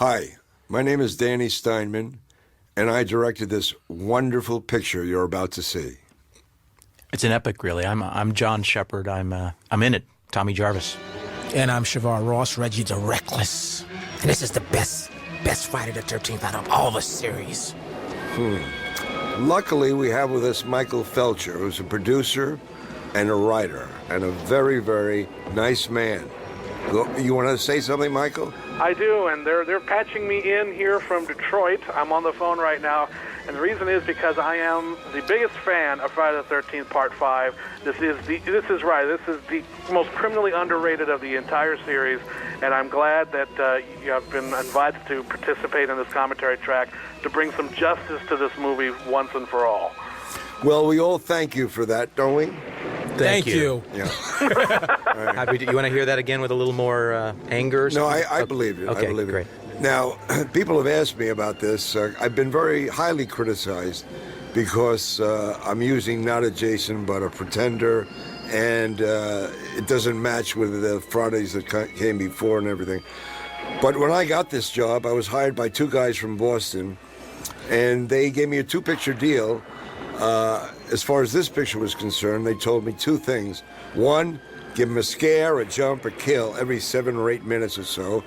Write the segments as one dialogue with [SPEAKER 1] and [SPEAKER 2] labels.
[SPEAKER 1] Hi, my name is Danny Steinman, and I directed this wonderful picture you're about to see.
[SPEAKER 2] It's an epic, really. I'm John Shepard. I'm in it. Tommy Jarvis.
[SPEAKER 3] And I'm Shavar Ross, Reggie the Reckless. And this is the best Friday the 13th out of all the series.
[SPEAKER 1] Luckily, we have with us Michael Felcher, who's a producer and a writer, and a very, very nice man. You want to say something, Michael?
[SPEAKER 4] I do, and they're patching me in here from Detroit. I'm on the phone right now, and the reason is because I am the biggest fan of Friday the 13th Part 5. This is the most criminally underrated of the entire series, and I'm glad that you have been invited to participate in this commentary track to bring some justice to this movie once and for all.
[SPEAKER 1] Well, we all thank you for that, don't we?
[SPEAKER 3] Thank you.
[SPEAKER 1] Yeah.
[SPEAKER 2] Right. You want to hear that again with a little more anger? Or
[SPEAKER 1] No,
[SPEAKER 2] something?
[SPEAKER 1] I believe it.
[SPEAKER 2] Okay,
[SPEAKER 1] I believe
[SPEAKER 2] great.
[SPEAKER 1] it. Now, people have asked me about this. I've been very highly criticized because I'm using not a Jason but a pretender, and it doesn't match with the Fridays that came before and everything. But when I got this job, I was hired by two guys from Boston, and they gave me a two-picture deal. As far as this picture was concerned, they told me two things. One, give him a scare, a jump, a kill every 7 or 8 minutes or so.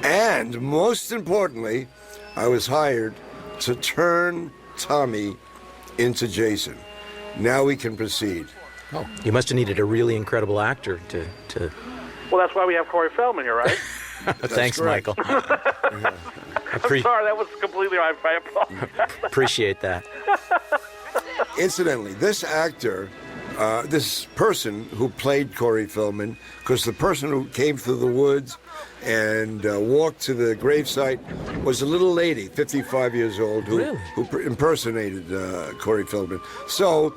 [SPEAKER 1] And most importantly, I was hired to turn Tommy into Jason. Now we can proceed.
[SPEAKER 2] Oh, you must have needed a really incredible actor to...
[SPEAKER 4] Well, that's why we have Corey Feldman here, right?
[SPEAKER 2] Thanks,
[SPEAKER 1] correct.
[SPEAKER 2] Michael.
[SPEAKER 4] I'm sorry, that was completely right. I apologize.
[SPEAKER 2] Appreciate that.
[SPEAKER 1] Incidentally, this actor, this person who played Corey Feldman, because the person who came through the woods and walked to the gravesite was a little lady, 55 years old, who impersonated Corey Feldman. So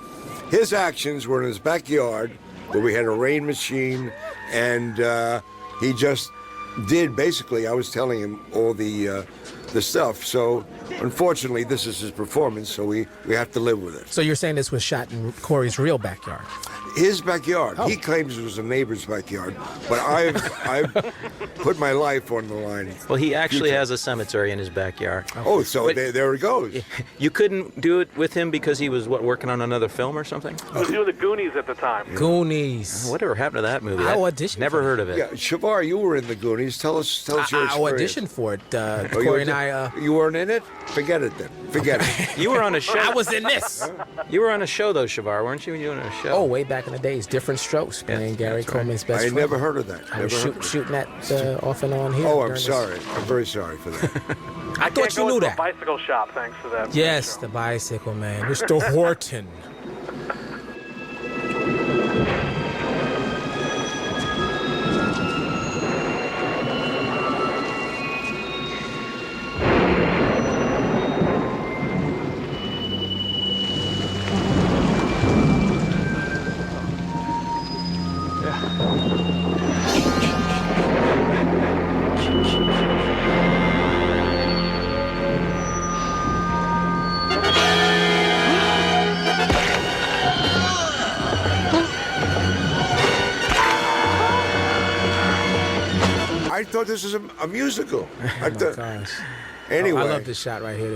[SPEAKER 1] his actions were in his backyard, where we had a rain machine, and he just did, basically, I was telling him all the stuff. So unfortunately, this is his performance, so we have to live with it.
[SPEAKER 3] So you're saying this was shot in Corey's real backyard?
[SPEAKER 1] His backyard.
[SPEAKER 3] Oh.
[SPEAKER 1] He claims it was a neighbor's backyard, but I've put my life on the line.
[SPEAKER 2] Well, he actually has a cemetery in his backyard.
[SPEAKER 1] Oh, so
[SPEAKER 2] But-
[SPEAKER 1] there it goes.
[SPEAKER 2] You couldn't do it with him because he was, working on another film or something?
[SPEAKER 4] He was doing the Goonies at the time.
[SPEAKER 3] Goonies.
[SPEAKER 2] Whatever happened to that movie?
[SPEAKER 3] I
[SPEAKER 2] That-
[SPEAKER 3] auditioned
[SPEAKER 2] Never
[SPEAKER 3] for
[SPEAKER 2] heard of it.
[SPEAKER 1] Yeah, Shavar, you were in the Goonies. Tell us your
[SPEAKER 3] I
[SPEAKER 1] experience.
[SPEAKER 3] auditioned for it.
[SPEAKER 1] Oh,
[SPEAKER 3] Corey and I...
[SPEAKER 1] You weren't in it? Forget it then. Forget it.
[SPEAKER 2] You were on a show.
[SPEAKER 3] I was in this.
[SPEAKER 2] You were on a show, though, Shavar, weren't you? You were on a show.
[SPEAKER 3] Oh, way back in the days. Different Strokes, playing Gary Coleman's best
[SPEAKER 1] I
[SPEAKER 3] friend.
[SPEAKER 1] never heard of that.
[SPEAKER 3] I was
[SPEAKER 1] Never heard of it.
[SPEAKER 3] shooting that off and on here.
[SPEAKER 1] Oh, I'm
[SPEAKER 3] during this-
[SPEAKER 1] sorry. I'm very sorry for that.
[SPEAKER 3] I
[SPEAKER 4] Can't
[SPEAKER 3] thought you
[SPEAKER 4] go
[SPEAKER 3] knew
[SPEAKER 4] into
[SPEAKER 3] that.
[SPEAKER 4] a bicycle shop thanks to that.
[SPEAKER 3] Yes, the bicycle man, Mr. Horton.
[SPEAKER 1] I thought this was a musical. I
[SPEAKER 3] Oh my
[SPEAKER 1] thought,
[SPEAKER 3] gosh.
[SPEAKER 1] anyway.
[SPEAKER 3] I love this shot right here.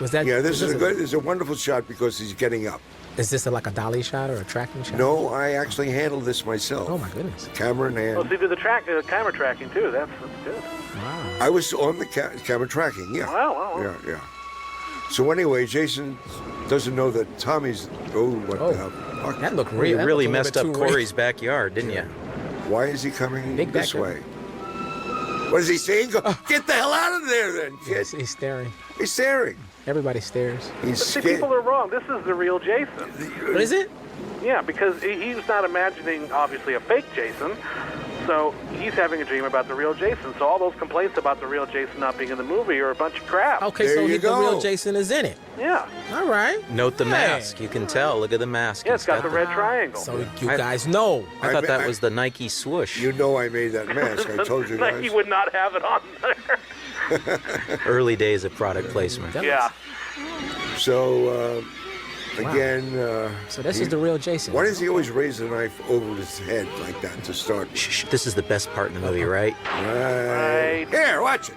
[SPEAKER 3] Was that?
[SPEAKER 1] Yeah, this is
[SPEAKER 3] a
[SPEAKER 1] a wonderful shot because he's getting up.
[SPEAKER 3] Is this like a dolly shot or a tracking shot?
[SPEAKER 1] No, I actually handled this myself.
[SPEAKER 3] Oh my goodness.
[SPEAKER 1] Camera in
[SPEAKER 4] Well,
[SPEAKER 1] hand.
[SPEAKER 4] so you did the camera tracking too. That's good.
[SPEAKER 3] Wow.
[SPEAKER 1] I was on the camera tracking, yeah.
[SPEAKER 4] Wow.
[SPEAKER 1] Yeah. So anyway, Jason doesn't know that Tommy's... Oh, what the hell? Fuck.
[SPEAKER 3] That looked
[SPEAKER 2] You
[SPEAKER 3] real. that
[SPEAKER 2] really
[SPEAKER 3] looked a
[SPEAKER 2] messed
[SPEAKER 3] little
[SPEAKER 2] up
[SPEAKER 3] bit too real.
[SPEAKER 2] Corey's backyard, didn't you?
[SPEAKER 1] Why is he coming
[SPEAKER 3] Big
[SPEAKER 1] this
[SPEAKER 3] backer.
[SPEAKER 1] way? What is he saying? Go, get the hell out of there then, kid.
[SPEAKER 3] Yes, he's staring.
[SPEAKER 1] He's staring.
[SPEAKER 3] Everybody stares.
[SPEAKER 1] He's
[SPEAKER 4] But see,
[SPEAKER 1] scared.
[SPEAKER 4] people are wrong. This is the real Jason.
[SPEAKER 3] What is it?
[SPEAKER 4] Yeah, because he's not imagining, obviously, a fake Jason. So he's having a dream about the real Jason. So all those complaints about the real Jason not being in the movie are a bunch of crap.
[SPEAKER 3] Okay,
[SPEAKER 1] There
[SPEAKER 3] so
[SPEAKER 1] you
[SPEAKER 3] the
[SPEAKER 1] go.
[SPEAKER 3] real Jason is in it.
[SPEAKER 4] Yeah.
[SPEAKER 3] All right.
[SPEAKER 2] Note the
[SPEAKER 3] Hey.
[SPEAKER 2] mask. You can tell. Look at the mask.
[SPEAKER 4] Yeah, it's got the red triangle.
[SPEAKER 3] So you guys know.
[SPEAKER 2] I thought that
[SPEAKER 1] I-
[SPEAKER 2] was the Nike swoosh.
[SPEAKER 1] You know I made that mask. I told you
[SPEAKER 4] Like
[SPEAKER 1] guys.
[SPEAKER 4] he would not have it on there.
[SPEAKER 2] Early days of product placement.
[SPEAKER 3] That
[SPEAKER 4] Yeah.
[SPEAKER 1] So, again...
[SPEAKER 3] So this is the real Jason.
[SPEAKER 1] Why does he always raise the knife over his head like that to start?
[SPEAKER 2] Shh, this is the best part in the movie, right?
[SPEAKER 1] Right. Here, watch it.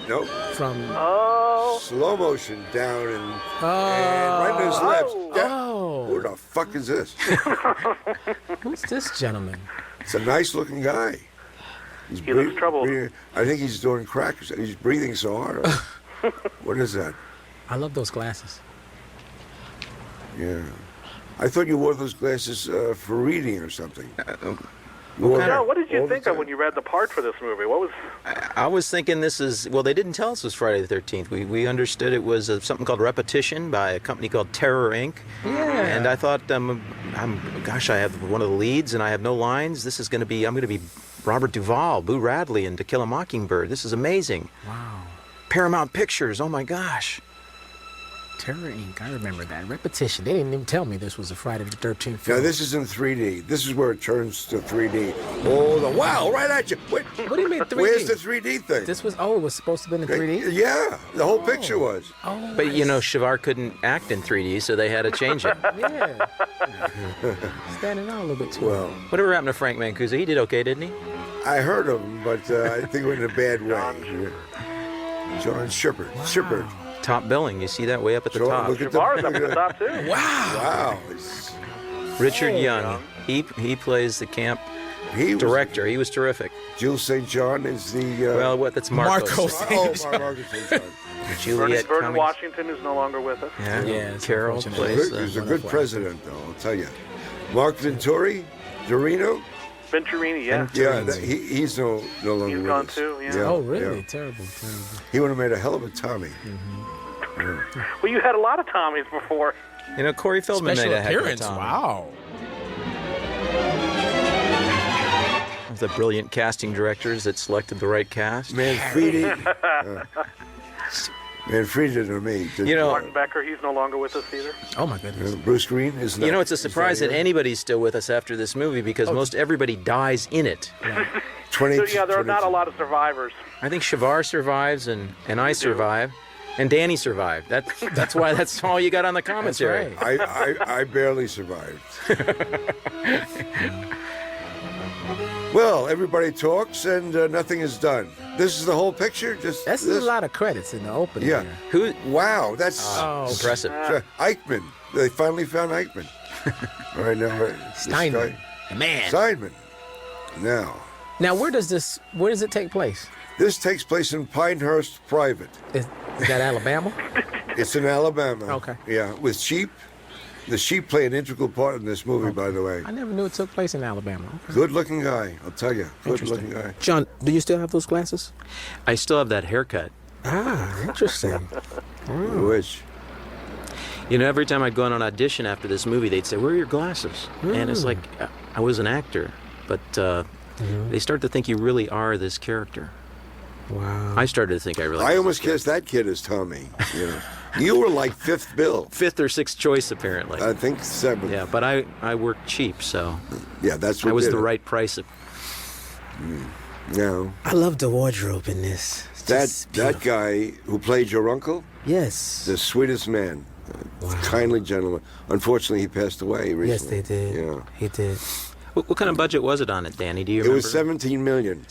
[SPEAKER 1] Nope.
[SPEAKER 3] From.
[SPEAKER 4] Oh.
[SPEAKER 1] Slow motion down and right in his lips.
[SPEAKER 3] Oh.
[SPEAKER 1] Who the fuck is this?
[SPEAKER 3] Who's this gentleman?
[SPEAKER 1] It's a nice looking guy.
[SPEAKER 4] He looks troubled.
[SPEAKER 1] I think he's doing crack. He's breathing so hard. What is that?
[SPEAKER 3] I love those glasses.
[SPEAKER 1] Yeah. I thought you wore those glasses for reading or something.
[SPEAKER 4] John, what did you think of when you read the part for this movie? What was?
[SPEAKER 2] I was thinking this is, well, they didn't tell us it was Friday the 13th. We understood it was something called Repetition by a company called Terror Inc.
[SPEAKER 3] Yeah.
[SPEAKER 2] And I thought, gosh, I have one of the leads and I have no lines. This is going to be, I'm going to be Robert Duvall, Boo Radley, and To Kill a Mockingbird. This is amazing.
[SPEAKER 3] Wow.
[SPEAKER 2] Paramount Pictures, oh my gosh.
[SPEAKER 3] Terror Inc. I remember that. Repetition. They didn't even tell me this was a Friday the 13th
[SPEAKER 1] Now,
[SPEAKER 3] film.
[SPEAKER 1] this is in 3D. This is where it turns to 3D. Oh, wow, right at you. Wait,
[SPEAKER 3] What do you mean 3D?
[SPEAKER 1] where's the 3D thing?
[SPEAKER 3] This was, it was supposed to be in 3D?
[SPEAKER 1] Yeah, the whole picture was.
[SPEAKER 3] Oh,
[SPEAKER 2] But you know, Shavar couldn't act in 3D, so they had to change it.
[SPEAKER 3] yeah. Standing out a little bit too.
[SPEAKER 1] Well,
[SPEAKER 2] Whatever happened to Frank Mancuso? He did okay, didn't he?
[SPEAKER 1] I heard of him, but I think it was in a bad way. John Shepard. Shepard.
[SPEAKER 2] Top billing. You see that way up at the
[SPEAKER 1] Sure,
[SPEAKER 2] top.
[SPEAKER 1] look at
[SPEAKER 4] Shavar's up at the top too.
[SPEAKER 1] Wow.
[SPEAKER 2] Richard Young. He plays the camp
[SPEAKER 1] He was,
[SPEAKER 2] director. He was terrific.
[SPEAKER 1] Jill St. John is the...
[SPEAKER 2] Well, what? That's Marcos.
[SPEAKER 1] Marcos St. John.
[SPEAKER 2] Juliet
[SPEAKER 4] Vernon
[SPEAKER 2] Cummings.
[SPEAKER 4] Washington is no longer with us.
[SPEAKER 2] Yeah.
[SPEAKER 3] Yeah, it's
[SPEAKER 2] Carol
[SPEAKER 3] unfortunate.
[SPEAKER 2] plays.
[SPEAKER 1] He was a good president, though, I'll tell you. Mark Venturi, Dorino.
[SPEAKER 4] Venturini, yeah.
[SPEAKER 1] Yeah, he's no longer
[SPEAKER 4] He's
[SPEAKER 1] with
[SPEAKER 4] gone
[SPEAKER 1] us.
[SPEAKER 4] too, yeah.
[SPEAKER 3] Oh, really?
[SPEAKER 1] yeah.
[SPEAKER 3] Terrible.
[SPEAKER 1] He would have made a hell of a Tommy.
[SPEAKER 4] Well, you had a lot of Tommies before.
[SPEAKER 2] You know, Corey Feldman
[SPEAKER 3] Special
[SPEAKER 2] made a heck of a
[SPEAKER 3] appearance.
[SPEAKER 2] Tom.
[SPEAKER 3] Wow.
[SPEAKER 2] The brilliant casting directors that selected the right cast.
[SPEAKER 1] Manfredi. Manfredi to me.
[SPEAKER 2] You know,
[SPEAKER 4] Martin Becker, he's no longer with us either.
[SPEAKER 3] Oh, my goodness.
[SPEAKER 1] Bruce Green is not.
[SPEAKER 2] You know, it's a surprise that anybody's still with us after this movie because most everybody dies in it.
[SPEAKER 1] 20,
[SPEAKER 4] So, yeah, there are not
[SPEAKER 1] 22.
[SPEAKER 4] a lot of survivors.
[SPEAKER 2] I think Shavar survives and I survive. And Danny survived. That's why that's all you got on the commentary.
[SPEAKER 3] right.
[SPEAKER 1] I barely survived. Well, everybody talks and nothing is done. This is the whole picture. Just
[SPEAKER 3] That's
[SPEAKER 1] this?
[SPEAKER 3] a lot of credits in the opening.
[SPEAKER 1] Yeah.
[SPEAKER 3] there.
[SPEAKER 2] Who?
[SPEAKER 1] Wow, that's
[SPEAKER 2] Impressive.
[SPEAKER 1] Eichmann. They finally found Eichmann. All right, now
[SPEAKER 3] Steinman. The man.
[SPEAKER 1] Steinman. Now,
[SPEAKER 3] Now, where does it take place?
[SPEAKER 1] this takes place in Pinehurst Private.
[SPEAKER 3] Is that Alabama?
[SPEAKER 1] It's in Alabama.
[SPEAKER 3] Okay.
[SPEAKER 1] Yeah, with sheep. The sheep play an integral part in this movie, by the way.
[SPEAKER 3] I never knew it took place in Alabama. Okay.
[SPEAKER 1] Good-looking guy, I'll tell you. Good-looking guy.
[SPEAKER 3] John, do you still have those glasses?
[SPEAKER 2] I still have that haircut.
[SPEAKER 3] Ah, interesting.
[SPEAKER 1] I wish.
[SPEAKER 2] You know, every time I'd go on an audition after this movie, they'd say, "Where are your glasses?" And it's like, I was an actor, but they start to think you really are this character.
[SPEAKER 3] Wow.
[SPEAKER 2] I started to think I really.
[SPEAKER 1] I
[SPEAKER 2] was
[SPEAKER 1] almost
[SPEAKER 2] this
[SPEAKER 1] kissed that kid as Tommy. You know, you were like fifth bill.
[SPEAKER 2] fifth or sixth choice, apparently.
[SPEAKER 1] I think seventh.
[SPEAKER 2] Yeah, but I worked cheap, so
[SPEAKER 1] Yeah, that's what
[SPEAKER 2] I was
[SPEAKER 1] did
[SPEAKER 2] the
[SPEAKER 1] it.
[SPEAKER 2] right price.
[SPEAKER 1] No,
[SPEAKER 3] I love the wardrobe in this. It's
[SPEAKER 1] that
[SPEAKER 3] just
[SPEAKER 1] that
[SPEAKER 3] beautiful.
[SPEAKER 1] guy who played your uncle,
[SPEAKER 3] Yes.
[SPEAKER 1] the sweetest man, kindly gentleman. Unfortunately, he passed away recently.
[SPEAKER 3] Yes, they did.
[SPEAKER 1] Yeah,
[SPEAKER 3] He did.
[SPEAKER 2] What kind of budget was it on it, Danny? Do you
[SPEAKER 1] it
[SPEAKER 2] remember?
[SPEAKER 1] was 17 million.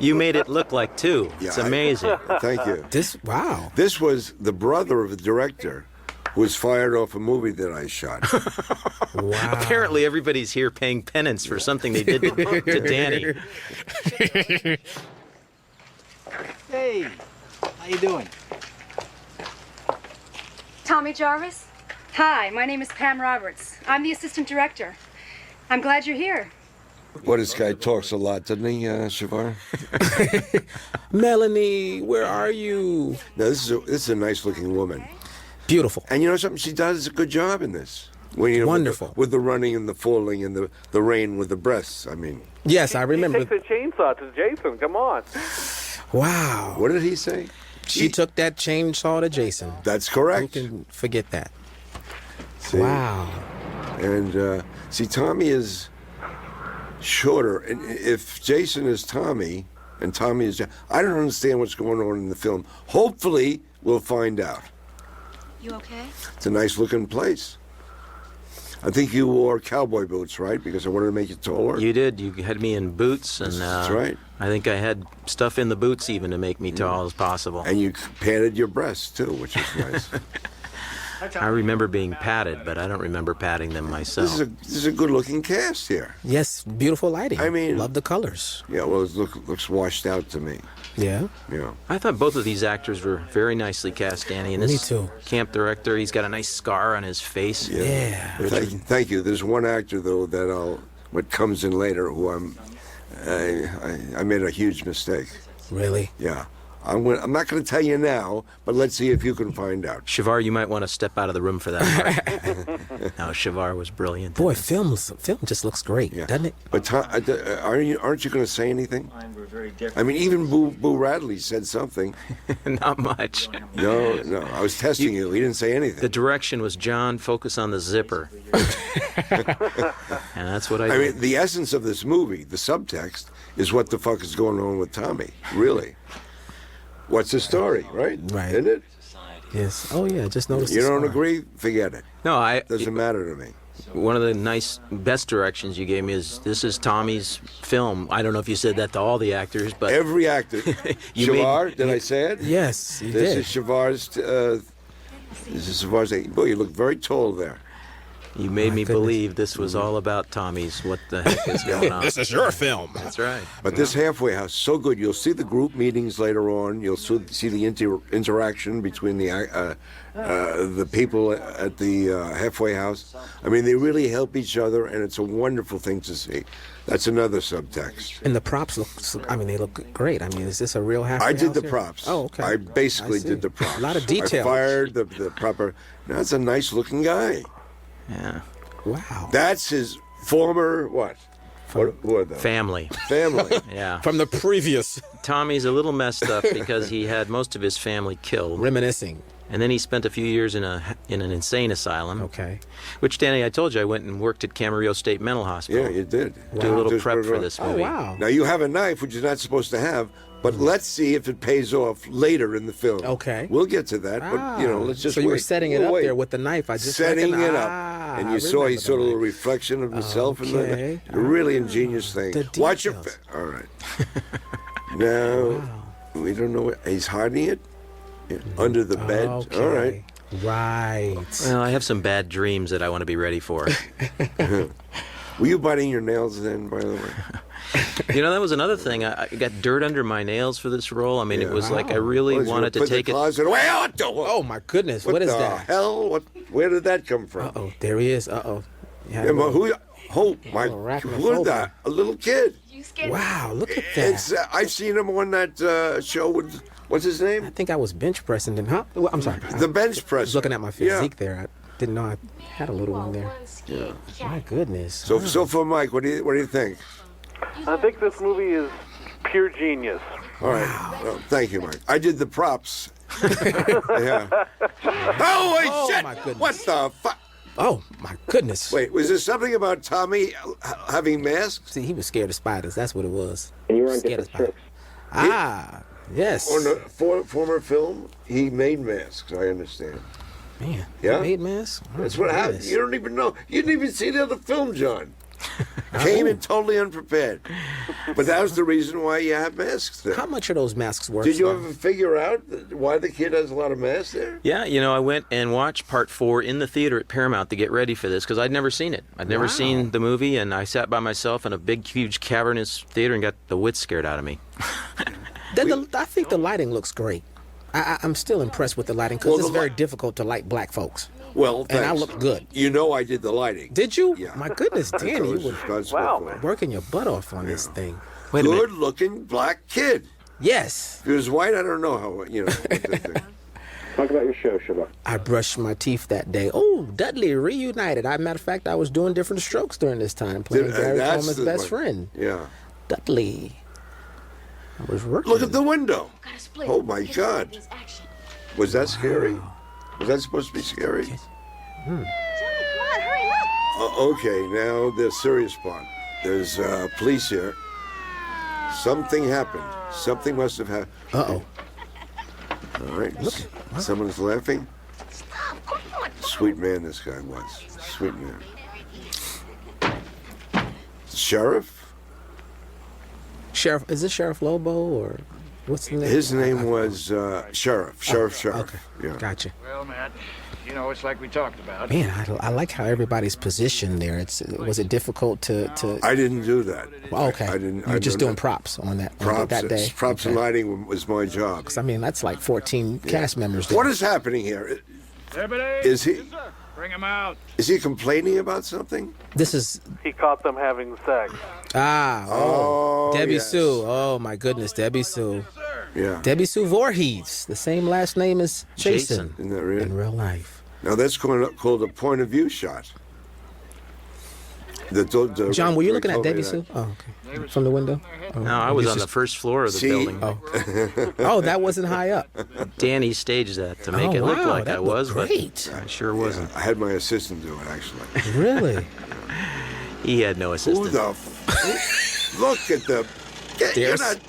[SPEAKER 2] You made it look like two.
[SPEAKER 1] Yeah,
[SPEAKER 2] It's amazing.
[SPEAKER 1] Thank you.
[SPEAKER 3] Wow.
[SPEAKER 1] This was the brother of the director, who was fired off a movie that I shot.
[SPEAKER 3] Wow.
[SPEAKER 2] Apparently, everybody's here paying penance for something they did to Danny.
[SPEAKER 5] Hey, how you doing?
[SPEAKER 6] Tommy Jarvis? Hi, my name is Pam Roberts. I'm the assistant director. I'm glad you're here.
[SPEAKER 1] Well, this guy talks a lot, doesn't he, Shavar?
[SPEAKER 3] Melanie, where are you?
[SPEAKER 1] Now, this is a nice-looking woman.
[SPEAKER 3] Beautiful.
[SPEAKER 1] And you know something? She does a good job in this. When, you know,
[SPEAKER 3] Wonderful.
[SPEAKER 1] With the running and the falling and the rain with the breasts. I mean,
[SPEAKER 3] Yes, I
[SPEAKER 4] He
[SPEAKER 3] remember.
[SPEAKER 4] takes a chainsaw to Jason. Come on.
[SPEAKER 3] Wow.
[SPEAKER 1] what did he say?
[SPEAKER 3] She took that chainsaw to Jason.
[SPEAKER 1] That's
[SPEAKER 3] Who
[SPEAKER 1] correct.
[SPEAKER 3] can forget that?
[SPEAKER 1] See?
[SPEAKER 3] Wow.
[SPEAKER 1] And see, Tommy is shorter. And if Jason is Tommy and Tommy is... I don't understand what's going on in the film. Hopefully, we'll find out.
[SPEAKER 6] You okay?
[SPEAKER 1] It's a nice-looking place. I think you wore cowboy boots, right? Because I wanted to make you taller.
[SPEAKER 2] You did. You had me in boots, and
[SPEAKER 1] That's right.
[SPEAKER 2] I think I had stuff in the boots even to make me tall as possible.
[SPEAKER 1] And you padded your breasts, too, which is nice.
[SPEAKER 2] I remember being patted, but I don't remember patting them myself.
[SPEAKER 1] This is a good-looking cast here.
[SPEAKER 3] Yes, beautiful lighting.
[SPEAKER 1] I mean-
[SPEAKER 3] love the colors.
[SPEAKER 1] Yeah, well, it looks washed out to me.
[SPEAKER 3] Yeah.
[SPEAKER 1] Yeah.
[SPEAKER 2] I thought both of these actors were very nicely cast, Danny. And this
[SPEAKER 3] Me too.
[SPEAKER 2] camp director, he's got a nice scar on his face.
[SPEAKER 3] Yeah.
[SPEAKER 1] Thank you. There's one actor, though, what comes in later, who I made a huge mistake.
[SPEAKER 3] Really?
[SPEAKER 1] Yeah. I'm not going to tell you now, but let's see if you can find out.
[SPEAKER 2] Shavar, you might want to step out of the room for that part. No, Shavar was brilliant.
[SPEAKER 3] Boy, film just looks great,
[SPEAKER 1] Yeah.
[SPEAKER 3] doesn't it?
[SPEAKER 1] But aren't you going to say anything? I mean, even Boo Radley said something.
[SPEAKER 2] Not much.
[SPEAKER 1] No, I was testing you. He didn't say anything.
[SPEAKER 2] The direction was, John, focus on the zipper. And that's what I
[SPEAKER 1] I
[SPEAKER 2] did.
[SPEAKER 1] mean, the essence of this movie, the subtext, is what the fuck is going on with Tommy, really. What's the story, right?
[SPEAKER 3] Right.
[SPEAKER 1] Isn't it?
[SPEAKER 3] Yes. Oh, yeah, just noticed
[SPEAKER 1] You
[SPEAKER 3] the
[SPEAKER 1] don't
[SPEAKER 3] scar.
[SPEAKER 1] agree? Forget it.
[SPEAKER 2] No,
[SPEAKER 1] Doesn't matter to me.
[SPEAKER 2] one of the best directions you gave me is, this is Tommy's film. I don't know if you said that to all the actors, but
[SPEAKER 1] Every actor.
[SPEAKER 2] You made-
[SPEAKER 1] Shavar, did I say it?
[SPEAKER 3] Yes, you
[SPEAKER 1] This
[SPEAKER 3] did.
[SPEAKER 1] is Shavar's. This is Shavar's. Boy, you look very tall there.
[SPEAKER 2] you made
[SPEAKER 3] My
[SPEAKER 2] me
[SPEAKER 3] goodness.
[SPEAKER 2] believe this was all about Tommy's. What the heck is going on?
[SPEAKER 3] This is your film.
[SPEAKER 2] That's right.
[SPEAKER 1] But this halfway house, so good. You'll see the group meetings later on. You'll see the interaction between the people at the halfway house. I mean, they really help each other, and it's a wonderful thing to see. That's another subtext.
[SPEAKER 3] And the props they look great. I mean, is this a real halfway
[SPEAKER 1] I did
[SPEAKER 3] house
[SPEAKER 1] the
[SPEAKER 3] here?
[SPEAKER 1] props.
[SPEAKER 3] Oh, okay.
[SPEAKER 1] I basically
[SPEAKER 3] I see.
[SPEAKER 1] did the props.
[SPEAKER 3] A lot of
[SPEAKER 1] I
[SPEAKER 3] detail.
[SPEAKER 1] fired the proper. Now, that's a nice-looking guy.
[SPEAKER 2] Yeah.
[SPEAKER 3] Wow.
[SPEAKER 1] That's his former what? What were they?
[SPEAKER 2] Family.
[SPEAKER 1] Family.
[SPEAKER 2] Yeah.
[SPEAKER 3] From the previous.
[SPEAKER 2] Tommy's a little messed up because he had most of his family killed.
[SPEAKER 3] Reminiscing.
[SPEAKER 2] And then he spent a few years in an insane asylum.
[SPEAKER 3] Okay.
[SPEAKER 2] Which, Danny, I told you I went and worked at Camarillo State Mental Hospital.
[SPEAKER 1] Yeah, you did.
[SPEAKER 2] Do a little
[SPEAKER 1] Just
[SPEAKER 2] prep
[SPEAKER 1] put it
[SPEAKER 2] for
[SPEAKER 1] on.
[SPEAKER 2] this
[SPEAKER 3] Oh,
[SPEAKER 2] movie.
[SPEAKER 3] wow.
[SPEAKER 1] Now you have a knife, which you're not supposed to have, but let's see if it pays off later in the film.
[SPEAKER 3] Okay.
[SPEAKER 1] We'll get to that, but let's just
[SPEAKER 3] So you were
[SPEAKER 1] wait.
[SPEAKER 3] setting it
[SPEAKER 1] We'll
[SPEAKER 3] up
[SPEAKER 1] wait.
[SPEAKER 3] there with the knife. I just
[SPEAKER 1] setting
[SPEAKER 3] reckoned-
[SPEAKER 1] it up, and you saw he
[SPEAKER 3] remember
[SPEAKER 1] saw a
[SPEAKER 3] the
[SPEAKER 1] little
[SPEAKER 3] knife.
[SPEAKER 1] reflection of himself in
[SPEAKER 3] Okay.
[SPEAKER 1] the really ingenious thing.
[SPEAKER 3] The
[SPEAKER 1] Watch your.
[SPEAKER 3] details.
[SPEAKER 1] All right. Now we don't know. He's hiding it under the bed.
[SPEAKER 3] Okay.
[SPEAKER 1] All right.
[SPEAKER 3] Right.
[SPEAKER 2] Well, I have some bad dreams that I want to be ready for.
[SPEAKER 1] Were you biting your nails then, by the way?
[SPEAKER 2] You know, that was another thing. I got dirt under my nails for this role. I mean, it was like I
[SPEAKER 3] Wow.
[SPEAKER 2] really
[SPEAKER 1] What,
[SPEAKER 2] wanted to
[SPEAKER 1] put
[SPEAKER 2] take
[SPEAKER 1] the
[SPEAKER 2] it.
[SPEAKER 1] closet away.
[SPEAKER 3] Oh, my goodness. What is
[SPEAKER 1] the
[SPEAKER 3] that?
[SPEAKER 1] hell? Where did that come from?
[SPEAKER 3] Uh-oh. There he is. Uh-oh.
[SPEAKER 1] Yeah, but who? Oh my!
[SPEAKER 3] arachnophobia.
[SPEAKER 1] Who is that? A little kid.
[SPEAKER 3] Wow, look at that.
[SPEAKER 1] It's. I've seen him on that show with. What's his
[SPEAKER 3] I
[SPEAKER 1] name?
[SPEAKER 3] think I was bench pressing then, huh? Well, I'm sorry.
[SPEAKER 1] The bench press.
[SPEAKER 3] I was looking at my
[SPEAKER 1] Yeah.
[SPEAKER 3] physique there. I didn't know I had a little one there.
[SPEAKER 1] Yeah.
[SPEAKER 3] My goodness.
[SPEAKER 1] So for Mike, what do you think?
[SPEAKER 4] I think this movie is pure genius.
[SPEAKER 1] All right. Well, thank you, Mike. I did the props. Yeah. Holy
[SPEAKER 3] Oh,
[SPEAKER 1] shit!
[SPEAKER 3] my goodness.
[SPEAKER 1] What the fuck?
[SPEAKER 3] Oh, my goodness.
[SPEAKER 1] Wait, was there something about Tommy having masks?
[SPEAKER 3] See, he was scared of spiders. That's what it was.
[SPEAKER 5] And you were on
[SPEAKER 3] Scared of
[SPEAKER 5] different
[SPEAKER 3] spiders.
[SPEAKER 5] strips.
[SPEAKER 3] Ah, yes.
[SPEAKER 1] On the former film, he made masks. I understand.
[SPEAKER 3] Man,
[SPEAKER 1] Yeah?
[SPEAKER 3] he made masks? Oh,
[SPEAKER 1] That's what happened.
[SPEAKER 3] goodness.
[SPEAKER 1] You don't even know. You didn't even see the other film, John. Came in totally unprepared. But that was the reason why you have masks there.
[SPEAKER 3] How much are those masks worth?
[SPEAKER 1] Did you
[SPEAKER 3] sir?
[SPEAKER 1] ever figure out why the kid has a lot of masks there?
[SPEAKER 2] Yeah, you know, I went and watched part 4 in the theater at Paramount to get ready for this because I'd never seen it. I'd never
[SPEAKER 3] Wow.
[SPEAKER 2] seen the movie, and I sat by myself in a big, huge, cavernous theater and got the wits scared out of me.
[SPEAKER 3] I think the lighting looks great. I'm still impressed with the lighting because
[SPEAKER 1] Well,
[SPEAKER 3] it's
[SPEAKER 1] the
[SPEAKER 3] very
[SPEAKER 1] li-
[SPEAKER 3] difficult to light black folks.
[SPEAKER 1] Well,
[SPEAKER 3] And I
[SPEAKER 1] thanks.
[SPEAKER 3] look good.
[SPEAKER 1] You know I did the lighting.
[SPEAKER 3] Did you?
[SPEAKER 1] Yeah.
[SPEAKER 3] My goodness,
[SPEAKER 1] That's
[SPEAKER 3] Danny,
[SPEAKER 1] always
[SPEAKER 3] you were
[SPEAKER 1] responsible
[SPEAKER 4] Wow,
[SPEAKER 1] for it.
[SPEAKER 4] man.
[SPEAKER 3] working your butt off on this thing.
[SPEAKER 2] Wait a minute.
[SPEAKER 1] Good-looking black kid.
[SPEAKER 3] Yes.
[SPEAKER 1] If he was white, I don't know how, what the thing.
[SPEAKER 5] Talk about your show, Shabbat.
[SPEAKER 3] I brushed my teeth that day. Oh, Dudley reunited. Matter of fact, I was doing different strokes during this time, playing Gary
[SPEAKER 1] That's
[SPEAKER 3] Coleman's
[SPEAKER 1] the
[SPEAKER 3] best
[SPEAKER 1] one.
[SPEAKER 3] friend,
[SPEAKER 1] Yeah.
[SPEAKER 3] Dudley. I was working.
[SPEAKER 1] Look at the window. Oh, my God. Was that scary? Was that supposed to be scary? Okay, now the serious part. There's police here. Something happened. Something must have happened.
[SPEAKER 3] Uh-oh.
[SPEAKER 1] All right. Someone's laughing. Sweet man this guy was. Sweet man. Sheriff?
[SPEAKER 3] Sheriff, is this Sheriff Lobo or what's the name?
[SPEAKER 1] His name was Sheriff. Sheriff.
[SPEAKER 3] Okay.
[SPEAKER 1] Yeah.
[SPEAKER 3] Gotcha.
[SPEAKER 7] Well, Matt, you know, it's like we talked about.
[SPEAKER 3] Man, I like how everybody's positioned there. Was it difficult to?
[SPEAKER 1] I didn't do that.
[SPEAKER 3] Well, okay.
[SPEAKER 1] I didn't.
[SPEAKER 3] You're just doing
[SPEAKER 1] that.
[SPEAKER 3] props on that
[SPEAKER 1] Props.
[SPEAKER 3] that day.
[SPEAKER 1] Props and lighting was my job.
[SPEAKER 3] 'Cause, I mean, that's like 14 cast members. There.
[SPEAKER 1] What is happening here?
[SPEAKER 7] Deputy!
[SPEAKER 1] Is he?
[SPEAKER 7] Bring him out.
[SPEAKER 1] Is he complaining about something?
[SPEAKER 3] This is
[SPEAKER 4] He caught them having sex.
[SPEAKER 3] Debbie
[SPEAKER 1] yes.
[SPEAKER 3] Sue. Oh my goodness, Debbie Sue.
[SPEAKER 1] Yeah.
[SPEAKER 3] Debbie Sue Voorhees, the same last name as Jason.
[SPEAKER 1] Isn't that real?
[SPEAKER 3] In real life.
[SPEAKER 1] Now that's called a point of view shot.
[SPEAKER 3] John, were you looking at
[SPEAKER 1] told me
[SPEAKER 3] Debbie
[SPEAKER 1] that.
[SPEAKER 3] Sue? Oh, okay. From the window? Oh.
[SPEAKER 2] No, I was on the first floor of the
[SPEAKER 1] See?
[SPEAKER 2] building.
[SPEAKER 3] Oh, that wasn't high up.
[SPEAKER 2] Danny staged that to make
[SPEAKER 3] Oh,
[SPEAKER 2] it look
[SPEAKER 3] wow,
[SPEAKER 2] like
[SPEAKER 3] that
[SPEAKER 2] I was,
[SPEAKER 3] looked great.
[SPEAKER 2] but I sure wasn't.
[SPEAKER 1] I had my assistant do it actually.
[SPEAKER 3] Really?
[SPEAKER 2] He had no
[SPEAKER 1] Who
[SPEAKER 2] assistant.
[SPEAKER 1] the? Look at the. You're
[SPEAKER 3] There's
[SPEAKER 1] not,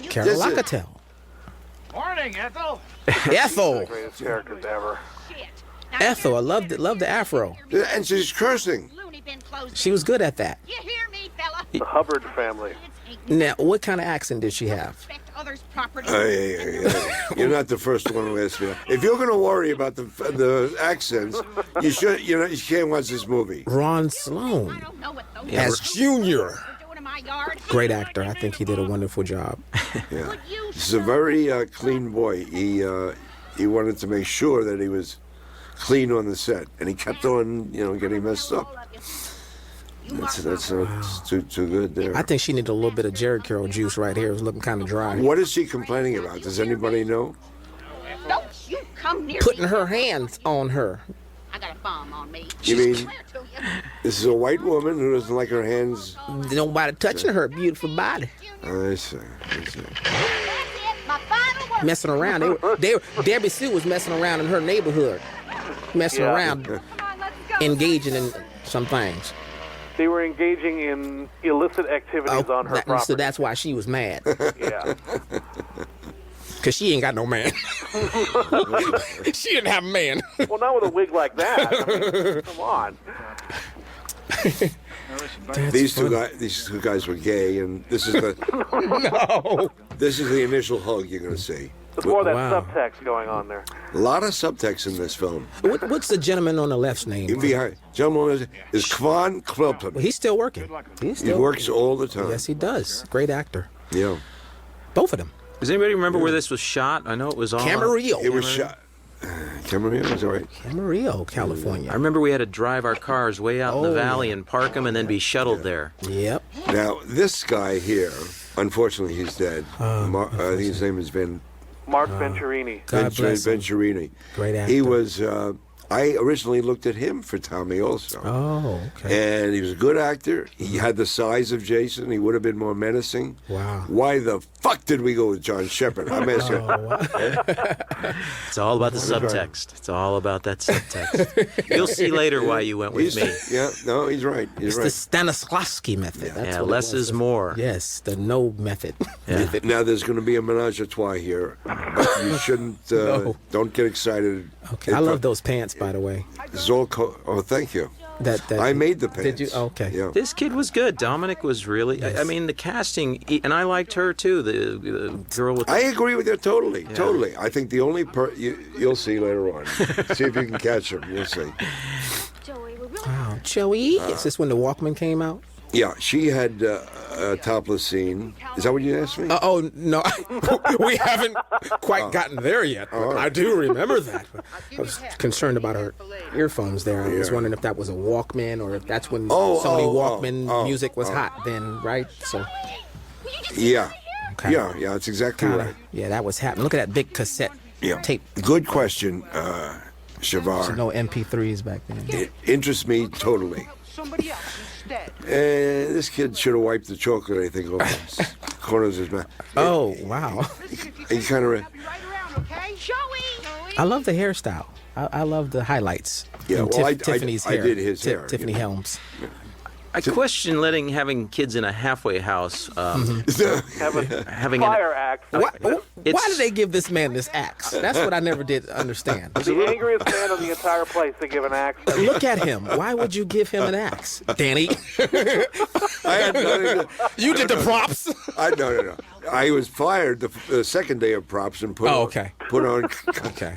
[SPEAKER 3] Carol
[SPEAKER 1] This is-
[SPEAKER 3] Locatell.
[SPEAKER 7] Morning, Ethel.
[SPEAKER 3] Ethel.
[SPEAKER 4] Greatest characters ever.
[SPEAKER 3] Ethel, I loved the afro.
[SPEAKER 1] and she's cursing.
[SPEAKER 3] She was good at that.
[SPEAKER 8] You hear me, fella?
[SPEAKER 4] The Hubbard family.
[SPEAKER 3] Now, what kind of accent did she have?
[SPEAKER 8] Respect others' property.
[SPEAKER 1] Hey, you're not the first one to ask me that. If you're going to worry about the accents, you should. You know, you can't watch this movie.
[SPEAKER 3] Ron
[SPEAKER 8] I
[SPEAKER 3] Sloan
[SPEAKER 8] don't know what those
[SPEAKER 3] as Junior.
[SPEAKER 8] are doing in my yard.
[SPEAKER 3] Great actor. I think he did a wonderful job.
[SPEAKER 1] Yeah,
[SPEAKER 8] Would you
[SPEAKER 1] he's a very clean boy. He wanted to make sure that he was clean on the set, and he kept on, getting messed up. That's not too good there.
[SPEAKER 3] I think she needed a little bit of Jerry Carroll juice right here. It was looking kind of dry.
[SPEAKER 1] What is she complaining about? Does anybody know?
[SPEAKER 8] Don't you come near
[SPEAKER 3] Putting
[SPEAKER 8] me.
[SPEAKER 3] her hands on her.
[SPEAKER 8] I got a bomb on me.
[SPEAKER 1] You mean
[SPEAKER 8] Swear to you.
[SPEAKER 1] this is a white woman who doesn't like her hands?
[SPEAKER 3] Nobody touching her beautiful body.
[SPEAKER 1] I see.
[SPEAKER 8] That's it. My final word.
[SPEAKER 3] Messing around. Debbie Sue was messing around in her neighborhood. Messing
[SPEAKER 4] Yeah.
[SPEAKER 3] around, engaging in some things.
[SPEAKER 4] They were engaging in illicit activities on her property.
[SPEAKER 3] So that's why she was mad.
[SPEAKER 4] Yeah.
[SPEAKER 3] Because she ain't got no man. She didn't have a man.
[SPEAKER 4] Well, not with a wig like that. I mean, come on.
[SPEAKER 1] These two guys were gay, and this is the
[SPEAKER 3] No.
[SPEAKER 1] this is the initial hug you're going to see.
[SPEAKER 4] There's more of that
[SPEAKER 3] Wow.
[SPEAKER 4] subtext going on there.
[SPEAKER 1] A lot of subtext in this film.
[SPEAKER 3] What's the gentleman on the left's name?
[SPEAKER 1] In behind, gentleman is Kvan Klilton.
[SPEAKER 3] Well, he's still working. He's
[SPEAKER 1] He
[SPEAKER 3] still
[SPEAKER 1] works all the time.
[SPEAKER 3] Yes, he does. Great actor.
[SPEAKER 1] Yeah.
[SPEAKER 3] Both of them.
[SPEAKER 2] Does anybody remember where this was shot? I know it was all.
[SPEAKER 3] Camarillo.
[SPEAKER 1] It was shot. Camarillo was all right.
[SPEAKER 3] Camarillo, California.
[SPEAKER 2] I remember we had to drive our cars way out in the valley and park them and then be shuttled there.
[SPEAKER 3] Yep.
[SPEAKER 1] Now this guy here, unfortunately, he's dead. I think his name is
[SPEAKER 4] Mark Venturini.
[SPEAKER 3] God bless him.
[SPEAKER 1] Venturini.
[SPEAKER 3] Great actor.
[SPEAKER 1] He was. I originally looked at him for Tommy also.
[SPEAKER 3] Oh, okay.
[SPEAKER 1] And he was a good actor. He had the size of Jason. He would have been more menacing.
[SPEAKER 3] Wow.
[SPEAKER 1] Why the fuck did we go with John Shepard? I'm asking.
[SPEAKER 2] It's all about the subtext. It's all about that subtext. You'll see later why you went with me.
[SPEAKER 1] Yeah, no, he's right. He's
[SPEAKER 3] It's
[SPEAKER 1] right.
[SPEAKER 3] the Stanislavski method. That's
[SPEAKER 2] Yeah,
[SPEAKER 3] what it
[SPEAKER 2] less
[SPEAKER 3] was.
[SPEAKER 2] is more.
[SPEAKER 3] Yes, the no method.
[SPEAKER 2] Yeah.
[SPEAKER 1] Now there's going to be a menage a trois here. But you shouldn't.
[SPEAKER 3] No.
[SPEAKER 1] Don't get excited.
[SPEAKER 3] Okay, I love those pants, by the way.
[SPEAKER 1] Oh, thank you.
[SPEAKER 3] That
[SPEAKER 1] I made the pants.
[SPEAKER 3] Did you? Okay.
[SPEAKER 1] Yeah.
[SPEAKER 2] This kid was good. Dominic was really. I mean, the casting, and I liked her too. The girl with.
[SPEAKER 1] I agree with you totally. Totally. I think the only you'll see later on. See if you can catch him. You'll see.
[SPEAKER 3] Wow, Joey. Is this when the Walkman came out?
[SPEAKER 1] Yeah, she had a topless scene. Is that what you asked me?
[SPEAKER 3] Oh no, we haven't quite gotten there yet. I do remember that. I was concerned about her earphones there. I was wondering if that was a Walkman or if that's when Sony Walkman music was hot then, right? So
[SPEAKER 1] Yeah.
[SPEAKER 3] Okay.
[SPEAKER 1] Yeah, that's exactly
[SPEAKER 3] kinda,
[SPEAKER 1] right.
[SPEAKER 3] yeah, that was happening. Look at that big cassette tape.
[SPEAKER 1] Good question, Shavar.
[SPEAKER 3] No MP3s back then.
[SPEAKER 1] It interests me totally.
[SPEAKER 9] Somebody else instead.
[SPEAKER 1] This kid should have wiped the chocolate, I think, off his corners of his mouth.
[SPEAKER 3] Oh wow!
[SPEAKER 1] He kind of.
[SPEAKER 9] Right around, okay?
[SPEAKER 3] I love the hairstyle. I love the highlights.
[SPEAKER 1] Yeah,
[SPEAKER 3] in
[SPEAKER 1] well, I
[SPEAKER 3] Tiffany's
[SPEAKER 1] I
[SPEAKER 3] hair.
[SPEAKER 1] did his hair.
[SPEAKER 3] Tiffany Helms.
[SPEAKER 2] I question having kids in a halfway house. Having
[SPEAKER 4] Fire axe.
[SPEAKER 3] Why did they give this man this axe? That's what I never did understand.
[SPEAKER 4] The angriest man in the entire place. They give an axe.
[SPEAKER 3] Look at him. Why would you give him an axe, Danny?
[SPEAKER 1] I had nothing to,
[SPEAKER 3] You did the props.
[SPEAKER 1] no. I was fired the second day of props and put on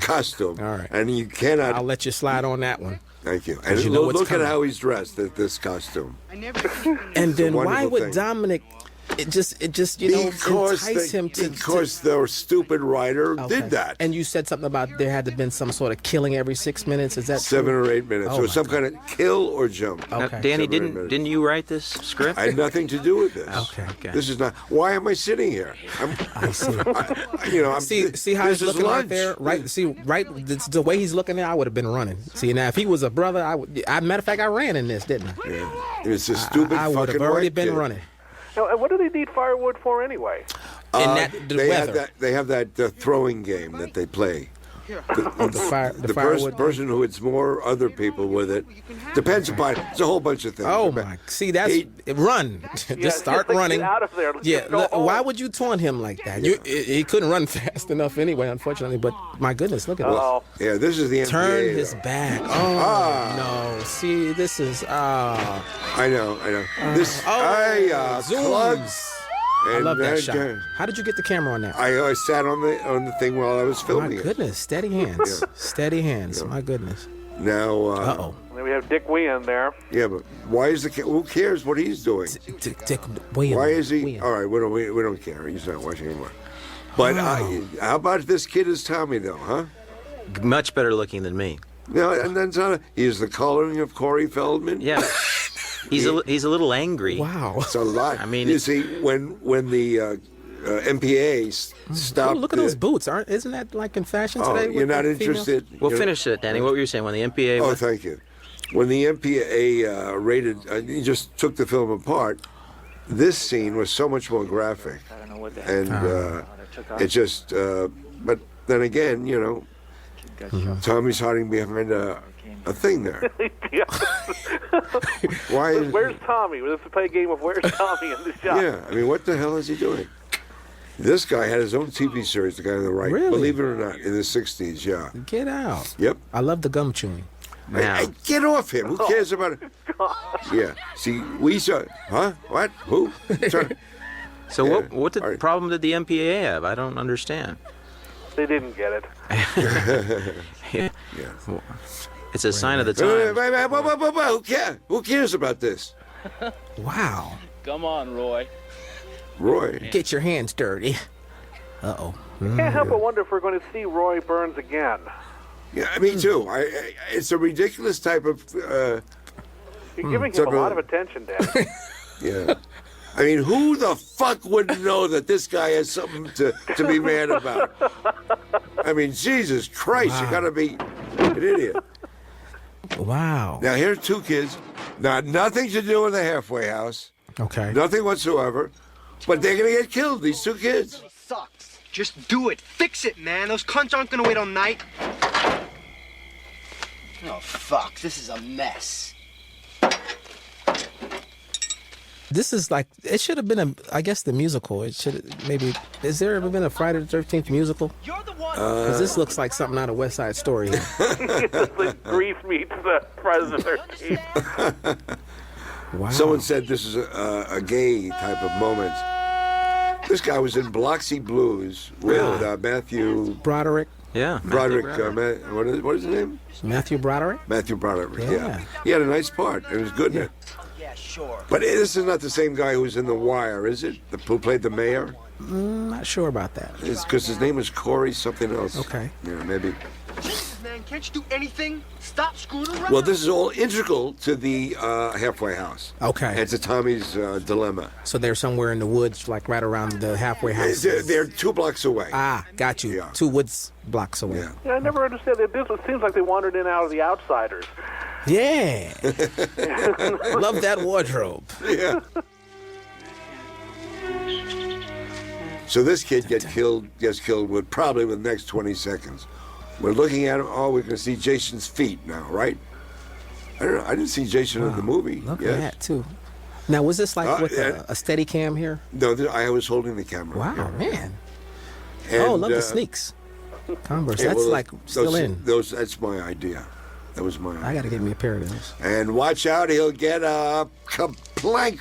[SPEAKER 1] costume.
[SPEAKER 3] All right.
[SPEAKER 1] And you cannot.
[SPEAKER 3] I'll let you slide on that one.
[SPEAKER 1] Thank you. And
[SPEAKER 3] you know what's
[SPEAKER 1] look at
[SPEAKER 3] coming.
[SPEAKER 1] how he's dressed. This costume.
[SPEAKER 3] And then why
[SPEAKER 1] wonderful
[SPEAKER 3] would
[SPEAKER 1] thing.
[SPEAKER 3] Dominic? It just entice him to.
[SPEAKER 1] Because the stupid writer did that.
[SPEAKER 3] And you said something about there had to have been some sort of killing every 6 minutes. Is that
[SPEAKER 1] 7
[SPEAKER 3] true?
[SPEAKER 1] or 8 minutes.
[SPEAKER 3] Oh,
[SPEAKER 1] so
[SPEAKER 3] my
[SPEAKER 1] some kind of kill or jump.
[SPEAKER 2] Now,
[SPEAKER 3] Okay.
[SPEAKER 2] Danny,
[SPEAKER 1] 7 or 8 minutes.
[SPEAKER 2] didn't you write this script?
[SPEAKER 1] I had nothing to do with this.
[SPEAKER 3] Okay.
[SPEAKER 1] This is not. Why am I sitting here?
[SPEAKER 3] I see.
[SPEAKER 1] I'm,
[SPEAKER 3] See how
[SPEAKER 1] this
[SPEAKER 3] he's
[SPEAKER 1] is
[SPEAKER 3] looking right
[SPEAKER 1] lunch.
[SPEAKER 3] there, right? See, right, the way he's looking there, I would have been running. See, now if he was a brother, matter of fact, I ran in this, didn't I?
[SPEAKER 1] Yeah. It's a stupid
[SPEAKER 3] I would
[SPEAKER 1] fucking
[SPEAKER 3] have already
[SPEAKER 1] white
[SPEAKER 3] been
[SPEAKER 1] kid.
[SPEAKER 3] running.
[SPEAKER 4] Now, and what do they need firewood for anyway?
[SPEAKER 3] The
[SPEAKER 1] they
[SPEAKER 3] weather.
[SPEAKER 1] have that throwing game that they play. The
[SPEAKER 3] firewood.
[SPEAKER 1] person who hits more other people with it depends upon. It's a whole bunch of things.
[SPEAKER 3] Oh my! See, that's run. Just start running.
[SPEAKER 4] Get out of there.
[SPEAKER 3] Yeah.
[SPEAKER 4] Just go home.
[SPEAKER 3] Why would you taunt him like that? He couldn't run fast enough anyway, unfortunately. But my goodness, look at
[SPEAKER 4] Oh.
[SPEAKER 1] Yeah, this is the NBA.
[SPEAKER 3] Turn his
[SPEAKER 1] though.
[SPEAKER 3] back. Oh no! See, this is
[SPEAKER 1] I know. This
[SPEAKER 3] zoom.
[SPEAKER 1] clubs.
[SPEAKER 3] I love that shot. How did you get the camera on that?
[SPEAKER 1] I sat on the thing while I was
[SPEAKER 3] My
[SPEAKER 1] filming it.
[SPEAKER 3] goodness, steady hands. Steady hands. My goodness.
[SPEAKER 1] Now,
[SPEAKER 3] Uh-oh.
[SPEAKER 4] Then we have Dick Wee in there.
[SPEAKER 1] yeah, but why is who cares what he's doing?
[SPEAKER 3] Dick William.
[SPEAKER 1] Why is he?
[SPEAKER 3] William.
[SPEAKER 1] All right, we don't care. He's not watching anymore. But how about this kid as Tommy though, huh?
[SPEAKER 2] Much better looking than me.
[SPEAKER 1] No, and then he's the coloring of Corey Feldman.
[SPEAKER 2] Yeah. He's a little angry.
[SPEAKER 3] Wow.
[SPEAKER 1] It's a lot.
[SPEAKER 2] I mean,
[SPEAKER 1] you see, when the MPA stopped.
[SPEAKER 3] Look at those boots. Isn't that like in fashion
[SPEAKER 1] Oh,
[SPEAKER 3] today?
[SPEAKER 1] you're
[SPEAKER 3] with
[SPEAKER 1] not
[SPEAKER 3] the females?
[SPEAKER 1] interested.
[SPEAKER 2] Well,
[SPEAKER 1] You're-
[SPEAKER 2] finish it, Danny. What were you saying when the MPA?
[SPEAKER 1] Oh, thank you. When the MPA rated, he just took the film apart. This scene was so much more graphic, and it just. But then again, Tommy's hiding behind a thing there.
[SPEAKER 4] Yeah.
[SPEAKER 1] Why?
[SPEAKER 4] Where's Tommy? Let's play a game of Where's Tommy in the shot.
[SPEAKER 1] Yeah, I mean, what the hell is he doing? This guy had his own TV series, the guy on the right.
[SPEAKER 3] Really?
[SPEAKER 1] Believe it or not, in the 60s, yeah.
[SPEAKER 3] Get out.
[SPEAKER 1] Yep.
[SPEAKER 3] I love the gum chewing.
[SPEAKER 2] Now,
[SPEAKER 1] Get off him. Who cares about it? Yeah. See, we saw. Huh? What? Who? Sorry.
[SPEAKER 2] so
[SPEAKER 1] yeah.
[SPEAKER 2] what
[SPEAKER 1] All right.
[SPEAKER 2] problem did the MPA have? I don't understand.
[SPEAKER 4] They didn't get it.
[SPEAKER 1] Yeah.
[SPEAKER 2] It's a sign of the
[SPEAKER 1] Wait, who cares about this?
[SPEAKER 3] Wow.
[SPEAKER 7] Come on, Roy.
[SPEAKER 1] Roy.
[SPEAKER 3] Get your hands dirty. Uh-oh.
[SPEAKER 4] Can't help but wonder if we're going to see Roy Burns again.
[SPEAKER 1] Yeah, me too. It's a ridiculous type of.
[SPEAKER 4] You're giving him
[SPEAKER 1] Type
[SPEAKER 4] a lot
[SPEAKER 1] of-
[SPEAKER 4] of attention, Dan.
[SPEAKER 1] Yeah. I mean, who the fuck would know that this guy has something to be mad about? I mean, Jesus Christ, you gotta be an idiot.
[SPEAKER 3] Wow.
[SPEAKER 1] Now, here's two kids, nothing to do in the halfway house,
[SPEAKER 3] Okay.
[SPEAKER 1] nothing whatsoever, but they're gonna get killed, these two kids.
[SPEAKER 10] Sucks. Just do it. Fix it, man. Those cunts aren't gonna wait all night. Oh, fuck. This is a mess.
[SPEAKER 3] This is like, it should have been I guess the musical. It should maybe, has there ever been a Friday the 13th musical?
[SPEAKER 10] You're the one.
[SPEAKER 3] Because this looks like something out of West Side Story.
[SPEAKER 4] It's like Grief meets Friday the 13th.
[SPEAKER 3] Wow.
[SPEAKER 1] Someone said this is a gay type of moment. This guy was in Biloxi Blues with Matthew
[SPEAKER 3] Broderick.
[SPEAKER 2] Yeah.
[SPEAKER 1] Broderick.
[SPEAKER 2] Broderick.
[SPEAKER 1] What is his name?
[SPEAKER 3] Matthew Broderick?
[SPEAKER 1] Matthew Broderick.
[SPEAKER 3] Yeah.
[SPEAKER 1] Yeah. He had a nice part. It was good in it.
[SPEAKER 10] Yeah, sure.
[SPEAKER 1] But this is not the same guy who's in The Wire, is it? Who played the mayor?
[SPEAKER 3] Not sure about that.
[SPEAKER 1] It's because his name is Corey something else.
[SPEAKER 3] Okay.
[SPEAKER 1] Yeah, maybe.
[SPEAKER 10] Jesus, man. Can't you do anything? Stop screwing around.
[SPEAKER 1] Well, this is all integral to the halfway house.
[SPEAKER 3] Okay.
[SPEAKER 1] And to Tommy's dilemma.
[SPEAKER 3] So they're somewhere in the woods, like right around the halfway house.
[SPEAKER 1] They're 2 blocks away.
[SPEAKER 3] Ah, got you.
[SPEAKER 1] Yeah.
[SPEAKER 3] 2 woods blocks away.
[SPEAKER 1] Yeah.
[SPEAKER 4] Yeah, I never understood that. This seems like they wandered in out of The Outsiders.
[SPEAKER 3] Yeah. Love that wardrobe.
[SPEAKER 1] Yeah. So this kid gets killed with probably within the next 20 seconds. We're looking at him. Oh, we're going to see Jason's feet now, right? I don't know. I didn't see Jason in the movie.
[SPEAKER 3] Look
[SPEAKER 1] Yes.
[SPEAKER 3] at that, too. Now, was this like with a steady cam here?
[SPEAKER 1] No, I was holding the camera.
[SPEAKER 3] Wow, man.
[SPEAKER 1] And,
[SPEAKER 3] love the sneaks. Converse,
[SPEAKER 1] yeah,
[SPEAKER 3] that's
[SPEAKER 1] well,
[SPEAKER 3] like still in.
[SPEAKER 1] That's my idea. That was my idea.
[SPEAKER 3] I got to get me a pair of those.
[SPEAKER 1] And watch out, he'll get a kaplank.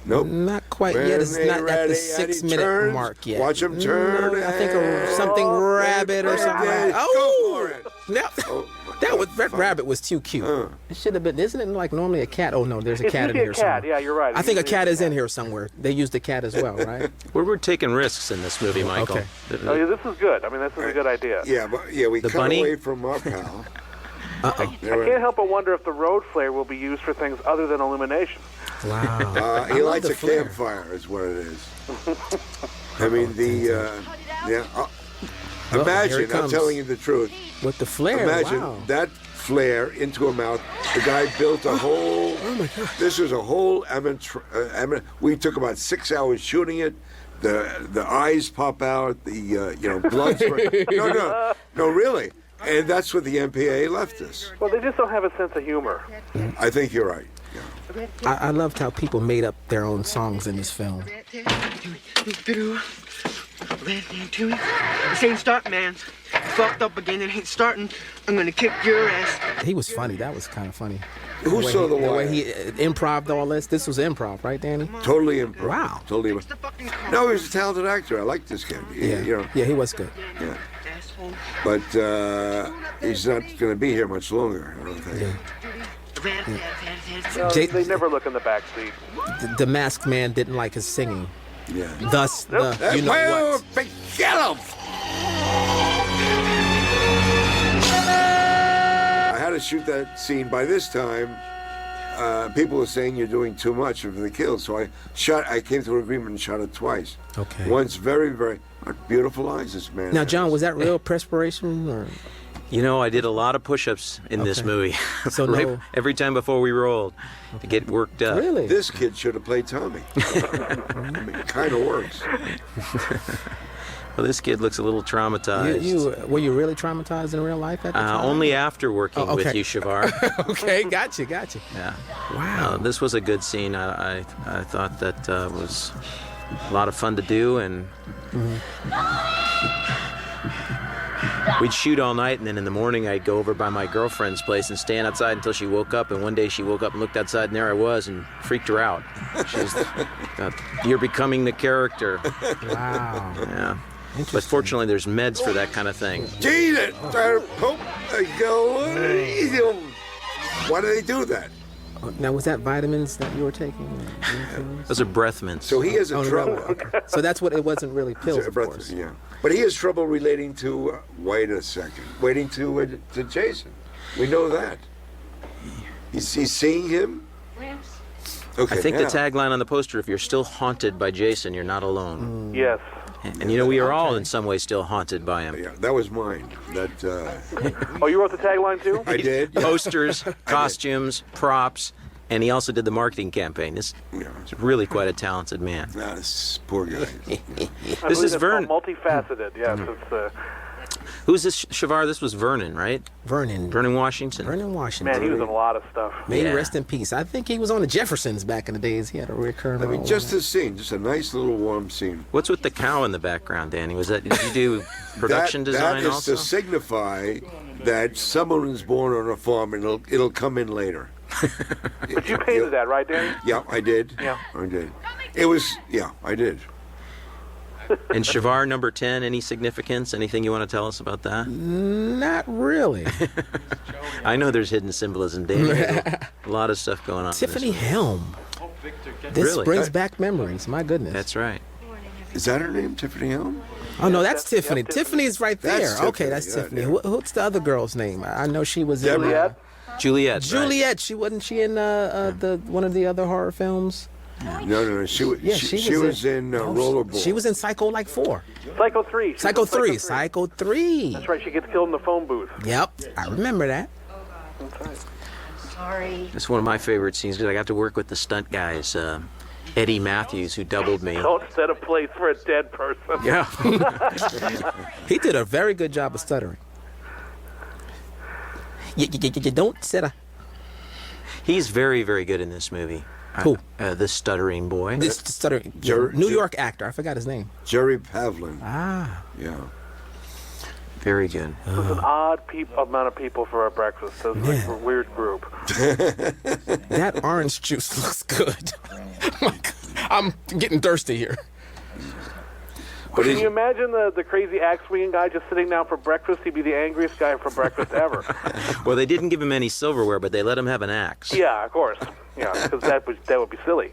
[SPEAKER 1] Nope.
[SPEAKER 3] Not quite yet. It's not at the 6 minute mark yet.
[SPEAKER 1] Watch him turn.
[SPEAKER 3] No, I think something rabbit or something.
[SPEAKER 1] Go for it.
[SPEAKER 3] No. That rabbit was too cute. It should have been. Isn't it like normally a cat? Oh no, there's a cat in here somewhere.
[SPEAKER 4] Yeah, you're right.
[SPEAKER 3] I think a cat is in here somewhere. They used the cat as well, right?
[SPEAKER 2] We're taking risks in this movie, Michael.
[SPEAKER 3] Okay.
[SPEAKER 4] Oh, yeah, this is good. I mean, this is a good idea.
[SPEAKER 1] Yeah, but we
[SPEAKER 2] The
[SPEAKER 1] cut
[SPEAKER 2] bunny?
[SPEAKER 1] away from our pal.
[SPEAKER 4] I can't help but wonder if the road flare will be used for things other than illumination.
[SPEAKER 3] Wow.
[SPEAKER 1] He lights a campfire, is what it is. I mean, imagine, I'm telling you the truth.
[SPEAKER 3] With the flare,
[SPEAKER 1] Imagine
[SPEAKER 3] wow.
[SPEAKER 1] that flare into a mouth. The guy built a whole.
[SPEAKER 3] Oh my God.
[SPEAKER 1] This was a whole we took about 6 hours shooting it. The eyes pop out. The blood. No, really. And that's what the MPA left us.
[SPEAKER 4] Well, they just don't have a sense of humor.
[SPEAKER 1] I think you're right. Yeah.
[SPEAKER 3] I loved how people made up their own songs in this film.
[SPEAKER 10] This ain't starting, man. Fucked up again. It ain't starting. I'm gonna kick your ass.
[SPEAKER 3] He was funny. That was kind of funny.
[SPEAKER 1] Who saw the
[SPEAKER 3] way
[SPEAKER 1] wire?
[SPEAKER 3] he improv'd all this? This was improv, right, Danny?
[SPEAKER 1] Totally improv.
[SPEAKER 3] Wow.
[SPEAKER 1] Totally. No, he was a talented actor. I like this kid.
[SPEAKER 3] Yeah, he was good.
[SPEAKER 1] Yeah. But he's not going to be here much longer, I don't think.
[SPEAKER 4] No, they never look in the back seat.
[SPEAKER 3] The masked man didn't like his singing.
[SPEAKER 1] Yeah.
[SPEAKER 3] Thus, you know what?
[SPEAKER 1] Get him! I had to shoot that scene. By this time, people were saying you're doing too much of the kill, so I came to an agreement and shot it twice.
[SPEAKER 3] Okay.
[SPEAKER 1] Once, very, very beautiful eyes this man
[SPEAKER 3] Now,
[SPEAKER 1] has.
[SPEAKER 3] John, was that real perspiration or?
[SPEAKER 2] I did a lot of push-ups in this movie.
[SPEAKER 3] So no.
[SPEAKER 2] Every time before we rolled to get worked up.
[SPEAKER 3] Really?
[SPEAKER 1] This kid should have played Tommy. I mean, it kind of works.
[SPEAKER 2] Well, this kid looks a little traumatized.
[SPEAKER 3] Were you really traumatized in real life at the time?
[SPEAKER 2] Only after working with you, Shavar.
[SPEAKER 3] Okay, gotcha.
[SPEAKER 2] Yeah.
[SPEAKER 3] Wow.
[SPEAKER 2] This was a good scene. I thought that was a lot of fun to do, and we'd shoot all night, and then in the morning I'd go over by my girlfriend's place and stand outside until she woke up. And one day she woke up and looked outside, and there I was, and freaked her out. She was, "You're becoming the character."
[SPEAKER 3] Wow.
[SPEAKER 2] Yeah. But fortunately, there's meds for that kind of thing.
[SPEAKER 1] Jesus! Why do they do that?
[SPEAKER 3] Now, was that vitamins that you were taking?
[SPEAKER 2] Those are breath mints.
[SPEAKER 1] So he has trouble.
[SPEAKER 3] Okay. So that's what it wasn't really pills, of course.
[SPEAKER 1] Yeah, but he has trouble relating to. Wait a second. Waiting to Jason. We know that. He's seeing him. Okay.
[SPEAKER 2] I think the tagline on the poster: "If you're still haunted by Jason, you're not alone."
[SPEAKER 4] Yes.
[SPEAKER 2] And we are all in some way still haunted by him.
[SPEAKER 1] Yeah, that was mine. That.
[SPEAKER 4] Oh, you wrote the tagline too?
[SPEAKER 1] I did.
[SPEAKER 2] Posters, costumes, props, and he also did the marketing campaign. This is really quite a talented man.
[SPEAKER 1] Nah, this poor guy.
[SPEAKER 2] This is Vern.
[SPEAKER 4] Multifaceted, yes. It's,
[SPEAKER 2] Who's this, Shavar? This was Vernon, right?
[SPEAKER 3] Vernon
[SPEAKER 2] Washington.
[SPEAKER 3] Vernon Washington.
[SPEAKER 4] man, he was in a lot of stuff.
[SPEAKER 3] May he
[SPEAKER 2] Yeah.
[SPEAKER 3] rest in peace. I think he was on the Jeffersons back in the days. He had a recurring
[SPEAKER 1] I mean,
[SPEAKER 3] role
[SPEAKER 1] just
[SPEAKER 3] on
[SPEAKER 1] this scene, just a nice little warm scene.
[SPEAKER 2] What's with the cow in the background, Danny? Did you do production design
[SPEAKER 1] that is
[SPEAKER 2] also?
[SPEAKER 1] to signify that someone is born on a farm and it'll come in later.
[SPEAKER 4] But you painted that, right, Danny?
[SPEAKER 1] Yeah, I did.
[SPEAKER 4] Yeah.
[SPEAKER 1] I did. It was, I did.
[SPEAKER 2] And Shavar number 10, any significance? Anything you want to tell us about that?
[SPEAKER 3] Not really.
[SPEAKER 2] I know there's hidden symbolism, Danny. A lot of stuff going on.
[SPEAKER 3] Tiffany
[SPEAKER 2] in this
[SPEAKER 3] Helm. This
[SPEAKER 2] Really?
[SPEAKER 3] brings back memories. My goodness.
[SPEAKER 2] That's right.
[SPEAKER 1] Is that her name, Tiffany Helm?
[SPEAKER 3] Oh no, that's
[SPEAKER 4] Yeah,
[SPEAKER 3] Tiffany.
[SPEAKER 4] Tiffany.
[SPEAKER 3] Tiffany's right there.
[SPEAKER 1] That's
[SPEAKER 3] Okay,
[SPEAKER 1] Tiffany,
[SPEAKER 3] that's
[SPEAKER 1] yeah,
[SPEAKER 3] Tiffany.
[SPEAKER 1] yeah.
[SPEAKER 3] What's the other girl's name? I know she was
[SPEAKER 1] Juliet?
[SPEAKER 2] Juliet.
[SPEAKER 3] in Juliet. She wasn't she in the one of the other horror films?
[SPEAKER 1] No. She was in Rollerball.
[SPEAKER 3] She was in Psycho like 4.
[SPEAKER 4] Psycho 3.
[SPEAKER 3] Psycho 3. Psycho 3.
[SPEAKER 4] That's right, she gets killed in the phone booth.
[SPEAKER 3] Yep, I remember that.
[SPEAKER 8] Sorry.
[SPEAKER 2] It's one of my favorite scenes because I got to work with the stunt guys, Eddie Matthews, who doubled me.
[SPEAKER 4] Don't set a place for a dead person.
[SPEAKER 2] Yeah.
[SPEAKER 3] He did a very good job of stuttering. You don't set a.
[SPEAKER 2] He's very, very good in this movie.
[SPEAKER 3] Who?
[SPEAKER 2] The stuttering boy.
[SPEAKER 3] This stuttering
[SPEAKER 1] Jerry-
[SPEAKER 3] New York actor. I forgot his name.
[SPEAKER 1] Jerry Pavlin.
[SPEAKER 3] Ah.
[SPEAKER 1] Yeah.
[SPEAKER 2] Very good.
[SPEAKER 4] This is an odd amount of people for our breakfast. This is like a weird group.
[SPEAKER 3] That orange juice looks good. I'm getting thirsty here.
[SPEAKER 1] But
[SPEAKER 4] Can you imagine the crazy axe swinging guy just sitting down for breakfast? He'd be the angriest guy for breakfast ever.
[SPEAKER 2] Well, they didn't give him any silverware, but they let him have an axe.
[SPEAKER 4] Yeah, of course. Yeah, because that would be silly.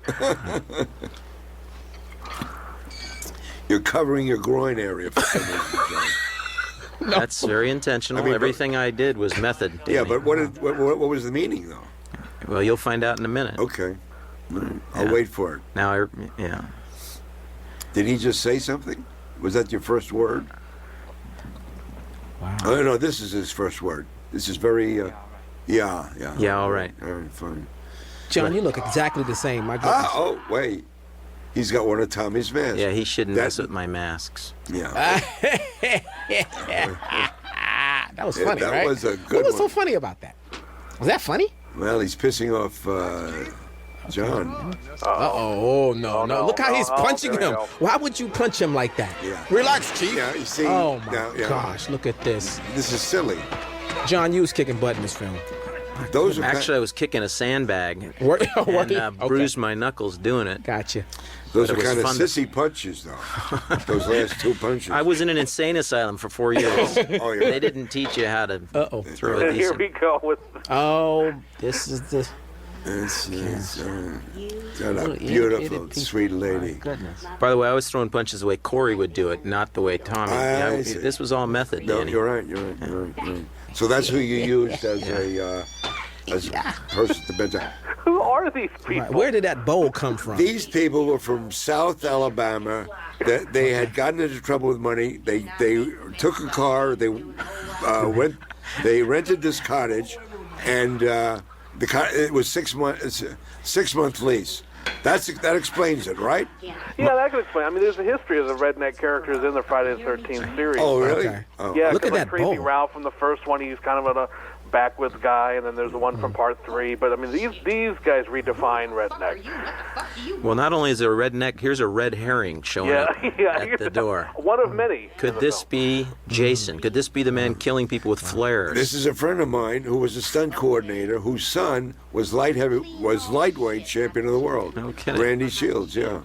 [SPEAKER 1] You're covering your groin area for some reason, John.
[SPEAKER 2] That's very intentional.
[SPEAKER 1] I mean,
[SPEAKER 2] Everything I did was method.
[SPEAKER 1] Yeah,
[SPEAKER 2] Danny.
[SPEAKER 1] but what was the meaning, though?
[SPEAKER 2] Well, you'll find out in a minute.
[SPEAKER 1] Okay. All right. I'll
[SPEAKER 2] Yeah.
[SPEAKER 1] wait for it.
[SPEAKER 2] Now, yeah.
[SPEAKER 1] Did he just say something? Was that your first word?
[SPEAKER 3] Wow.
[SPEAKER 1] Oh, no, this is his first word. This is very, yeah.
[SPEAKER 2] Yeah, all right.
[SPEAKER 1] All right, fine.
[SPEAKER 3] John, you look exactly the same. My goodness.
[SPEAKER 1] Oh, wait. He's got one of Tommy's masks.
[SPEAKER 2] Yeah, he shouldn't
[SPEAKER 1] That-
[SPEAKER 2] mess with my masks.
[SPEAKER 1] Yeah.
[SPEAKER 3] That was funny,
[SPEAKER 1] that
[SPEAKER 3] right?
[SPEAKER 1] was a good
[SPEAKER 3] What was so
[SPEAKER 1] one.
[SPEAKER 3] funny about that? Was that funny?
[SPEAKER 1] Well, he's pissing off John.
[SPEAKER 3] Oh no. Look how he's punching
[SPEAKER 4] there we
[SPEAKER 3] him.
[SPEAKER 4] go.
[SPEAKER 3] Why would you punch him like that?
[SPEAKER 1] Yeah.
[SPEAKER 3] Relax, Chief.
[SPEAKER 1] Yeah, you see.
[SPEAKER 3] Oh my
[SPEAKER 1] now, yeah.
[SPEAKER 3] gosh, look at this.
[SPEAKER 1] This is silly.
[SPEAKER 3] John, you was kicking butt in this film.
[SPEAKER 1] Those are
[SPEAKER 2] Actually, I was kicking a sandbag
[SPEAKER 3] Were
[SPEAKER 2] and
[SPEAKER 3] you?
[SPEAKER 2] bruised my knuckles doing it.
[SPEAKER 3] Gotcha.
[SPEAKER 1] those
[SPEAKER 2] but
[SPEAKER 1] are
[SPEAKER 2] it was
[SPEAKER 1] kind of
[SPEAKER 2] fun to-
[SPEAKER 1] sissy punches, though. Those last two punches.
[SPEAKER 2] I was in an insane asylum for 4 years.
[SPEAKER 1] Oh, yeah.
[SPEAKER 2] They didn't teach you how to
[SPEAKER 3] Uh-oh.
[SPEAKER 2] throw a
[SPEAKER 4] And here
[SPEAKER 2] decent.
[SPEAKER 4] we go with
[SPEAKER 3] Oh, this is the.
[SPEAKER 1] It's got a
[SPEAKER 3] Little
[SPEAKER 1] beautiful,
[SPEAKER 3] itty-bitty piece.
[SPEAKER 1] sweet lady.
[SPEAKER 3] Goodness.
[SPEAKER 2] By the way, I was throwing punches the way Corey would do it, not the way Tommy.
[SPEAKER 1] I see.
[SPEAKER 2] This was all method,
[SPEAKER 1] No,
[SPEAKER 2] Danny.
[SPEAKER 1] you're right. So that's who you used as a person to bedtime.
[SPEAKER 4] who are these people?
[SPEAKER 3] Right. Where did that bowl come from?
[SPEAKER 1] These people were from South Alabama. They had gotten into trouble with money. They took a car. They went. They rented this cottage, and it was 6 months. 6-month lease. That explains it, right?
[SPEAKER 4] Yeah, that could explain. I mean, there's a history of the redneck characters in the Friday the 13th series.
[SPEAKER 1] Oh, really?
[SPEAKER 3] Okay.
[SPEAKER 1] Oh.
[SPEAKER 4] Yeah,
[SPEAKER 3] Look at
[SPEAKER 4] like
[SPEAKER 3] that
[SPEAKER 4] Crazy
[SPEAKER 3] bowl.
[SPEAKER 4] Ralph from the first one. He's kind of a backwoods guy, and then there's the one from part 3. But I mean, these guys redefine redneck.
[SPEAKER 2] Well, not only is there a redneck, here's a red herring showing up at the door.
[SPEAKER 4] One of many.
[SPEAKER 2] Could this be Jason? Could this be the man killing people with flares?
[SPEAKER 1] This is a friend of mine who was a stunt coordinator whose son was lightweight champion of the world.
[SPEAKER 2] No kidding.
[SPEAKER 1] Randy Shields, yeah.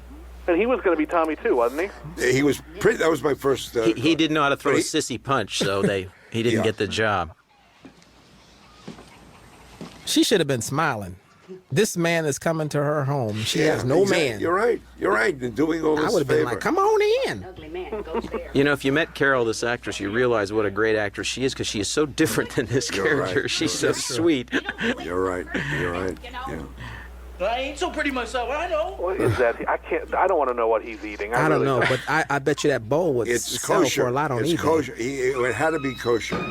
[SPEAKER 4] And he was going to be Tommy too, wasn't he?
[SPEAKER 1] He was pretty. That was my first.
[SPEAKER 2] He didn't know how to throw
[SPEAKER 1] but
[SPEAKER 2] a
[SPEAKER 1] he-
[SPEAKER 2] sissy punch, so he didn't
[SPEAKER 1] Yeah.
[SPEAKER 2] get the job.
[SPEAKER 3] She should have been smiling. This man is coming to her home. She has no
[SPEAKER 1] exactly.
[SPEAKER 3] man.
[SPEAKER 1] You're right. You're right. They're doing all this
[SPEAKER 3] I would have been
[SPEAKER 1] favor.
[SPEAKER 3] like, come on in.
[SPEAKER 8] Ugly man goes there.
[SPEAKER 2] You know, if you met Carol, this actress, you realize what a great actress she is because she is so different than this
[SPEAKER 1] You're
[SPEAKER 2] character.
[SPEAKER 1] right.
[SPEAKER 2] She's
[SPEAKER 1] You're
[SPEAKER 2] so sweet.
[SPEAKER 1] You're right. Yeah.
[SPEAKER 9] I ain't so pretty myself, I know.
[SPEAKER 4] What is that? I don't want to know what he's eating.
[SPEAKER 3] I don't
[SPEAKER 4] really
[SPEAKER 3] know, but I bet you that bowl would
[SPEAKER 1] It's
[SPEAKER 3] sell
[SPEAKER 1] kosher.
[SPEAKER 3] for a lot on
[SPEAKER 1] it's
[SPEAKER 3] eBay.
[SPEAKER 1] kosher. It had to be kosher.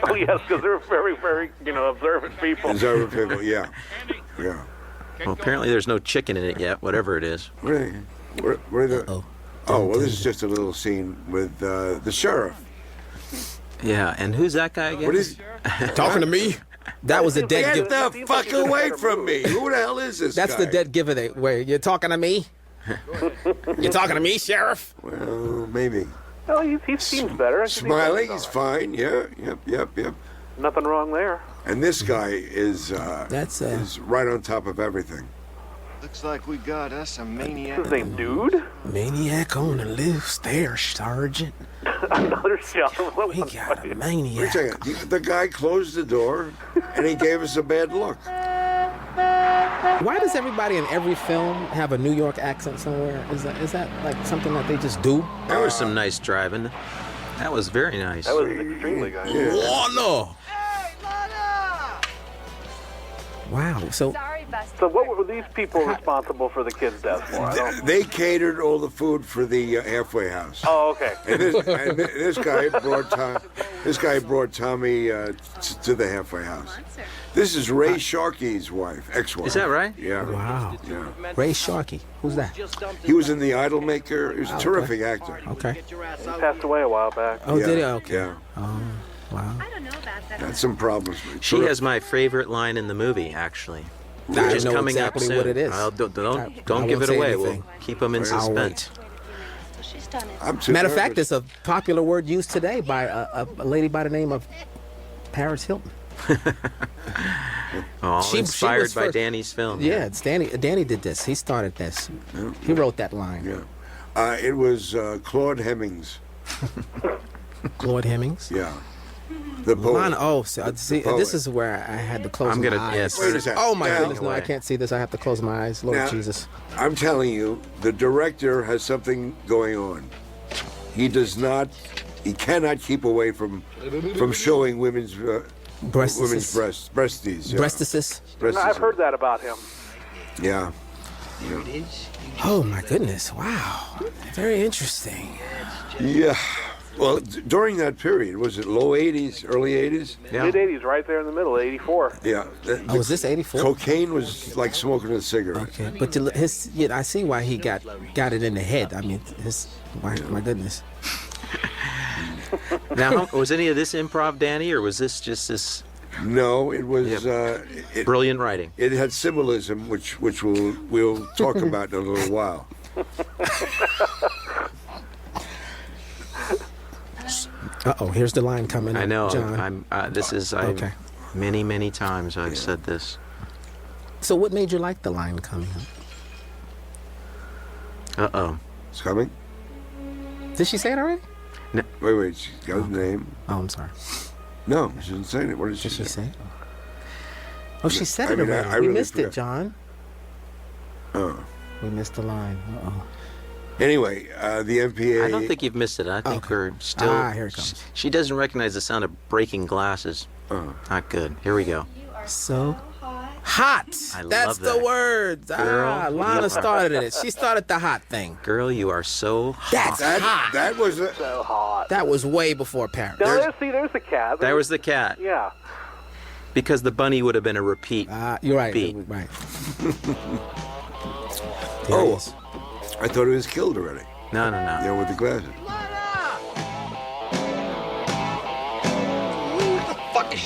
[SPEAKER 4] Oh yes, because they're very, very, observant people.
[SPEAKER 1] Observant people. Yeah.
[SPEAKER 2] Well, apparently there's no chicken in it yet, whatever it is.
[SPEAKER 1] Where are the?
[SPEAKER 3] Uh-oh.
[SPEAKER 1] Oh well, this is just a little scene with the sheriff.
[SPEAKER 2] Yeah, and who's that guy again?
[SPEAKER 1] What is?
[SPEAKER 3] Talking to me? That was a dead
[SPEAKER 1] Get
[SPEAKER 3] giveaway.
[SPEAKER 1] the fuck away from me! Who the hell is this
[SPEAKER 3] That's
[SPEAKER 1] guy?
[SPEAKER 3] the dead giveaway. Where you're talking to me? You're talking to me, Sheriff?
[SPEAKER 1] Well, maybe.
[SPEAKER 4] Well, he seems better.
[SPEAKER 1] Smiling, he's fine. Yeah. Yep.
[SPEAKER 4] Nothing wrong there.
[SPEAKER 1] And this guy is
[SPEAKER 3] That's
[SPEAKER 1] right on top of everything.
[SPEAKER 10] Looks like we got us a
[SPEAKER 4] What's
[SPEAKER 10] maniac.
[SPEAKER 4] his name, dude?
[SPEAKER 3] maniac on the loose there, Sergeant.
[SPEAKER 4] Another shell.
[SPEAKER 3] We got a
[SPEAKER 1] Wait a
[SPEAKER 3] maniac.
[SPEAKER 1] second. The guy closed the door, and he gave us a bad look.
[SPEAKER 3] Why does everybody in every film have a New York accent somewhere? Is that like something that they just do?
[SPEAKER 2] There was some nice driving. That was very nice.
[SPEAKER 4] That was extremely good.
[SPEAKER 1] Yeah.
[SPEAKER 3] Oh no! Wow. So
[SPEAKER 6] Sorry, Buster.
[SPEAKER 4] So what were these people responsible for the kid's death for? I don't...
[SPEAKER 1] They catered all the food for the halfway house.
[SPEAKER 4] Oh, okay.
[SPEAKER 1] And this guy brought Tommy to the halfway house. This is Ray Sharkey's wife, ex-wife.
[SPEAKER 2] Is that right?
[SPEAKER 1] Yeah.
[SPEAKER 3] wow.
[SPEAKER 1] Yeah.
[SPEAKER 3] Ray Sharkey. Who's that?
[SPEAKER 1] He was in The Idol Maker. He was a terrific actor.
[SPEAKER 3] Okay.
[SPEAKER 4] He passed away a while back.
[SPEAKER 3] Oh,
[SPEAKER 1] Yeah,
[SPEAKER 3] did he? Okay.
[SPEAKER 1] Yeah.
[SPEAKER 3] Oh, wow.
[SPEAKER 6] I don't know about that.
[SPEAKER 1] Had some problems.
[SPEAKER 2] She has my favorite line in the movie, actually.
[SPEAKER 3] I
[SPEAKER 2] Just
[SPEAKER 3] know
[SPEAKER 2] coming
[SPEAKER 3] exactly
[SPEAKER 2] up soon.
[SPEAKER 3] what it is.
[SPEAKER 2] Don't
[SPEAKER 3] I
[SPEAKER 2] give
[SPEAKER 3] won't
[SPEAKER 2] it
[SPEAKER 3] say
[SPEAKER 2] away.
[SPEAKER 3] anything.
[SPEAKER 2] We'll keep them in
[SPEAKER 3] I'll
[SPEAKER 2] suspense.
[SPEAKER 3] wait.
[SPEAKER 1] I'm too
[SPEAKER 3] Matter of fact,
[SPEAKER 1] nervous.
[SPEAKER 3] it's a popular word used today by a lady by the name of Paris Hilton.
[SPEAKER 2] All
[SPEAKER 3] She
[SPEAKER 2] inspired
[SPEAKER 3] was
[SPEAKER 2] by
[SPEAKER 3] first.
[SPEAKER 2] Danny's film.
[SPEAKER 3] Yeah, it's Danny. Danny did this. He started this. He wrote that line.
[SPEAKER 1] Yeah. It was Claude Hemmings.
[SPEAKER 3] Claude Hemmings.
[SPEAKER 1] Yeah. The poet.
[SPEAKER 3] Line, oh, so, see,
[SPEAKER 1] poet.
[SPEAKER 3] this is where I had to close
[SPEAKER 2] I'm
[SPEAKER 3] my
[SPEAKER 2] gonna
[SPEAKER 3] eyes.
[SPEAKER 2] yes.
[SPEAKER 1] Wait a second.
[SPEAKER 3] Oh my
[SPEAKER 1] Now-
[SPEAKER 3] goodness! No, I can't see this. I have to close my eyes. Lord
[SPEAKER 1] Now-
[SPEAKER 3] Jesus.
[SPEAKER 1] I'm telling you, the director has something going on. He does not. He cannot keep away from showing women's breasties. Yeah.
[SPEAKER 3] Breastises.
[SPEAKER 4] I've heard that about him.
[SPEAKER 1] Yeah.
[SPEAKER 3] Oh my goodness! Wow, very interesting.
[SPEAKER 1] Yeah. Well, during that period, was it low 80s, early 80s?
[SPEAKER 2] Yeah.
[SPEAKER 4] Mid 80s, right there in the middle, 84.
[SPEAKER 1] Yeah.
[SPEAKER 3] Oh, was this 84?
[SPEAKER 1] Cocaine was like smoking a cigarette.
[SPEAKER 3] Okay, but I see why he got it in the head. I mean, my goodness.
[SPEAKER 2] Now, was any of this improv, Danny, or was this just this
[SPEAKER 1] No, it was
[SPEAKER 2] brilliant writing?
[SPEAKER 1] It had symbolism, which we'll talk about in a little while.
[SPEAKER 3] Uh-oh, here's the line coming.
[SPEAKER 2] I know.
[SPEAKER 3] John. Okay.
[SPEAKER 2] Many times I've said this.
[SPEAKER 3] So what made you like the line coming?
[SPEAKER 2] Uh-oh.
[SPEAKER 1] It's coming?
[SPEAKER 3] Did she say it already?
[SPEAKER 1] Wait, she got his name.
[SPEAKER 3] Oh, I'm sorry.
[SPEAKER 1] No, she didn't say it. What did she
[SPEAKER 3] Did she
[SPEAKER 1] say?
[SPEAKER 3] say it? Oh, she said
[SPEAKER 1] I
[SPEAKER 3] it
[SPEAKER 1] mean,
[SPEAKER 3] already.
[SPEAKER 1] I
[SPEAKER 3] We
[SPEAKER 1] really
[SPEAKER 3] missed it,
[SPEAKER 1] forgot.
[SPEAKER 3] John.
[SPEAKER 1] Oh.
[SPEAKER 3] We missed the line. Uh-oh.
[SPEAKER 1] Anyway, the MPA...
[SPEAKER 2] I don't think you've missed it. I think
[SPEAKER 3] Okay.
[SPEAKER 2] we're still...
[SPEAKER 3] Here it comes.
[SPEAKER 2] She doesn't recognize the sound of breaking glasses. Not good. Here we go.
[SPEAKER 3] So hot.
[SPEAKER 2] I love
[SPEAKER 3] That's the
[SPEAKER 2] that.
[SPEAKER 3] word.
[SPEAKER 2] Girl,
[SPEAKER 3] Lana
[SPEAKER 2] you-
[SPEAKER 3] started it. She started the hot thing.
[SPEAKER 2] Girl, you are so hot.
[SPEAKER 3] That's hot.
[SPEAKER 1] That was a...
[SPEAKER 4] So hot.
[SPEAKER 3] That was way before Paris.
[SPEAKER 4] Now, there's the cat.
[SPEAKER 2] There was the cat.
[SPEAKER 4] Yeah.
[SPEAKER 2] Because the bunny would have been a repeat.
[SPEAKER 3] You're right.
[SPEAKER 2] beat.
[SPEAKER 3] Right.
[SPEAKER 1] Oh, I thought he was killed already.
[SPEAKER 2] No.
[SPEAKER 1] Yeah, with the glasses.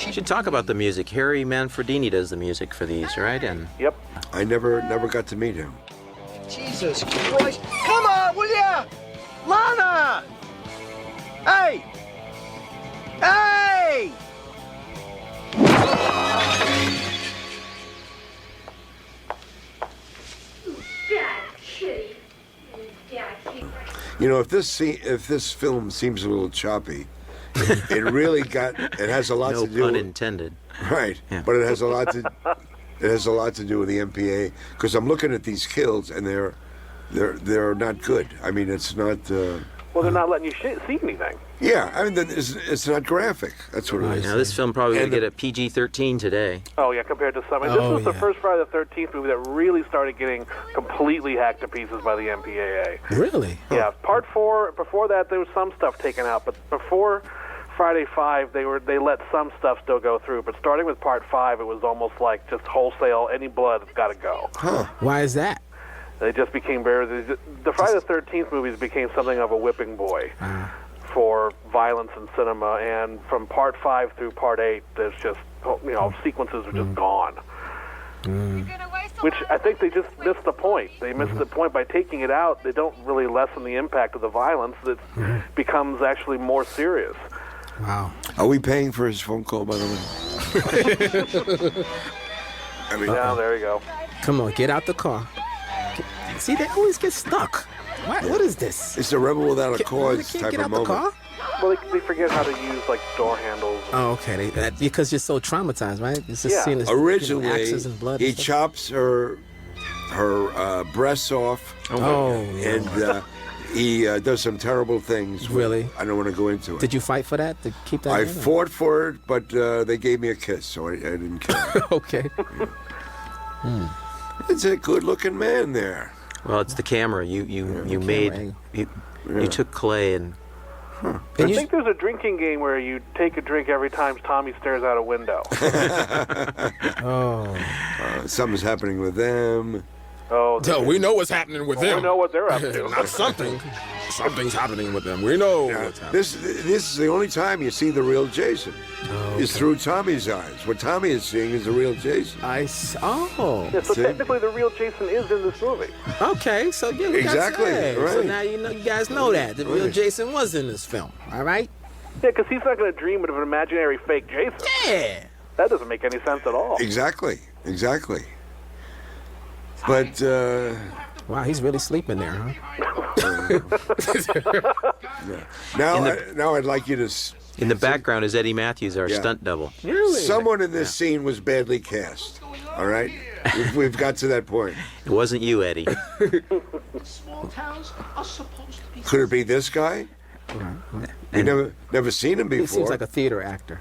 [SPEAKER 2] You should talk about the music. Harry Manfredini does the music for these, right? And
[SPEAKER 4] Yep.
[SPEAKER 1] I never got to meet him.
[SPEAKER 10] Jesus Christ. Come on, will ya? Lana! Hey! Hey!
[SPEAKER 1] You know, if this film seems a little choppy, it really it has a lot
[SPEAKER 2] no
[SPEAKER 1] to do
[SPEAKER 2] pun
[SPEAKER 1] with,
[SPEAKER 2] intended.
[SPEAKER 1] right.
[SPEAKER 2] Yeah.
[SPEAKER 1] But it has a lot to do with the MPA because I'm looking at these kills and they're not good. I mean, it's not.
[SPEAKER 4] Well, they're not letting you see anything.
[SPEAKER 1] Yeah, I mean, it's not graphic. That's what it is.
[SPEAKER 2] Now, this film probably would
[SPEAKER 1] And
[SPEAKER 2] get a PG-13 today.
[SPEAKER 4] Oh, yeah, compared to some. And this was the first Friday the 13th movie that really started getting completely hacked to pieces by the MPAA.
[SPEAKER 3] Really?
[SPEAKER 4] Yeah, Part 4, before that, there was some stuff taken out, but before Friday 5, they let some stuff still go through. But starting with Part 5, it was almost like just wholesale, any blood has got to go.
[SPEAKER 1] Huh.
[SPEAKER 3] Why is that?
[SPEAKER 4] They just became the Friday the 13th movies became something of a whipping boy for violence in cinema, and from Part 5 through Part 8, there's just, sequences are just gone. Which I think they just missed the point. They missed the point by taking it out. They don't really lessen the impact of the violence. It becomes actually more serious.
[SPEAKER 3] Wow.
[SPEAKER 1] Are we paying for his phone call, by the way? I mean,
[SPEAKER 4] Now, there you go.
[SPEAKER 3] Come on, get out the car. See, they always get stuck. What is this?
[SPEAKER 1] it's a rebel without a
[SPEAKER 3] They
[SPEAKER 1] cause
[SPEAKER 3] can't
[SPEAKER 1] type
[SPEAKER 3] get
[SPEAKER 1] of
[SPEAKER 3] out the
[SPEAKER 1] moment.
[SPEAKER 3] car?
[SPEAKER 4] Well, they forget how to use, like, door handles.
[SPEAKER 3] Oh, okay. Because you're so traumatized, right? It's just seeing this,
[SPEAKER 1] Originally,
[SPEAKER 3] axes and blood.
[SPEAKER 1] he
[SPEAKER 3] and stuff.
[SPEAKER 1] chops her breasts off.
[SPEAKER 3] Oh,
[SPEAKER 1] And he does some terrible things.
[SPEAKER 3] Really?
[SPEAKER 1] I don't want to go into it.
[SPEAKER 3] Did you fight for that? To keep that
[SPEAKER 1] I
[SPEAKER 3] in, or-
[SPEAKER 1] fought for it, but they gave me a kiss, so I didn't care.
[SPEAKER 3] Okay.
[SPEAKER 1] It's a good-looking man there.
[SPEAKER 2] Well, it's the camera. You made you took clay and
[SPEAKER 4] I think there's a drinking game where you take a drink every time Tommy stares out a window.
[SPEAKER 3] Oh.
[SPEAKER 1] Something's happening with them.
[SPEAKER 4] Oh,
[SPEAKER 3] No, we know what's happening with them.
[SPEAKER 4] we know what they're up to.
[SPEAKER 3] Not something. Something's happening with them. We know what's happening.
[SPEAKER 1] This is the only time you see the real Jason. Is through Tommy's eyes. What Tommy is seeing is the real Jason.
[SPEAKER 4] Yeah, so technically the real Jason is in this movie.
[SPEAKER 3] Okay, so yeah,
[SPEAKER 1] Exactly,
[SPEAKER 3] So
[SPEAKER 1] right.
[SPEAKER 3] now you guys know that the real Jason was in this film. All right.
[SPEAKER 4] Yeah, because he's not going to dream of an imaginary fake Jason.
[SPEAKER 3] Yeah.
[SPEAKER 4] That doesn't make any sense at all.
[SPEAKER 1] Exactly. But
[SPEAKER 3] Wow, he's really sleeping there, huh?
[SPEAKER 1] now I'd like you to.
[SPEAKER 2] In the background is Eddie Matthews, our
[SPEAKER 1] Yeah.
[SPEAKER 2] stunt double.
[SPEAKER 3] Really?
[SPEAKER 1] Someone in this scene was badly cast. All right, we've got to that point.
[SPEAKER 2] It wasn't you, Eddie.
[SPEAKER 7] Small towns are supposed to be.
[SPEAKER 1] Could it be this guy? You never seen him
[SPEAKER 3] He
[SPEAKER 1] before.
[SPEAKER 3] seems like a theater actor.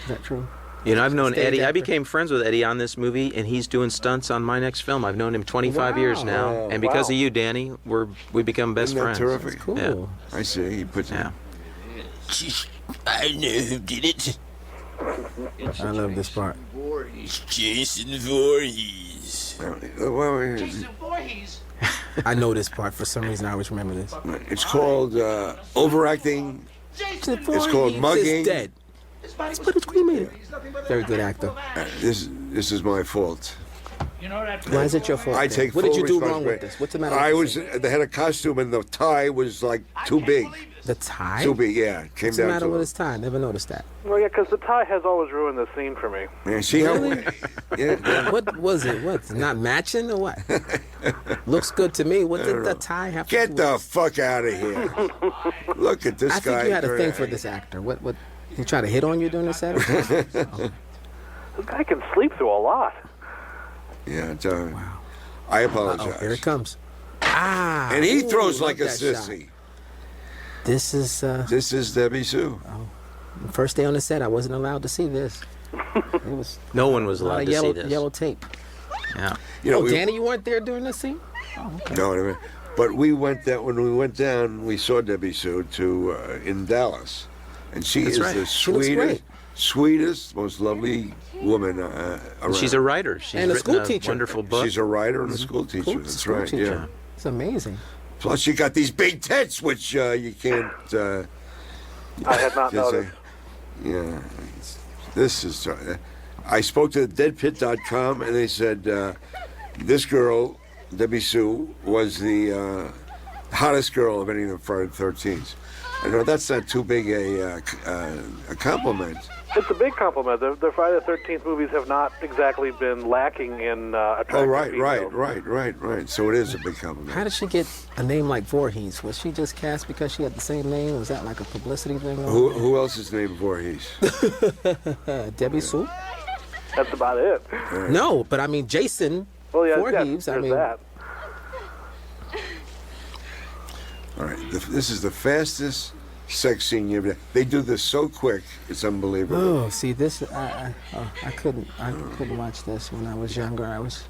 [SPEAKER 3] Is that true?
[SPEAKER 2] You know, I've known
[SPEAKER 3] Stage
[SPEAKER 2] Eddie. I
[SPEAKER 3] actor.
[SPEAKER 2] became friends with Eddie on this movie, and he's doing stunts on my next film. I've known him 25 years now,
[SPEAKER 1] Wow.
[SPEAKER 2] and because of you, Danny, we become best
[SPEAKER 1] Isn't that
[SPEAKER 2] friends.
[SPEAKER 1] terrific?
[SPEAKER 3] Cool.
[SPEAKER 2] Yeah.
[SPEAKER 1] I see. He puts
[SPEAKER 2] Yeah.
[SPEAKER 11] I know who did it.
[SPEAKER 3] I love this part.
[SPEAKER 11] It's Jason Voorhees.
[SPEAKER 7] Jason Voorhees.
[SPEAKER 3] I know this part. For some reason, I always remember this.
[SPEAKER 1] It's called overacting.
[SPEAKER 7] Jason
[SPEAKER 1] It's called mugging.
[SPEAKER 3] Is dead. He's put his cremated. Very good actor.
[SPEAKER 1] This is my fault.
[SPEAKER 7] You know that.
[SPEAKER 3] Why is it your fault?
[SPEAKER 1] I
[SPEAKER 3] then?
[SPEAKER 1] take
[SPEAKER 3] What did
[SPEAKER 1] full
[SPEAKER 3] you do wrong with
[SPEAKER 1] responsibility.
[SPEAKER 3] this? What's the matter?
[SPEAKER 1] I
[SPEAKER 3] with
[SPEAKER 1] was the head of costume, and the tie was like too big.
[SPEAKER 3] the tie.
[SPEAKER 1] Too big, yeah. It came
[SPEAKER 3] What's the
[SPEAKER 1] down
[SPEAKER 3] matter
[SPEAKER 1] to
[SPEAKER 3] with
[SPEAKER 1] it.
[SPEAKER 3] his tie? Never noticed that.
[SPEAKER 4] Well, yeah, because the tie has always ruined the scene for me.
[SPEAKER 1] Yeah, see how? Yeah.
[SPEAKER 3] What was it? What's not matching or what? Looks good to me. What did the tie have to
[SPEAKER 1] Get
[SPEAKER 3] do
[SPEAKER 1] the
[SPEAKER 3] with
[SPEAKER 1] fuck out of here! Look at this
[SPEAKER 3] I
[SPEAKER 1] guy.
[SPEAKER 3] think you had a thing for this actor. What? He tried to hit on you during the set?
[SPEAKER 4] This guy can sleep through a lot.
[SPEAKER 1] Yeah, it's, I apologize.
[SPEAKER 3] Oh, here it comes. Ah!
[SPEAKER 1] And he
[SPEAKER 3] ooh,
[SPEAKER 1] throws
[SPEAKER 3] love
[SPEAKER 1] like a
[SPEAKER 3] that shot.
[SPEAKER 1] sissy.
[SPEAKER 3] This is
[SPEAKER 1] This is Debbie Sue.
[SPEAKER 3] first day on the set. I wasn't allowed to see this. It was
[SPEAKER 2] No one was
[SPEAKER 3] a lot
[SPEAKER 2] allowed
[SPEAKER 3] of
[SPEAKER 2] to
[SPEAKER 3] yellow,
[SPEAKER 2] see this.
[SPEAKER 3] yellow tape.
[SPEAKER 2] Yeah.
[SPEAKER 1] You know,
[SPEAKER 3] Oh, Danny, you weren't there during this scene?
[SPEAKER 1] No, I mean, but we went that when we went down, we saw Debbie Sue in Dallas, and she
[SPEAKER 3] That's
[SPEAKER 1] is
[SPEAKER 3] right.
[SPEAKER 1] the
[SPEAKER 3] She looks
[SPEAKER 1] sweetest, most lovely woman around.
[SPEAKER 2] And she's a writer. She's
[SPEAKER 3] And a
[SPEAKER 2] written
[SPEAKER 3] school teacher.
[SPEAKER 2] wonderful book.
[SPEAKER 1] She's a writer and a school teacher.
[SPEAKER 3] Cool,
[SPEAKER 1] That's
[SPEAKER 3] school
[SPEAKER 1] right.
[SPEAKER 3] teacher.
[SPEAKER 1] Yeah.
[SPEAKER 3] It's amazing.
[SPEAKER 1] Plus, you got these big tits, which you can't.
[SPEAKER 4] I had not
[SPEAKER 1] just,
[SPEAKER 4] noticed.
[SPEAKER 1] yeah, this is. I spoke to deadpit.com, and they said this girl, Debbie Sue, was the hottest girl of any of the Friday the 13th. I know that's not too big a compliment.
[SPEAKER 4] It's a big compliment. The Friday the 13th movies have not exactly been lacking in attractive
[SPEAKER 1] Oh, right.
[SPEAKER 4] females.
[SPEAKER 1] So it is a big compliment.
[SPEAKER 3] How did she get a name like Voorhees? Was she just cast because she had the same name? Was that like a publicity thing?
[SPEAKER 1] Who else is named Voorhees?
[SPEAKER 3] Debbie Sue?
[SPEAKER 4] That's about it.
[SPEAKER 3] No, but I mean Jason
[SPEAKER 4] Well, yeah,
[SPEAKER 3] Voorhees. I
[SPEAKER 4] there's
[SPEAKER 3] mean,
[SPEAKER 4] that.
[SPEAKER 1] All right, this is the fastest sex scene you ever. They do this so quick, it's unbelievable.
[SPEAKER 3] oh, see this. I couldn't watch this when I was younger. I was.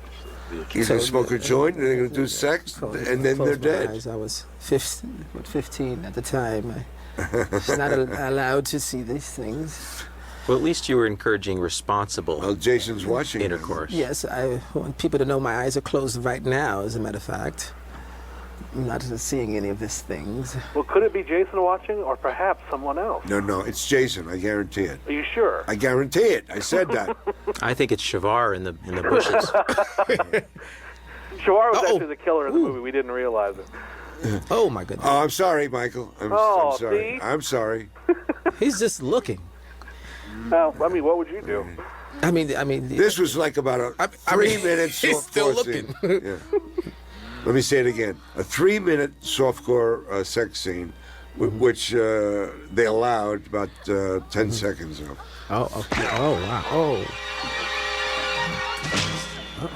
[SPEAKER 1] He's gonna smoke a joint, and they're gonna do sex, and then they're
[SPEAKER 3] closed my
[SPEAKER 1] dead.
[SPEAKER 3] eyes. I was 15 at the time. I was not allowed to see these things.
[SPEAKER 2] Well, at least you were encouraging responsible
[SPEAKER 1] Well, Jason's watching them.
[SPEAKER 2] intercourse.
[SPEAKER 3] Yes, I want people to know my eyes are closed right now. As a matter of fact, I'm not seeing any of these things.
[SPEAKER 4] Well, could it be Jason watching, or perhaps someone else?
[SPEAKER 1] No, it's Jason. I guarantee it.
[SPEAKER 4] Are you sure?
[SPEAKER 1] I guarantee it. I said that.
[SPEAKER 2] I think it's Shavar in the bushes.
[SPEAKER 4] Shawar was
[SPEAKER 3] Uh-oh.
[SPEAKER 4] actually the killer in the movie. We didn't realize it.
[SPEAKER 3] Oh my goodness.
[SPEAKER 1] Oh, I'm sorry, Michael. I'm
[SPEAKER 4] Oh,
[SPEAKER 1] sorry.
[SPEAKER 4] see?
[SPEAKER 1] I'm sorry.
[SPEAKER 3] He's just looking.
[SPEAKER 4] Well, I mean, what would you do?
[SPEAKER 3] I mean.
[SPEAKER 1] This was like about a
[SPEAKER 3] I mean,
[SPEAKER 1] 3-minute
[SPEAKER 3] he's still
[SPEAKER 1] softcore scene. Yeah. Let me say it again. A 3-minute softcore sex scene, which they allowed about 10 seconds of.
[SPEAKER 3] Oh, okay. Oh, wow. Oh.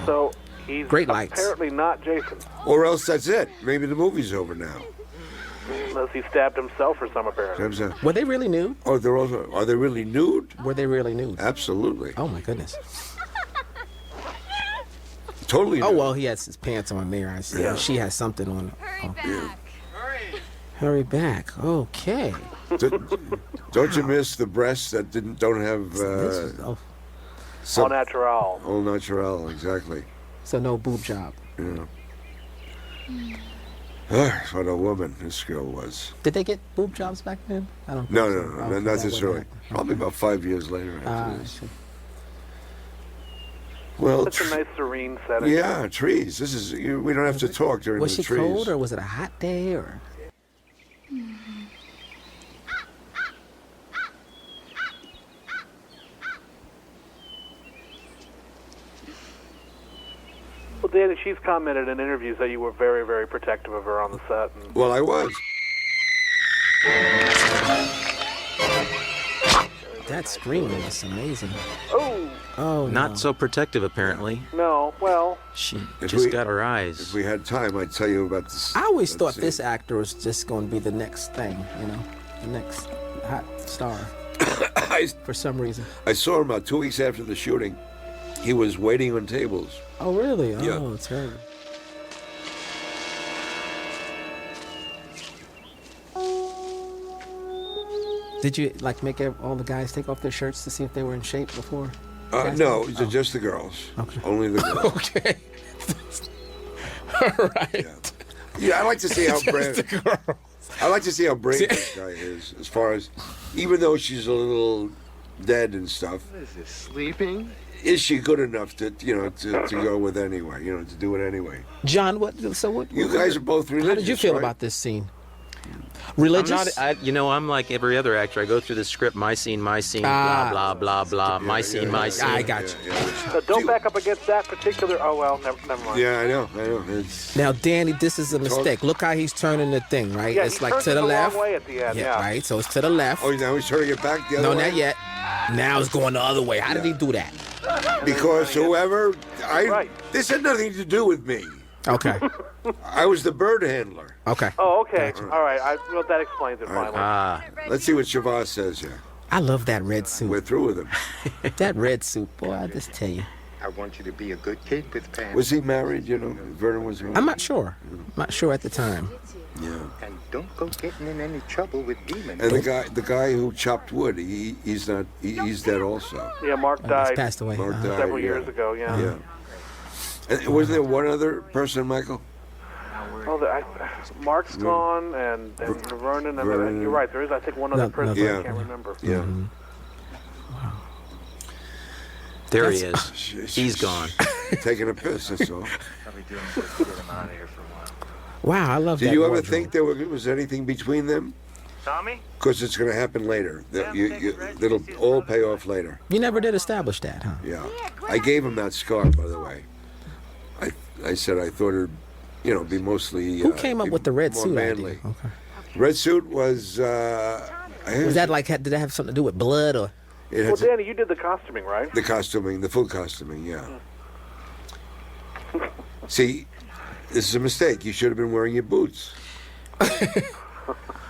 [SPEAKER 4] So he's
[SPEAKER 3] Great lights.
[SPEAKER 4] apparently not Jason,
[SPEAKER 1] Or else that's it. Maybe the movie's over now.
[SPEAKER 4] unless he stabbed himself or some apparently.
[SPEAKER 3] Were they really nude?
[SPEAKER 1] Oh, are they really nude?
[SPEAKER 3] Were they really nude?
[SPEAKER 1] Absolutely.
[SPEAKER 3] Oh my goodness.
[SPEAKER 1] Totally
[SPEAKER 3] Oh
[SPEAKER 1] nude.
[SPEAKER 3] well, he has his pants on there. I see.
[SPEAKER 1] Yeah.
[SPEAKER 3] She has something on. Hurry back. Okay.
[SPEAKER 1] Don't you miss the breasts that don't have
[SPEAKER 3] This is- oh,
[SPEAKER 4] All natural.
[SPEAKER 1] All natural, exactly.
[SPEAKER 3] so no boob job.
[SPEAKER 1] What a woman this girl was.
[SPEAKER 3] Did they get boob jobs back then? I don't.
[SPEAKER 1] No,
[SPEAKER 3] think so.
[SPEAKER 1] not necessarily. Probably about 5 years later after this. Well,
[SPEAKER 4] It's a nice serene setting.
[SPEAKER 1] yeah, trees. This is we don't have to talk during
[SPEAKER 3] Was
[SPEAKER 1] the
[SPEAKER 3] she
[SPEAKER 1] trees.
[SPEAKER 3] cold or was it a hot day or?
[SPEAKER 4] Well, Danny, she's commented in interviews that you were very, very protective of her on the set. And
[SPEAKER 1] Well, I was.
[SPEAKER 3] That screaming is amazing.
[SPEAKER 4] oh,
[SPEAKER 3] Oh,
[SPEAKER 2] Not so protective, apparently.
[SPEAKER 4] no, well,
[SPEAKER 2] She
[SPEAKER 1] If
[SPEAKER 2] just
[SPEAKER 1] we-
[SPEAKER 2] got her
[SPEAKER 1] If
[SPEAKER 2] eyes.
[SPEAKER 1] we had time, I'd tell you about this.
[SPEAKER 3] I always
[SPEAKER 1] that
[SPEAKER 3] thought
[SPEAKER 1] scene.
[SPEAKER 3] this actor was just going to be the next thing, the next hot star for some reason.
[SPEAKER 1] I saw him about 2 weeks after the shooting. He was waiting on tables.
[SPEAKER 3] Oh, really? Oh,
[SPEAKER 1] Yeah.
[SPEAKER 3] terrible. Did you make all the guys take off their shirts to see if they were in shape before?
[SPEAKER 1] No, just the girls.
[SPEAKER 3] Okay.
[SPEAKER 1] Only the girls.
[SPEAKER 3] Okay. All right.
[SPEAKER 1] Yeah, I like to see how
[SPEAKER 3] Just the
[SPEAKER 1] brave.
[SPEAKER 3] girls.
[SPEAKER 1] I like to see how brave this guy is. As far as, even though she's a little dead and stuff,
[SPEAKER 10] What is this, sleeping?
[SPEAKER 1] is she good enough to to go with anyway? To do it anyway.
[SPEAKER 3] John, what?
[SPEAKER 1] You guys are both religious.
[SPEAKER 3] How did you feel
[SPEAKER 1] right?
[SPEAKER 3] about this scene?
[SPEAKER 2] I'm
[SPEAKER 3] Religious?
[SPEAKER 2] not. I'm like every other actor. I go through the script. My scene. Blah blah blah blah. My scene. My scene.
[SPEAKER 3] I got you.
[SPEAKER 4] so don't back up against that particular. Oh well, never mind.
[SPEAKER 1] Yeah, I know. It's,
[SPEAKER 3] Now, Danny, this is a mistake. Look how he's turning the thing, right?
[SPEAKER 4] Yeah,
[SPEAKER 3] it's
[SPEAKER 4] he
[SPEAKER 3] like
[SPEAKER 4] turned
[SPEAKER 3] to
[SPEAKER 4] it
[SPEAKER 3] the
[SPEAKER 4] the
[SPEAKER 3] left.
[SPEAKER 4] wrong way at the end. Yeah.
[SPEAKER 3] Right. So it's to the left.
[SPEAKER 1] oh, now he's turning it back the other
[SPEAKER 3] No,
[SPEAKER 1] way.
[SPEAKER 3] not yet. Now it's going the other way. How did he do that?
[SPEAKER 1] Because whoever
[SPEAKER 4] Right.
[SPEAKER 1] this had nothing to do with me.
[SPEAKER 3] Okay.
[SPEAKER 1] I was the bird handler.
[SPEAKER 3] Okay.
[SPEAKER 4] Oh, okay. All right. Well, that explains it finally.
[SPEAKER 2] Ah,
[SPEAKER 1] Let's see what Shavaz says here.
[SPEAKER 3] I love that red
[SPEAKER 1] We're
[SPEAKER 3] suit.
[SPEAKER 1] through with him.
[SPEAKER 3] That red suit, boy, I just tell you.
[SPEAKER 5] I want you to be a good kid with Pam.
[SPEAKER 1] Was he married? Vernon was married.
[SPEAKER 3] I'm not sure. Not sure at the time.
[SPEAKER 1] Yeah.
[SPEAKER 5] And don't go getting in any trouble with demons.
[SPEAKER 1] And the guy who chopped wood, he's dead also.
[SPEAKER 4] Yeah, Mark
[SPEAKER 3] He's
[SPEAKER 4] died
[SPEAKER 3] passed away.
[SPEAKER 1] Mark died.
[SPEAKER 4] several
[SPEAKER 1] yeah.
[SPEAKER 4] years ago. Yeah.
[SPEAKER 1] Yeah. And wasn't there one other person, Michael?
[SPEAKER 4] Oh, Mark's gone, and Vernon. And
[SPEAKER 1] Vernon.
[SPEAKER 4] you're right. There is, I think, one other
[SPEAKER 3] No,
[SPEAKER 4] person.
[SPEAKER 1] yeah.
[SPEAKER 4] I can't remember.
[SPEAKER 1] Yeah.
[SPEAKER 2] there he is. He's gone.
[SPEAKER 1] Taking a piss, that's all.
[SPEAKER 5] Probably doing good to get him out of here for a while.
[SPEAKER 3] Wow, I love that.
[SPEAKER 1] Did you ever
[SPEAKER 3] wardrobe.
[SPEAKER 1] think there was anything between them?
[SPEAKER 5] Tommy?
[SPEAKER 1] Because it's going to happen later. It'll all pay off later.
[SPEAKER 3] You never did establish that, huh?
[SPEAKER 1] Yeah. I gave him that scar, by the way. I said I thought it'd, be mostly.
[SPEAKER 3] Who came up
[SPEAKER 1] be
[SPEAKER 3] with the red
[SPEAKER 1] more
[SPEAKER 3] suit
[SPEAKER 1] manly.
[SPEAKER 3] idea? Okay.
[SPEAKER 1] Red suit was.
[SPEAKER 3] Was that did that have something to do with blood or?
[SPEAKER 1] It
[SPEAKER 4] Well,
[SPEAKER 1] had
[SPEAKER 4] Danny, you did the costuming, right?
[SPEAKER 1] the costuming, the full costuming, yeah. See, this is a mistake. You should have been wearing your boots.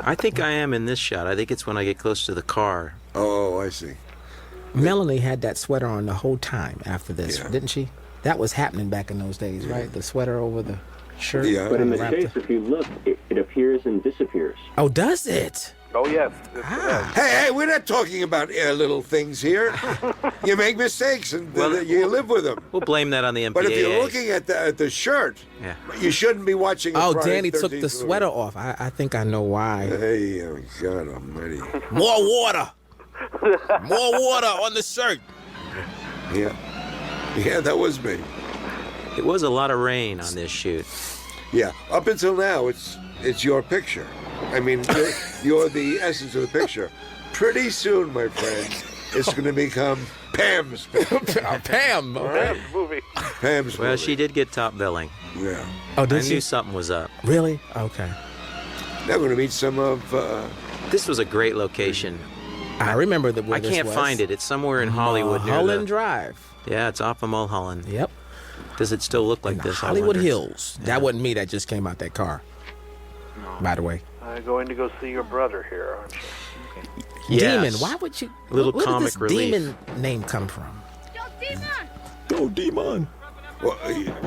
[SPEAKER 2] I think I am in this shot. I think it's when I get close to the car.
[SPEAKER 1] Oh, I see.
[SPEAKER 3] Melanie had that sweater on the whole time after this,
[SPEAKER 1] Yeah.
[SPEAKER 3] didn't she? That was happening back in those days, right? The sweater over the shirt.
[SPEAKER 1] Yeah.
[SPEAKER 5] But in the
[SPEAKER 3] wrapped
[SPEAKER 5] chase, if you look, it appears and disappears.
[SPEAKER 3] Oh, does it?
[SPEAKER 4] Oh, yes.
[SPEAKER 1] Hey, we're not talking about little things here. You make mistakes and you live with them.
[SPEAKER 2] We'll blame that on the MPAA.
[SPEAKER 1] But if you're looking at the shirt,
[SPEAKER 2] Yeah.
[SPEAKER 1] you shouldn't be watching.
[SPEAKER 3] Oh,
[SPEAKER 1] Friday
[SPEAKER 3] Danny took
[SPEAKER 1] 13th
[SPEAKER 3] the sweater off. I think I know why.
[SPEAKER 1] Hey, oh God Almighty!
[SPEAKER 3] More water. More water on the shirt.
[SPEAKER 1] Yeah, that was me.
[SPEAKER 2] It was a lot of rain on this shoot.
[SPEAKER 1] Yeah, up until now, it's your picture. I mean, you're the essence of the picture. Pretty soon, my friend, it's going to become Pam's picture.
[SPEAKER 3] Pam.
[SPEAKER 4] That's movie.
[SPEAKER 1] Pam's
[SPEAKER 2] Well,
[SPEAKER 1] movie.
[SPEAKER 2] she did get top billing.
[SPEAKER 1] Yeah.
[SPEAKER 3] Oh,
[SPEAKER 2] I
[SPEAKER 3] did
[SPEAKER 2] knew
[SPEAKER 3] she?
[SPEAKER 2] something was up.
[SPEAKER 3] Really? Okay.
[SPEAKER 1] Now we're going to meet some of.
[SPEAKER 2] This was a great location.
[SPEAKER 3] I remember the.
[SPEAKER 2] I can't find it. It's somewhere in Hollywood near
[SPEAKER 3] Mulholland
[SPEAKER 2] the.
[SPEAKER 3] Drive.
[SPEAKER 2] Yeah, it's off of Mulholland.
[SPEAKER 3] Yep.
[SPEAKER 2] Does it still look like
[SPEAKER 3] In the
[SPEAKER 2] this? I
[SPEAKER 3] Hollywood
[SPEAKER 2] wonder?
[SPEAKER 3] Hills. That wasn't me that just came out that car. By the way.
[SPEAKER 4] I'm going to go see your brother here, aren't you?
[SPEAKER 2] Yes.
[SPEAKER 3] Demon. Why would you?
[SPEAKER 2] Little
[SPEAKER 3] where
[SPEAKER 2] comic
[SPEAKER 3] did this
[SPEAKER 2] relief.
[SPEAKER 3] demon name come from?
[SPEAKER 2] Go, Demon.
[SPEAKER 1] Well,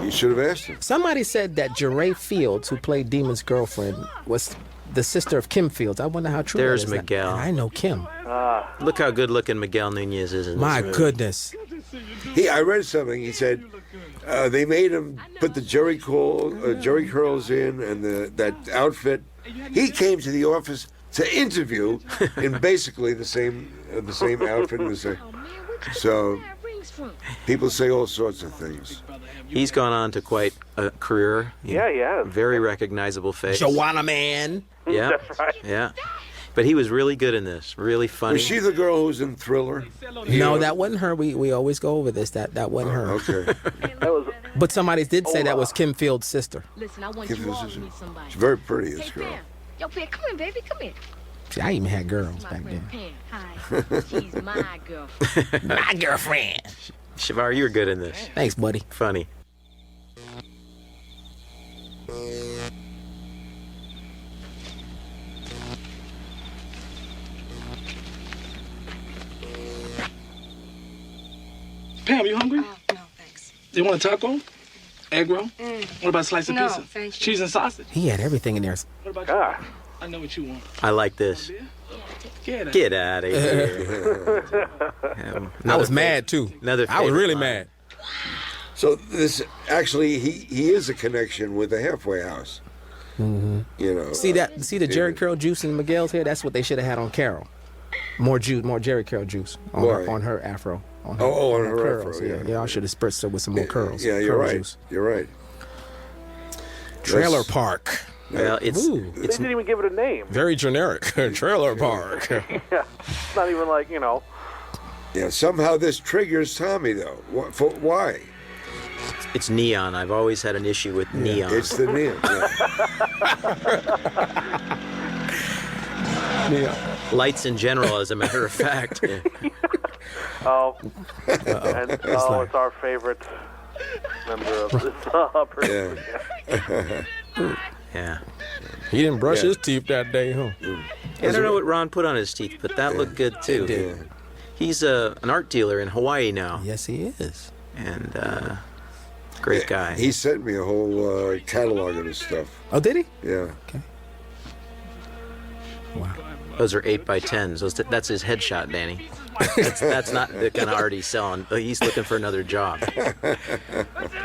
[SPEAKER 1] you should have asked him.
[SPEAKER 3] Somebody said that Jeray Fields, who played Demon's girlfriend, was the sister of Kim Fields. I wonder how true
[SPEAKER 2] There's
[SPEAKER 3] that is.
[SPEAKER 2] Miguel.
[SPEAKER 3] And I know Kim.
[SPEAKER 2] Look how good looking Miguel Nunez is in this
[SPEAKER 3] My
[SPEAKER 2] movie.
[SPEAKER 3] goodness.
[SPEAKER 1] I read something. He said They made him put the jerry curls in and that outfit. He came to the office to interview in basically the same outfit. And the same. So people say all sorts of things.
[SPEAKER 2] He's gone on to quite a career.
[SPEAKER 4] Yeah, he has.
[SPEAKER 2] Very recognizable face.
[SPEAKER 3] Joanna Man.
[SPEAKER 2] Yeah,
[SPEAKER 4] That's right.
[SPEAKER 2] yeah. But he was really good in this. Really funny.
[SPEAKER 1] Was she the girl who was in Thriller?
[SPEAKER 3] No, that wasn't her. We always go over this. That wasn't her.
[SPEAKER 1] Okay.
[SPEAKER 4] That was.
[SPEAKER 3] But somebody did say that was Kim Field's sister.
[SPEAKER 8] Listen, I want
[SPEAKER 1] Give
[SPEAKER 8] you
[SPEAKER 1] us
[SPEAKER 8] all
[SPEAKER 1] this-
[SPEAKER 8] to meet somebody.
[SPEAKER 1] She's very pretty, this
[SPEAKER 8] Hey,
[SPEAKER 1] girl.
[SPEAKER 8] Pam. Yo, Pam, come in, baby. Come in.
[SPEAKER 3] See, I even had girls
[SPEAKER 8] My
[SPEAKER 3] back
[SPEAKER 8] friend
[SPEAKER 3] then.
[SPEAKER 8] Pam. Hi. She's my girlfriend.
[SPEAKER 3] My girlfriend.
[SPEAKER 2] Shavar, you're good in this.
[SPEAKER 3] Thanks, buddy.
[SPEAKER 2] Funny.
[SPEAKER 9] Pam, you hungry?
[SPEAKER 6] Oh, no, thanks.
[SPEAKER 9] Do you want a taco? Egg roll? What about a slice of
[SPEAKER 6] No,
[SPEAKER 9] pizza?
[SPEAKER 6] thank you.
[SPEAKER 9] Cheese and sausage?
[SPEAKER 3] He had everything in there.
[SPEAKER 9] What about you?
[SPEAKER 4] Ah.
[SPEAKER 9] I know what you want.
[SPEAKER 2] I like this.
[SPEAKER 9] Get it.
[SPEAKER 2] Get out of here.
[SPEAKER 3] I was mad too.
[SPEAKER 2] Another
[SPEAKER 3] I was
[SPEAKER 2] favorite
[SPEAKER 3] really
[SPEAKER 2] line.
[SPEAKER 3] mad.
[SPEAKER 1] So this actually, he is a connection with the halfway house. You know.
[SPEAKER 3] See the Jerry curl juice in Miguel's hair? That's what they should have had on Carol. More juice, more Jerry curl juice
[SPEAKER 1] Why?
[SPEAKER 3] on her afro. On
[SPEAKER 1] her
[SPEAKER 3] curls.
[SPEAKER 1] afro, yeah.
[SPEAKER 3] Y'all should have spritzed her with some more curls.
[SPEAKER 1] Yeah, you're
[SPEAKER 3] curl
[SPEAKER 1] right.
[SPEAKER 3] Juice.
[SPEAKER 1] You're right.
[SPEAKER 3] Trailer
[SPEAKER 1] That's-
[SPEAKER 3] park.
[SPEAKER 2] Well, it's
[SPEAKER 3] Ooh.
[SPEAKER 4] They didn't even give it a name.
[SPEAKER 3] Very generic. Trailer park.
[SPEAKER 4] Yeah. It's not even like,
[SPEAKER 1] Yeah. Somehow this triggers Tommy though. Why?
[SPEAKER 2] it's neon. I've always had an issue with neon.
[SPEAKER 1] It's the neon. Yeah.
[SPEAKER 3] Yeah.
[SPEAKER 2] Lights in general, as a matter of fact. Yeah.
[SPEAKER 4] Oh. And it's our favorite member of this operation.
[SPEAKER 2] Yeah.
[SPEAKER 3] He didn't brush
[SPEAKER 1] Yeah.
[SPEAKER 3] his teeth that day, huh?
[SPEAKER 2] I don't know what Ron put on his teeth, but that looked good too.
[SPEAKER 1] Yeah.
[SPEAKER 2] He's an art dealer in Hawaii now,
[SPEAKER 3] Yes, he is.
[SPEAKER 2] and great guy.
[SPEAKER 1] He sent me a whole catalog of his stuff.
[SPEAKER 3] Oh, did he?
[SPEAKER 1] Yeah.
[SPEAKER 3] Wow.
[SPEAKER 2] Those are 8x10s. That's his headshot, Danny. That's not the kind of art he's selling. He's looking for another job.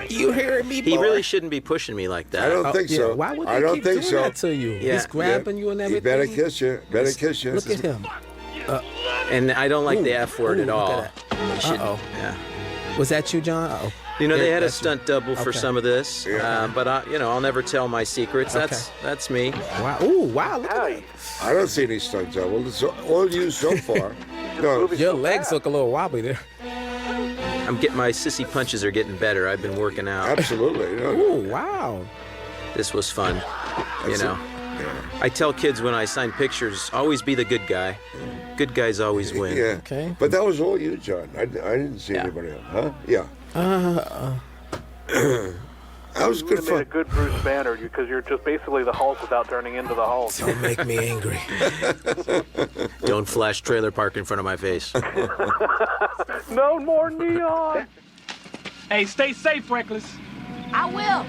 [SPEAKER 3] You hearing me, boy?
[SPEAKER 2] He really shouldn't be pushing me like that.
[SPEAKER 1] I don't think
[SPEAKER 3] yeah.
[SPEAKER 1] so.
[SPEAKER 3] Why would they
[SPEAKER 1] I don't
[SPEAKER 3] keep
[SPEAKER 1] think
[SPEAKER 3] doing
[SPEAKER 1] so.
[SPEAKER 3] that to you?
[SPEAKER 2] Yeah.
[SPEAKER 3] He's grabbing you and
[SPEAKER 1] He
[SPEAKER 3] everything.
[SPEAKER 1] better kiss you. Better kiss you.
[SPEAKER 3] Look at him.
[SPEAKER 2] And I don't like the F word at
[SPEAKER 3] look
[SPEAKER 2] all.
[SPEAKER 3] at
[SPEAKER 2] You should-
[SPEAKER 3] Uh-oh.
[SPEAKER 2] Yeah.
[SPEAKER 3] Was that you, John? Uh-oh.
[SPEAKER 2] You know, they had a
[SPEAKER 3] That's you.
[SPEAKER 2] stunt double for
[SPEAKER 3] Okay.
[SPEAKER 2] some of this, but I'll never tell my secrets. That's me.
[SPEAKER 3] Wow. Ooh, wow. Look at
[SPEAKER 4] Hi.
[SPEAKER 3] that.
[SPEAKER 1] I don't see any stunt double. It's all you so far. No.
[SPEAKER 3] Your legs look a little wobbly there.
[SPEAKER 2] My sissy punches are getting better. I've been working out.
[SPEAKER 1] Absolutely. No.
[SPEAKER 3] Ooh, wow.
[SPEAKER 2] This was fun.
[SPEAKER 1] That's
[SPEAKER 2] you know.
[SPEAKER 1] it. Yeah.
[SPEAKER 2] I tell kids when I sign pictures, always be the good guy. Good guys always win.
[SPEAKER 1] Yeah.
[SPEAKER 3] Okay.
[SPEAKER 1] But that was all you, John. I didn't see
[SPEAKER 2] Yeah.
[SPEAKER 1] anybody else. Huh? Yeah. That was
[SPEAKER 4] You
[SPEAKER 1] good
[SPEAKER 4] would have made a
[SPEAKER 1] fun.
[SPEAKER 4] good Bruce Banner because you're just basically the Hulk without turning into the Hulk.
[SPEAKER 3] Don't make me angry.
[SPEAKER 2] Don't flash trailer park in front of my face.
[SPEAKER 4] No more neon.
[SPEAKER 9] Hey, stay safe, Reckless.
[SPEAKER 8] I will.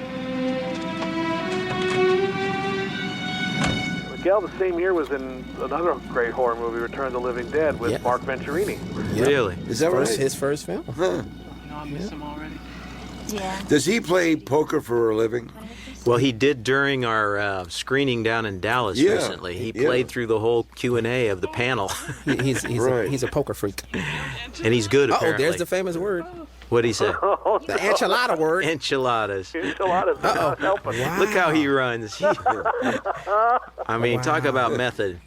[SPEAKER 4] Miguel, the same year, was in another great horror movie, Return of the Living Dead, with
[SPEAKER 3] Yeah.
[SPEAKER 4] Mark Venturini.
[SPEAKER 2] Really?
[SPEAKER 1] Is that right?
[SPEAKER 3] His first film.
[SPEAKER 1] Huh.
[SPEAKER 9] You know I miss him already.
[SPEAKER 8] Yeah.
[SPEAKER 1] Does he play poker for a living?
[SPEAKER 2] Well, he did during our screening down in Dallas
[SPEAKER 1] Yeah.
[SPEAKER 2] recently. He
[SPEAKER 1] Yeah.
[SPEAKER 2] played through the whole Q&A of the panel,
[SPEAKER 3] He's
[SPEAKER 1] Right.
[SPEAKER 3] he's a poker freak.
[SPEAKER 2] and he's good.
[SPEAKER 3] Oh,
[SPEAKER 2] Apparently.
[SPEAKER 3] there's the famous word.
[SPEAKER 2] What'd he say?
[SPEAKER 3] The enchilada word.
[SPEAKER 2] Enchiladas.
[SPEAKER 4] Enchiladas are not helping.
[SPEAKER 3] Wow.
[SPEAKER 2] Look how he runs. I mean, talk about method.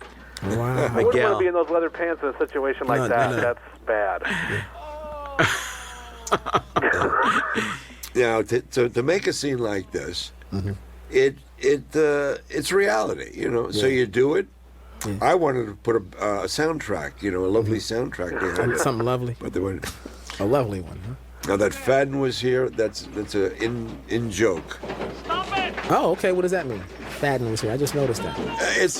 [SPEAKER 3] Wow.
[SPEAKER 4] I wouldn't want
[SPEAKER 2] Miguel.
[SPEAKER 4] to be in those leather pants in a situation like
[SPEAKER 3] No,
[SPEAKER 4] that.
[SPEAKER 3] no.
[SPEAKER 4] That's bad.
[SPEAKER 1] Now, to make a scene like this, it's reality, you know. So you do it. I wanted to put a soundtrack, you know, a lovely soundtrack behind it,
[SPEAKER 3] Something lovely.
[SPEAKER 1] but they went.
[SPEAKER 3] A lovely one, huh?
[SPEAKER 1] Now that Fadden was here, that's a in joke.
[SPEAKER 3] Oh, okay. What does that mean? Fadden was here. I just noticed that.
[SPEAKER 1] It's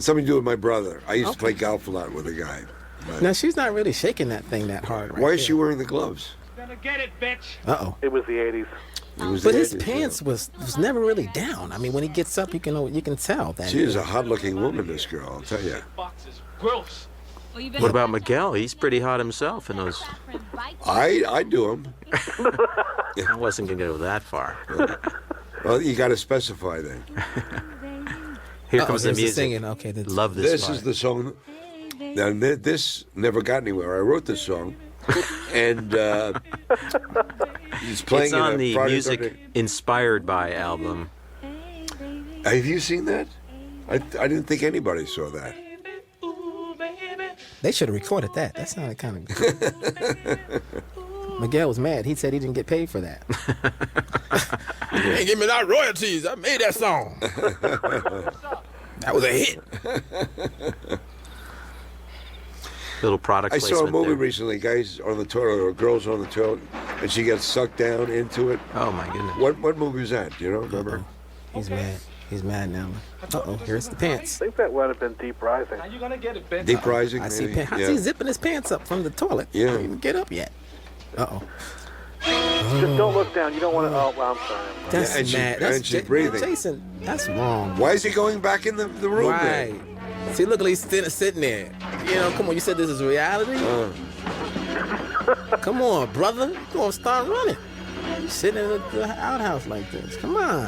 [SPEAKER 1] something to do with my brother. I used to play golf a lot with a guy. But
[SPEAKER 3] Now she's not really shaking that thing that hard. Right
[SPEAKER 1] why is she wearing the gloves?
[SPEAKER 9] Better get it, bitch.
[SPEAKER 3] Uh-oh.
[SPEAKER 4] It was the 80s.
[SPEAKER 1] It was
[SPEAKER 3] But
[SPEAKER 1] the
[SPEAKER 3] his
[SPEAKER 1] 80s,
[SPEAKER 3] pants was never really down. I mean, when he gets up, you can tell that.
[SPEAKER 1] She is a hot-looking woman. This girl, I'll tell you.
[SPEAKER 9] Box is gross.
[SPEAKER 2] What about Miguel? He's pretty hot himself in those.
[SPEAKER 1] I do them.
[SPEAKER 2] I wasn't gonna go that far.
[SPEAKER 1] Well, you got to specify then.
[SPEAKER 2] Here comes the
[SPEAKER 3] there's
[SPEAKER 2] music.
[SPEAKER 3] singing. Okay,
[SPEAKER 2] Love this.
[SPEAKER 1] This
[SPEAKER 2] part.
[SPEAKER 1] is the song. Now, this never got anywhere. I wrote this song, and he's playing
[SPEAKER 2] It's
[SPEAKER 1] in
[SPEAKER 2] on
[SPEAKER 1] a
[SPEAKER 2] the
[SPEAKER 1] Friday
[SPEAKER 2] Music
[SPEAKER 1] 13th.
[SPEAKER 2] Inspired by album.
[SPEAKER 1] Have you seen that? I didn't think anybody saw that.
[SPEAKER 3] They should have recorded that. That sounded kind of good. Miguel was mad. He said he didn't get paid for that. You ain't give me that royalties. I made that song. That was a hit.
[SPEAKER 2] Little product
[SPEAKER 1] I
[SPEAKER 2] placement
[SPEAKER 1] saw a movie
[SPEAKER 2] there.
[SPEAKER 1] recently, guys on the toilet or girls on the toilet, and she gets sucked down into it.
[SPEAKER 2] Oh my goodness.
[SPEAKER 1] What movie was that? Do you know? Remember?
[SPEAKER 3] He's mad. He's mad now. Uh-oh, here's the pants.
[SPEAKER 4] I think that would have been Deep Rising.
[SPEAKER 9] How you gonna get it, bitch?
[SPEAKER 1] Deep Rising.
[SPEAKER 3] I see
[SPEAKER 1] maybe?
[SPEAKER 3] pants. How's
[SPEAKER 1] Yeah.
[SPEAKER 3] he zipping his pants up from the toilet?
[SPEAKER 1] Yeah.
[SPEAKER 3] He didn't even get up yet. Uh-oh.
[SPEAKER 4] Just don't look down. You don't want to. Oh, well, I'm sorry.
[SPEAKER 3] That's
[SPEAKER 1] and she-
[SPEAKER 3] mad. That's
[SPEAKER 1] and she's breathing.
[SPEAKER 3] Jason, that's wrong.
[SPEAKER 1] Why is he going back in the room?
[SPEAKER 3] Right.
[SPEAKER 1] Then?
[SPEAKER 3] See, look, he's sitting there. You know, come on, you said this is reality? Come on, brother. You gonna start running. You sitting in the outhouse like this. Come on.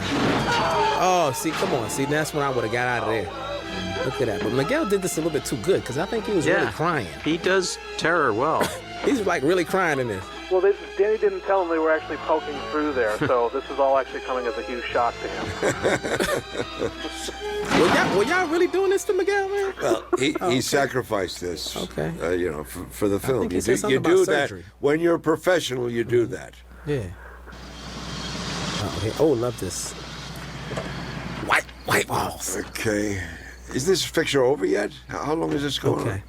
[SPEAKER 3] Oh, see, come on. See, that's when I would have got out of there. Look at that. But Miguel did this a little bit too good because I think he was really crying.
[SPEAKER 2] He does terror well.
[SPEAKER 3] He's like really crying in this.
[SPEAKER 4] Well, Danny didn't tell him they were actually poking through there, so this is all actually coming as a huge shock to him.
[SPEAKER 3] Were y'all really doing this to Miguel, man?
[SPEAKER 1] Well, he sacrificed this.
[SPEAKER 3] Okay.
[SPEAKER 1] You know, for the film.
[SPEAKER 3] think he
[SPEAKER 1] You
[SPEAKER 3] said
[SPEAKER 1] do,
[SPEAKER 3] something
[SPEAKER 1] you
[SPEAKER 3] about
[SPEAKER 1] do
[SPEAKER 3] surgery.
[SPEAKER 1] that when you're a professional. You do that.
[SPEAKER 3] Yeah. Oh, love this. White walls.
[SPEAKER 1] Okay. Is this picture over yet? How long is this going
[SPEAKER 3] Okay.
[SPEAKER 1] on?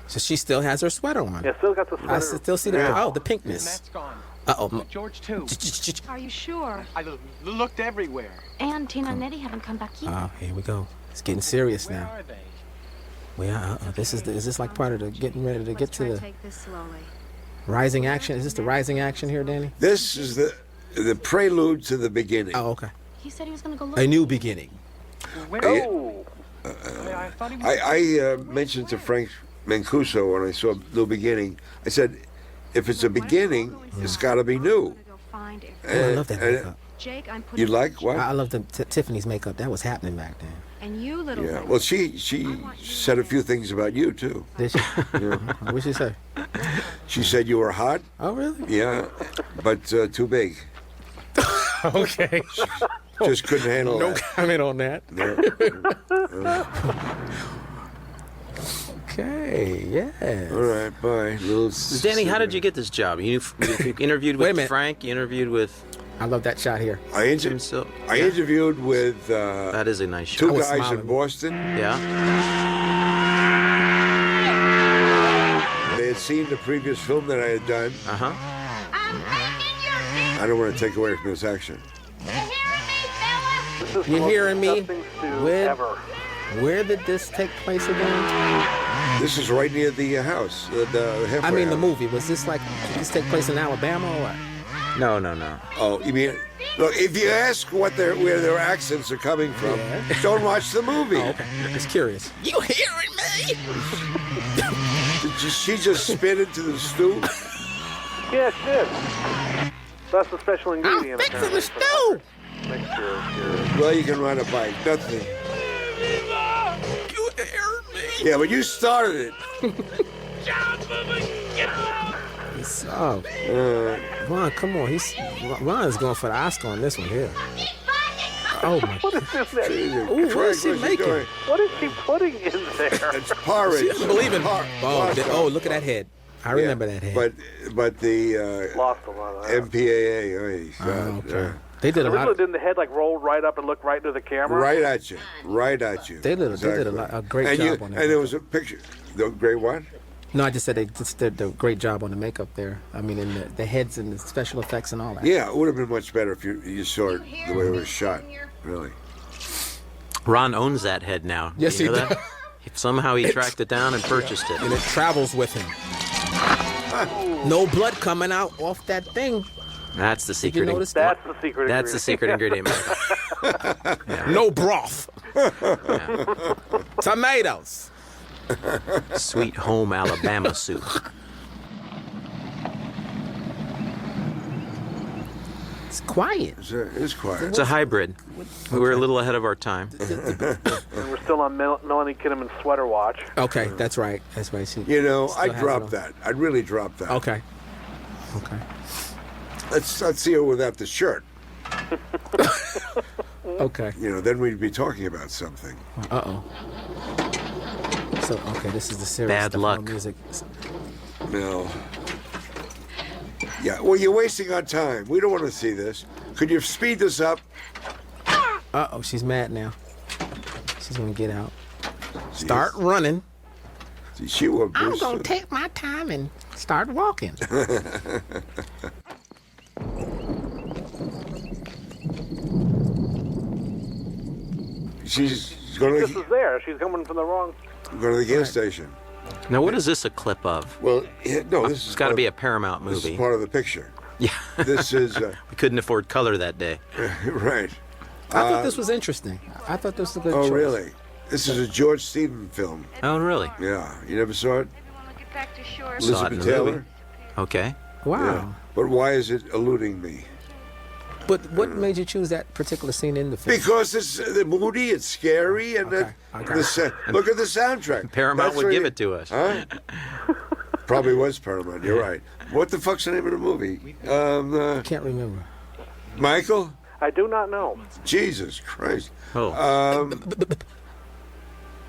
[SPEAKER 3] So she still has her sweater on.
[SPEAKER 4] Yeah, still got the
[SPEAKER 3] I
[SPEAKER 4] sweater.
[SPEAKER 3] still see the the pinkness.
[SPEAKER 9] Matt's gone.
[SPEAKER 3] Uh-oh.
[SPEAKER 9] George too.
[SPEAKER 8] Are you sure?
[SPEAKER 9] I looked everywhere.
[SPEAKER 8] And Tina and Eddie haven't come back either.
[SPEAKER 3] Oh, here we go. It's getting serious
[SPEAKER 9] Where
[SPEAKER 3] now.
[SPEAKER 9] are they?
[SPEAKER 3] Well, is this like part of the getting ready to get to the
[SPEAKER 6] Take this slowly.
[SPEAKER 3] rising action? Is this the rising action here, Danny?
[SPEAKER 1] This is the prelude to the beginning.
[SPEAKER 8] Uh,
[SPEAKER 3] Oh, okay.
[SPEAKER 8] He said he was going to go look.
[SPEAKER 3] A new beginning.
[SPEAKER 9] Where?
[SPEAKER 4] Oh,
[SPEAKER 9] I thought he was.
[SPEAKER 1] I mentioned to Frank Mancuso when I saw the beginning. I said, if it's a beginning, it's got to be new.
[SPEAKER 6] Go find it.
[SPEAKER 3] Oh, I love that makeup.
[SPEAKER 6] Jake, I'm
[SPEAKER 1] You
[SPEAKER 6] putting.
[SPEAKER 1] like what?
[SPEAKER 3] I love the Tiffany's makeup. That was happening back then.
[SPEAKER 6] And you, little
[SPEAKER 1] Yeah.
[SPEAKER 6] thing.
[SPEAKER 1] Well, she said a few things about you too.
[SPEAKER 3] Did she? What'd she say?
[SPEAKER 1] She said you were hot.
[SPEAKER 3] Oh, really?
[SPEAKER 1] Yeah, but too big.
[SPEAKER 3] Okay.
[SPEAKER 1] Just couldn't handle
[SPEAKER 3] No
[SPEAKER 1] that.
[SPEAKER 3] comment on that.
[SPEAKER 1] No.
[SPEAKER 3] Okay, yeah.
[SPEAKER 1] All right, bye. Little
[SPEAKER 2] Danny, how did you get this job? You interviewed
[SPEAKER 3] Wait a
[SPEAKER 2] with
[SPEAKER 3] minute.
[SPEAKER 2] Frank. You interviewed with
[SPEAKER 3] I love that shot here.
[SPEAKER 1] I
[SPEAKER 2] Jim Sil.
[SPEAKER 1] interviewed with
[SPEAKER 2] That is a nice shot.
[SPEAKER 1] two
[SPEAKER 3] was
[SPEAKER 1] guys
[SPEAKER 3] smiling.
[SPEAKER 1] in Boston.
[SPEAKER 2] Yeah.
[SPEAKER 1] They had seen the previous film that I had done.
[SPEAKER 2] Uh huh.
[SPEAKER 1] I don't want to take away from this action.
[SPEAKER 4] this is the
[SPEAKER 3] You
[SPEAKER 4] most
[SPEAKER 3] hearing me?
[SPEAKER 4] disgusting stew
[SPEAKER 3] With-
[SPEAKER 4] ever.
[SPEAKER 3] Where did this take place again?
[SPEAKER 1] This is right near the house, the halfway
[SPEAKER 3] I mean, the
[SPEAKER 1] house.
[SPEAKER 3] movie. Was this like, did this take place in Alabama or what?
[SPEAKER 2] No.
[SPEAKER 1] Oh, you mean? Look, if you ask where their accents are coming from, don't watch the movie.
[SPEAKER 3] Oh, okay. Just curious. You hearing me?
[SPEAKER 1] She just spit into the stew.
[SPEAKER 4] Yeah, shit. That's the special ingredient.
[SPEAKER 3] I'm fixing the
[SPEAKER 4] apparently, for
[SPEAKER 3] stew.
[SPEAKER 4] the mixture here.
[SPEAKER 1] Well, you can ride a bike. Nothing.
[SPEAKER 3] You heard me?
[SPEAKER 1] Yeah, but you started it.
[SPEAKER 3] Oh, Ron, come on. Ron is going for the Oscar on this one here. Oh my
[SPEAKER 4] What
[SPEAKER 3] God.
[SPEAKER 4] is this? That?
[SPEAKER 3] Ooh, what is she
[SPEAKER 1] What's
[SPEAKER 3] making?
[SPEAKER 1] doing?
[SPEAKER 4] What is she putting in there?
[SPEAKER 1] It's porridge.
[SPEAKER 3] She doesn't believe in.
[SPEAKER 1] Pasta.
[SPEAKER 3] Oh, look at that head. I remember that head.
[SPEAKER 1] But the
[SPEAKER 4] Lost a lot of that.
[SPEAKER 1] MPAA, oh, God,
[SPEAKER 3] Oh, okay. They did a lot.
[SPEAKER 4] Originally, didn't the head like roll right up and look right into the camera?
[SPEAKER 1] right at you, right at you.
[SPEAKER 3] They did
[SPEAKER 1] Exactly.
[SPEAKER 3] a great
[SPEAKER 1] and
[SPEAKER 3] job on that.
[SPEAKER 1] And there was a picture. The great what?
[SPEAKER 3] No, I just said they just did a great job on the makeup there. I mean, in the heads and the special effects and all that.
[SPEAKER 1] Yeah, it would have been much better if you saw it the way it was shot. Really.
[SPEAKER 2] Ron owns that head now.
[SPEAKER 3] Yes,
[SPEAKER 2] You know
[SPEAKER 3] he
[SPEAKER 2] that?
[SPEAKER 3] does.
[SPEAKER 2] Somehow he tracked it down and purchased it.
[SPEAKER 3] And it travels with him. No blood coming out off that thing.
[SPEAKER 2] That's the
[SPEAKER 3] Did
[SPEAKER 2] secret.
[SPEAKER 3] you notice
[SPEAKER 4] That's the secret
[SPEAKER 2] That's the secret ingredient.
[SPEAKER 3] No broth. Tomatoes.
[SPEAKER 2] Sweet Home Alabama soup.
[SPEAKER 3] It's quiet.
[SPEAKER 1] It's quiet.
[SPEAKER 2] It's a hybrid. We were a little ahead of our time.
[SPEAKER 4] And we're still on Melanie Kinnaman's sweater watch.
[SPEAKER 3] Okay, that's right. That's right. She
[SPEAKER 1] You know,
[SPEAKER 3] still
[SPEAKER 1] I'd
[SPEAKER 3] has
[SPEAKER 1] drop
[SPEAKER 3] it on.
[SPEAKER 1] that. I'd really drop that.
[SPEAKER 3] Okay. Okay.
[SPEAKER 1] Let's see her without the shirt.
[SPEAKER 3] Okay.
[SPEAKER 1] You know, then we'd be talking about something.
[SPEAKER 3] Uh-oh. So, okay, this is the serious
[SPEAKER 2] Bad
[SPEAKER 3] stuff,
[SPEAKER 2] luck.
[SPEAKER 3] no music.
[SPEAKER 1] No. Yeah, well, you're wasting our time. We don't want to see this. Could you speed this up?
[SPEAKER 3] Uh-oh, she's mad now. She's gonna get out. Start running.
[SPEAKER 1] See, she wore
[SPEAKER 3] I'm
[SPEAKER 1] boots.
[SPEAKER 3] gonna take my time and start walking.
[SPEAKER 1] She's going
[SPEAKER 4] This
[SPEAKER 1] to
[SPEAKER 4] is there. She's coming from the wrong.
[SPEAKER 1] go to the gas station.
[SPEAKER 2] Now, what is this a clip of?
[SPEAKER 1] Well, no, this
[SPEAKER 2] It's
[SPEAKER 1] is
[SPEAKER 2] got to
[SPEAKER 1] part
[SPEAKER 2] be a
[SPEAKER 1] of-
[SPEAKER 2] Paramount
[SPEAKER 1] This is
[SPEAKER 2] movie.
[SPEAKER 1] part of the picture.
[SPEAKER 2] Yeah.
[SPEAKER 1] This is
[SPEAKER 2] We couldn't afford color that day.
[SPEAKER 1] right.
[SPEAKER 3] I thought this was interesting. I thought this was a good
[SPEAKER 1] Oh,
[SPEAKER 3] choice.
[SPEAKER 1] really? This is a George Stephen film.
[SPEAKER 2] Oh, really?
[SPEAKER 1] Yeah, you never saw it?
[SPEAKER 2] Saw it in
[SPEAKER 1] Elizabeth
[SPEAKER 2] the
[SPEAKER 1] Taylor.
[SPEAKER 2] movie. Okay.
[SPEAKER 3] Wow.
[SPEAKER 1] Yeah. But why is it eluding me?
[SPEAKER 3] But what made you choose that particular scene in the film?
[SPEAKER 1] Because it's moody, it's scary, and
[SPEAKER 3] Okay, okay.
[SPEAKER 1] look at the soundtrack.
[SPEAKER 2] Paramount
[SPEAKER 1] That's
[SPEAKER 2] would
[SPEAKER 1] where
[SPEAKER 2] give
[SPEAKER 1] you-
[SPEAKER 2] it to us.
[SPEAKER 1] Huh? Probably was Paramount. You're right. What the fuck's the name of the movie?
[SPEAKER 3] Can't remember.
[SPEAKER 1] Michael?
[SPEAKER 4] I do not know.
[SPEAKER 1] Jesus Christ.
[SPEAKER 2] Oh.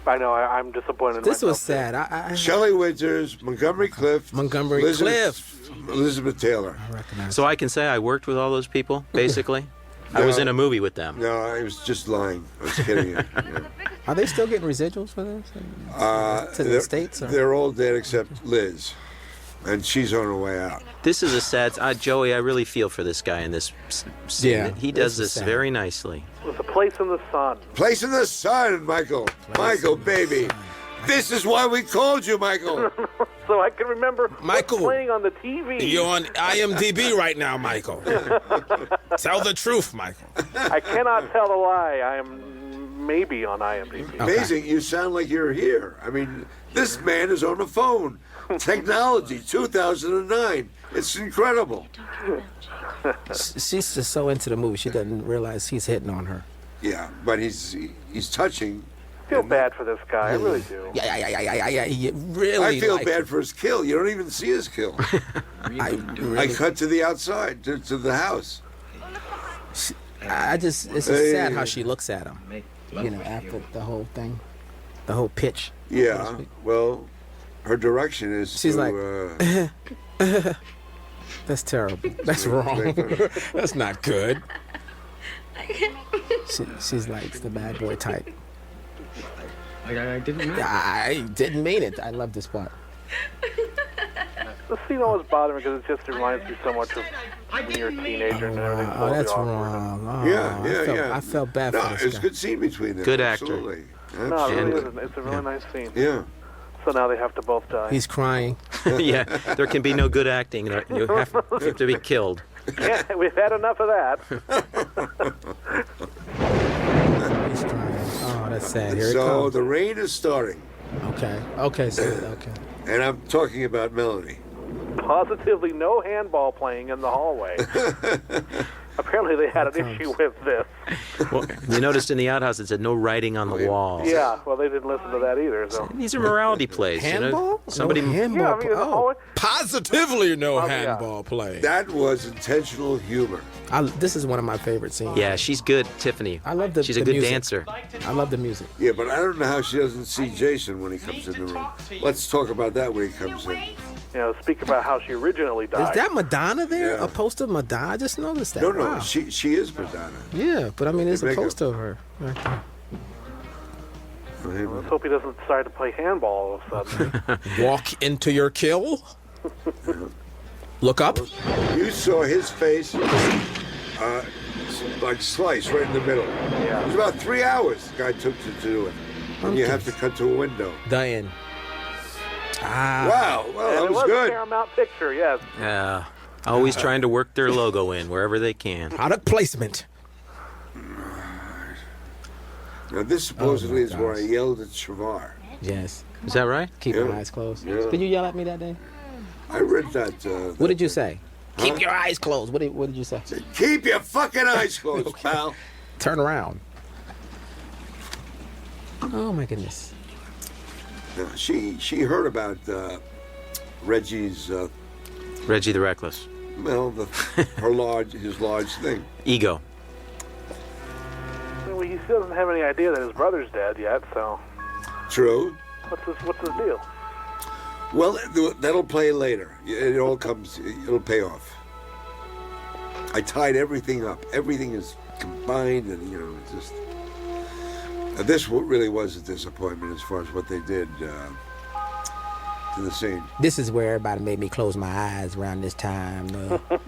[SPEAKER 4] I know. I'm disappointed. in
[SPEAKER 3] This was
[SPEAKER 4] myself,
[SPEAKER 3] sad. I
[SPEAKER 1] Shelley Winters, Montgomery Clift.
[SPEAKER 3] Montgomery
[SPEAKER 1] Elizabeth Taylor.
[SPEAKER 3] recognize.
[SPEAKER 2] So I can say I worked with all those people, basically? I was
[SPEAKER 1] No.
[SPEAKER 2] in a movie with them.
[SPEAKER 1] No, I was just lying. I was kidding you. Yeah.
[SPEAKER 3] Are they still getting residuals for this? To the
[SPEAKER 1] They're-
[SPEAKER 3] States? Or?
[SPEAKER 1] They're all dead except Liz. And she's on her way out.
[SPEAKER 2] This is a sad... Joey, I really feel for this guy in this scene.
[SPEAKER 3] Yeah,
[SPEAKER 2] He does
[SPEAKER 3] this is
[SPEAKER 2] this
[SPEAKER 3] sad.
[SPEAKER 2] very nicely.
[SPEAKER 4] It's a place in the sun.
[SPEAKER 1] Place in the sun, Michael. Michael, baby. This is why we called you, Michael.
[SPEAKER 4] So I can remember
[SPEAKER 3] Michael.
[SPEAKER 4] what's playing on the TV.
[SPEAKER 3] You're on IMDb right now, Michael. Tell the truth, Michael.
[SPEAKER 4] I cannot tell a lie. I am maybe on IMDb.
[SPEAKER 1] Amazing. You sound like you're here. I mean, this man is on the phone. Technology, 2009. It's incredible.
[SPEAKER 3] She's just so into the movie, she doesn't realize he's hitting on her.
[SPEAKER 1] Yeah, but he's touching.
[SPEAKER 4] I feel bad for this guy. I really do.
[SPEAKER 3] Yeah. You really
[SPEAKER 1] I feel
[SPEAKER 3] like
[SPEAKER 1] bad for his kill. You don't even see his kill. I cut to the outside, to the house.
[SPEAKER 3] it's just sad how she looks at him. You know, after the whole thing, the whole pitch. so to
[SPEAKER 1] Yeah,
[SPEAKER 3] speak.
[SPEAKER 1] well, her direction is
[SPEAKER 3] She's
[SPEAKER 1] to,
[SPEAKER 3] like, That's terrible. That's wrong. That's not good. She's like the bad boy type.
[SPEAKER 10] I didn't mean
[SPEAKER 3] I didn't mean it. I love this part.
[SPEAKER 4] The scene always bothers me because it just reminds me so much of when you're a teenager and everything's
[SPEAKER 3] Oh, that's
[SPEAKER 4] totally awkward.
[SPEAKER 3] wrong. Oh,
[SPEAKER 1] yeah.
[SPEAKER 3] I felt bad
[SPEAKER 1] No,
[SPEAKER 3] for this
[SPEAKER 1] it's
[SPEAKER 3] guy.
[SPEAKER 1] a good scene between them.
[SPEAKER 2] Good actor.
[SPEAKER 1] Absolutely.
[SPEAKER 4] No, it
[SPEAKER 1] Absolutely.
[SPEAKER 4] really isn't. It's a really nice scene.
[SPEAKER 1] Yeah.
[SPEAKER 4] So now they have to both die.
[SPEAKER 3] He's crying.
[SPEAKER 2] Yeah, there can be no good acting. You have to be killed.
[SPEAKER 4] Yeah, we've had enough of that.
[SPEAKER 3] He's crying. Oh, that's sad. Here it
[SPEAKER 1] So
[SPEAKER 3] comes.
[SPEAKER 1] the rain is starting,
[SPEAKER 3] Okay, so, okay.
[SPEAKER 1] and I'm talking about Melanie.
[SPEAKER 4] Positively no handball playing in the hallway. Apparently they had an issue with this.
[SPEAKER 2] Well, you noticed in the outhouse it said no writing on the wall.
[SPEAKER 4] Yeah, well, they didn't listen to that either. So.
[SPEAKER 2] These are morality plays.
[SPEAKER 3] Handball?
[SPEAKER 2] You know? Somebody.
[SPEAKER 3] No handball.
[SPEAKER 4] Yeah, I mean, in the hallway.
[SPEAKER 3] Positively no
[SPEAKER 4] yeah.
[SPEAKER 3] handball play.
[SPEAKER 1] That was intentional humor.
[SPEAKER 3] This is one of my favorite scenes.
[SPEAKER 2] Yeah, she's good, Tiffany.
[SPEAKER 3] I love the
[SPEAKER 2] She's a
[SPEAKER 3] the
[SPEAKER 2] good
[SPEAKER 3] music.
[SPEAKER 2] dancer.
[SPEAKER 3] I love the music.
[SPEAKER 1] Yeah, but I don't know how she doesn't see Jason when he comes in the room. Let's talk about that when he comes in.
[SPEAKER 4] You know, speak about how she originally died.
[SPEAKER 3] Is that Madonna there?
[SPEAKER 1] Yeah.
[SPEAKER 3] A poster of Madonna? I just noticed that.
[SPEAKER 1] No,
[SPEAKER 3] Wow.
[SPEAKER 1] she is Madonna.
[SPEAKER 3] Yeah, but I mean, there's a
[SPEAKER 1] Makeup.
[SPEAKER 3] poster of her. Right there.
[SPEAKER 4] Let's hope he doesn't decide to play handball all of a sudden.
[SPEAKER 3] Walk into your kill. Look up.
[SPEAKER 1] You saw his face, like sliced right in the middle.
[SPEAKER 4] Yeah.
[SPEAKER 1] It was about 3 hours the guy took to do it. And you have to cut to a window.
[SPEAKER 3] Diane. Ah.
[SPEAKER 1] Wow, well,
[SPEAKER 4] And
[SPEAKER 1] that
[SPEAKER 4] it
[SPEAKER 1] was
[SPEAKER 4] was a
[SPEAKER 1] good.
[SPEAKER 4] Paramount picture, yes.
[SPEAKER 2] Yeah. Always trying to work their logo in wherever they can.
[SPEAKER 3] Product placement.
[SPEAKER 1] Now, this supposedly
[SPEAKER 3] Oh,
[SPEAKER 1] is
[SPEAKER 3] my
[SPEAKER 1] where I
[SPEAKER 3] gosh.
[SPEAKER 1] yelled at Shavar.
[SPEAKER 3] Yes.
[SPEAKER 2] Is that right?
[SPEAKER 3] Keep
[SPEAKER 1] Yeah.
[SPEAKER 3] your eyes closed.
[SPEAKER 1] Yeah.
[SPEAKER 3] Did you yell at me that day?
[SPEAKER 1] I read that.
[SPEAKER 3] What did you say? Keep your eyes closed. What did you say?
[SPEAKER 1] Keep your fucking eyes closed, pal.
[SPEAKER 3] Turn around. Oh my goodness.
[SPEAKER 1] No, she heard about Reggie's
[SPEAKER 2] Reggie the Reckless.
[SPEAKER 1] well his large thing.
[SPEAKER 2] Ego.
[SPEAKER 4] Well, he still doesn't have any idea that his brother's dead yet. So
[SPEAKER 1] True.
[SPEAKER 4] what's his deal?
[SPEAKER 1] Well, that'll play later. It all comes. It'll pay off. I tied everything up. Everything is combined, and it's just. This really was a disappointment as far as what they did to the scene.
[SPEAKER 3] This is where everybody made me close my eyes around this time.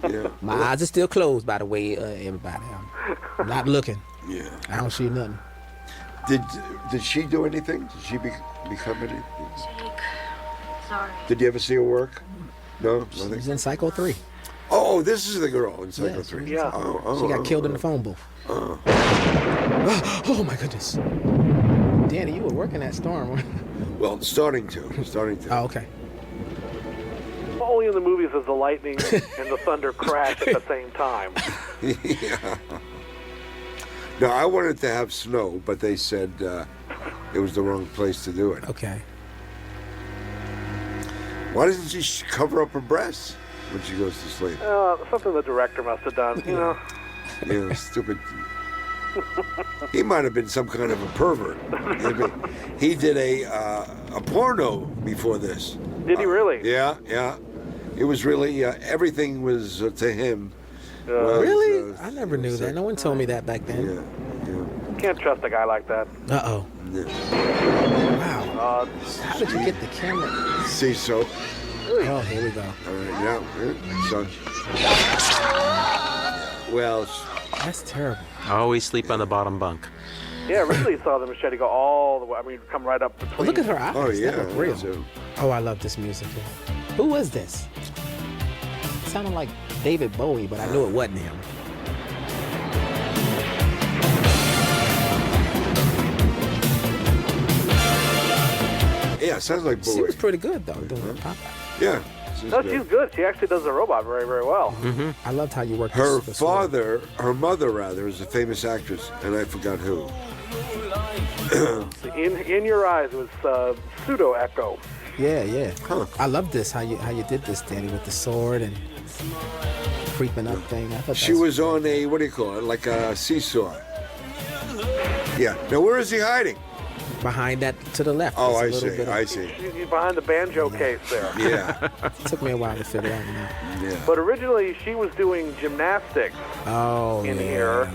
[SPEAKER 1] Yeah.
[SPEAKER 3] My eyes are still closed, by the way, everybody. I'm not looking.
[SPEAKER 1] Yeah.
[SPEAKER 3] I don't see nothing.
[SPEAKER 1] Did she do anything? Did she become anything?
[SPEAKER 8] Jake, sorry.
[SPEAKER 1] Did you ever see her work? No,
[SPEAKER 3] She
[SPEAKER 1] nothing.
[SPEAKER 3] was in Psycho 3.
[SPEAKER 1] Oh, this is the girl in Psycho
[SPEAKER 3] Yes,
[SPEAKER 1] 3.
[SPEAKER 4] yeah.
[SPEAKER 3] She got killed in the phone booth. Oh my goodness. Danny, you were working that storm.
[SPEAKER 1] Well, starting to.
[SPEAKER 3] Oh, okay.
[SPEAKER 4] Only in the movies does the lightning and the thunder crash at the same time.
[SPEAKER 1] Yeah. No, I wanted to have snow, but they said it was the wrong place to do it.
[SPEAKER 3] Okay.
[SPEAKER 1] Why doesn't she cover up her breasts when she goes to sleep?
[SPEAKER 4] Something the director must have done.
[SPEAKER 1] Yeah, stupid. He might have been some kind of a pervert. He did a porno before this.
[SPEAKER 4] Did he really?
[SPEAKER 1] Yeah. It was really everything was to him.
[SPEAKER 3] Really? I never knew that. No one told me that back then.
[SPEAKER 1] Yeah.
[SPEAKER 4] Can't trust a guy like that.
[SPEAKER 3] Uh-oh.
[SPEAKER 1] Yeah.
[SPEAKER 3] Wow. How did you get the camera?
[SPEAKER 1] See, so.
[SPEAKER 3] Oh, here we go.
[SPEAKER 1] All right, yeah. So. Well.
[SPEAKER 3] That's terrible.
[SPEAKER 2] I always sleep on the bottom bunk.
[SPEAKER 4] Yeah, originally you saw the machete go all the way. I mean, come right up between.
[SPEAKER 3] Oh, look at her eyes.
[SPEAKER 1] Oh yeah.
[SPEAKER 3] That look real.
[SPEAKER 1] So.
[SPEAKER 3] Oh, I love this music. Who is this? It sounded like David Bowie, but I knew it wasn't him.
[SPEAKER 1] Yeah, sounds like Bowie.
[SPEAKER 3] She was pretty good, though, doing the pop.
[SPEAKER 1] Yeah.
[SPEAKER 4] No, she's good. She actually does the robot very, very well.
[SPEAKER 3] Mm-hmm. I loved how you worked
[SPEAKER 1] Her
[SPEAKER 3] this
[SPEAKER 1] father, her mother rather, is a famous actress, and I forgot who.
[SPEAKER 4] In Your Eyes was Pseudo Echo.
[SPEAKER 3] Yeah.
[SPEAKER 1] Huh.
[SPEAKER 3] I love this, how you did this, Danny, with the sword and creeping up thing. I thought
[SPEAKER 1] She was on a, what do you call it, like a seesaw. Yeah. Now, where is he hiding?
[SPEAKER 3] behind that to the left.
[SPEAKER 1] Oh,
[SPEAKER 3] There's a
[SPEAKER 1] I
[SPEAKER 3] little
[SPEAKER 1] see.
[SPEAKER 3] bit of-
[SPEAKER 1] I see.
[SPEAKER 4] She's behind the banjo case there.
[SPEAKER 1] Yeah.
[SPEAKER 3] It took me a while to figure out.
[SPEAKER 1] Yeah.
[SPEAKER 4] But originally she was doing gymnastics
[SPEAKER 3] Oh,
[SPEAKER 4] in
[SPEAKER 3] yeah.
[SPEAKER 4] here,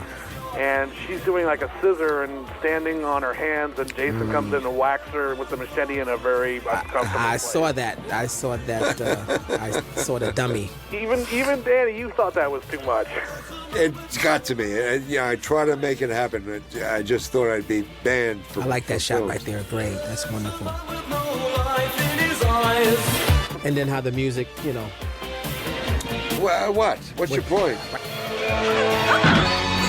[SPEAKER 4] and she's doing like a scissor and standing on her hands, and Jason comes in and whacks her with the machete in a very uncomfortable
[SPEAKER 3] I
[SPEAKER 4] place.
[SPEAKER 3] saw that. I saw the dummy.
[SPEAKER 4] Even Danny, you thought that was too much.
[SPEAKER 1] It's got to me. I try to make it happen. I just thought I'd be banned from.
[SPEAKER 3] I like that
[SPEAKER 1] from
[SPEAKER 3] shot
[SPEAKER 1] films.
[SPEAKER 3] right there. Great. That's wonderful. And then how the music, you know.
[SPEAKER 1] Well, what? What's your point?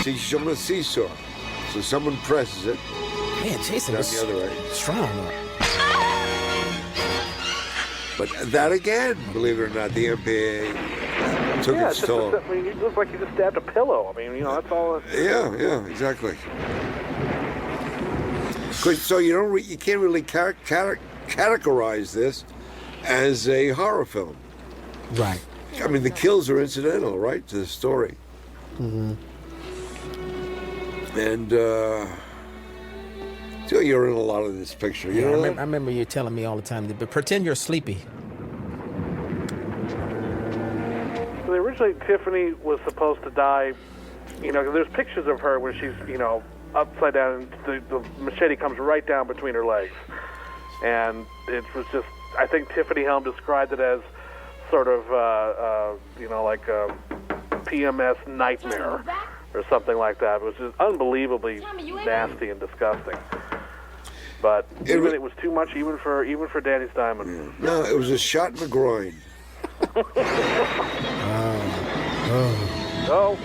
[SPEAKER 1] See, she's on a seesaw. So someone presses it.
[SPEAKER 3] Man, Jason
[SPEAKER 1] Down
[SPEAKER 3] was
[SPEAKER 1] the other way.
[SPEAKER 3] strong.
[SPEAKER 1] But that again, believe it or not, the MPA took
[SPEAKER 4] Yeah,
[SPEAKER 1] its
[SPEAKER 4] it's just
[SPEAKER 1] toll.
[SPEAKER 4] I mean, it looks like you just stabbed a pillow. I mean, you know, that's all.
[SPEAKER 1] Yeah, exactly. 'Cause- so you don't, you can't really categorize this as a horror film.
[SPEAKER 3] Right.
[SPEAKER 1] I mean, the kills are incidental, right, to the story.
[SPEAKER 3] Mm-hmm.
[SPEAKER 1] And so you're in a lot of this picture. You
[SPEAKER 3] Yeah,
[SPEAKER 1] know
[SPEAKER 3] I
[SPEAKER 1] that?
[SPEAKER 3] remember you telling me all the time, but pretend you're sleepy.
[SPEAKER 4] So originally, Tiffany was supposed to die. You know, there's pictures of her where she's, you know, upside down, and the machete comes right down between her legs. And it was just, I think Tiffany Helm described it as sort of, you know, like a PMS nightmare or something like that. It was just unbelievably nasty and disgusting. But it was too much even for Danny Steinman.
[SPEAKER 1] No, it was a shot in the groin.
[SPEAKER 4] Oh,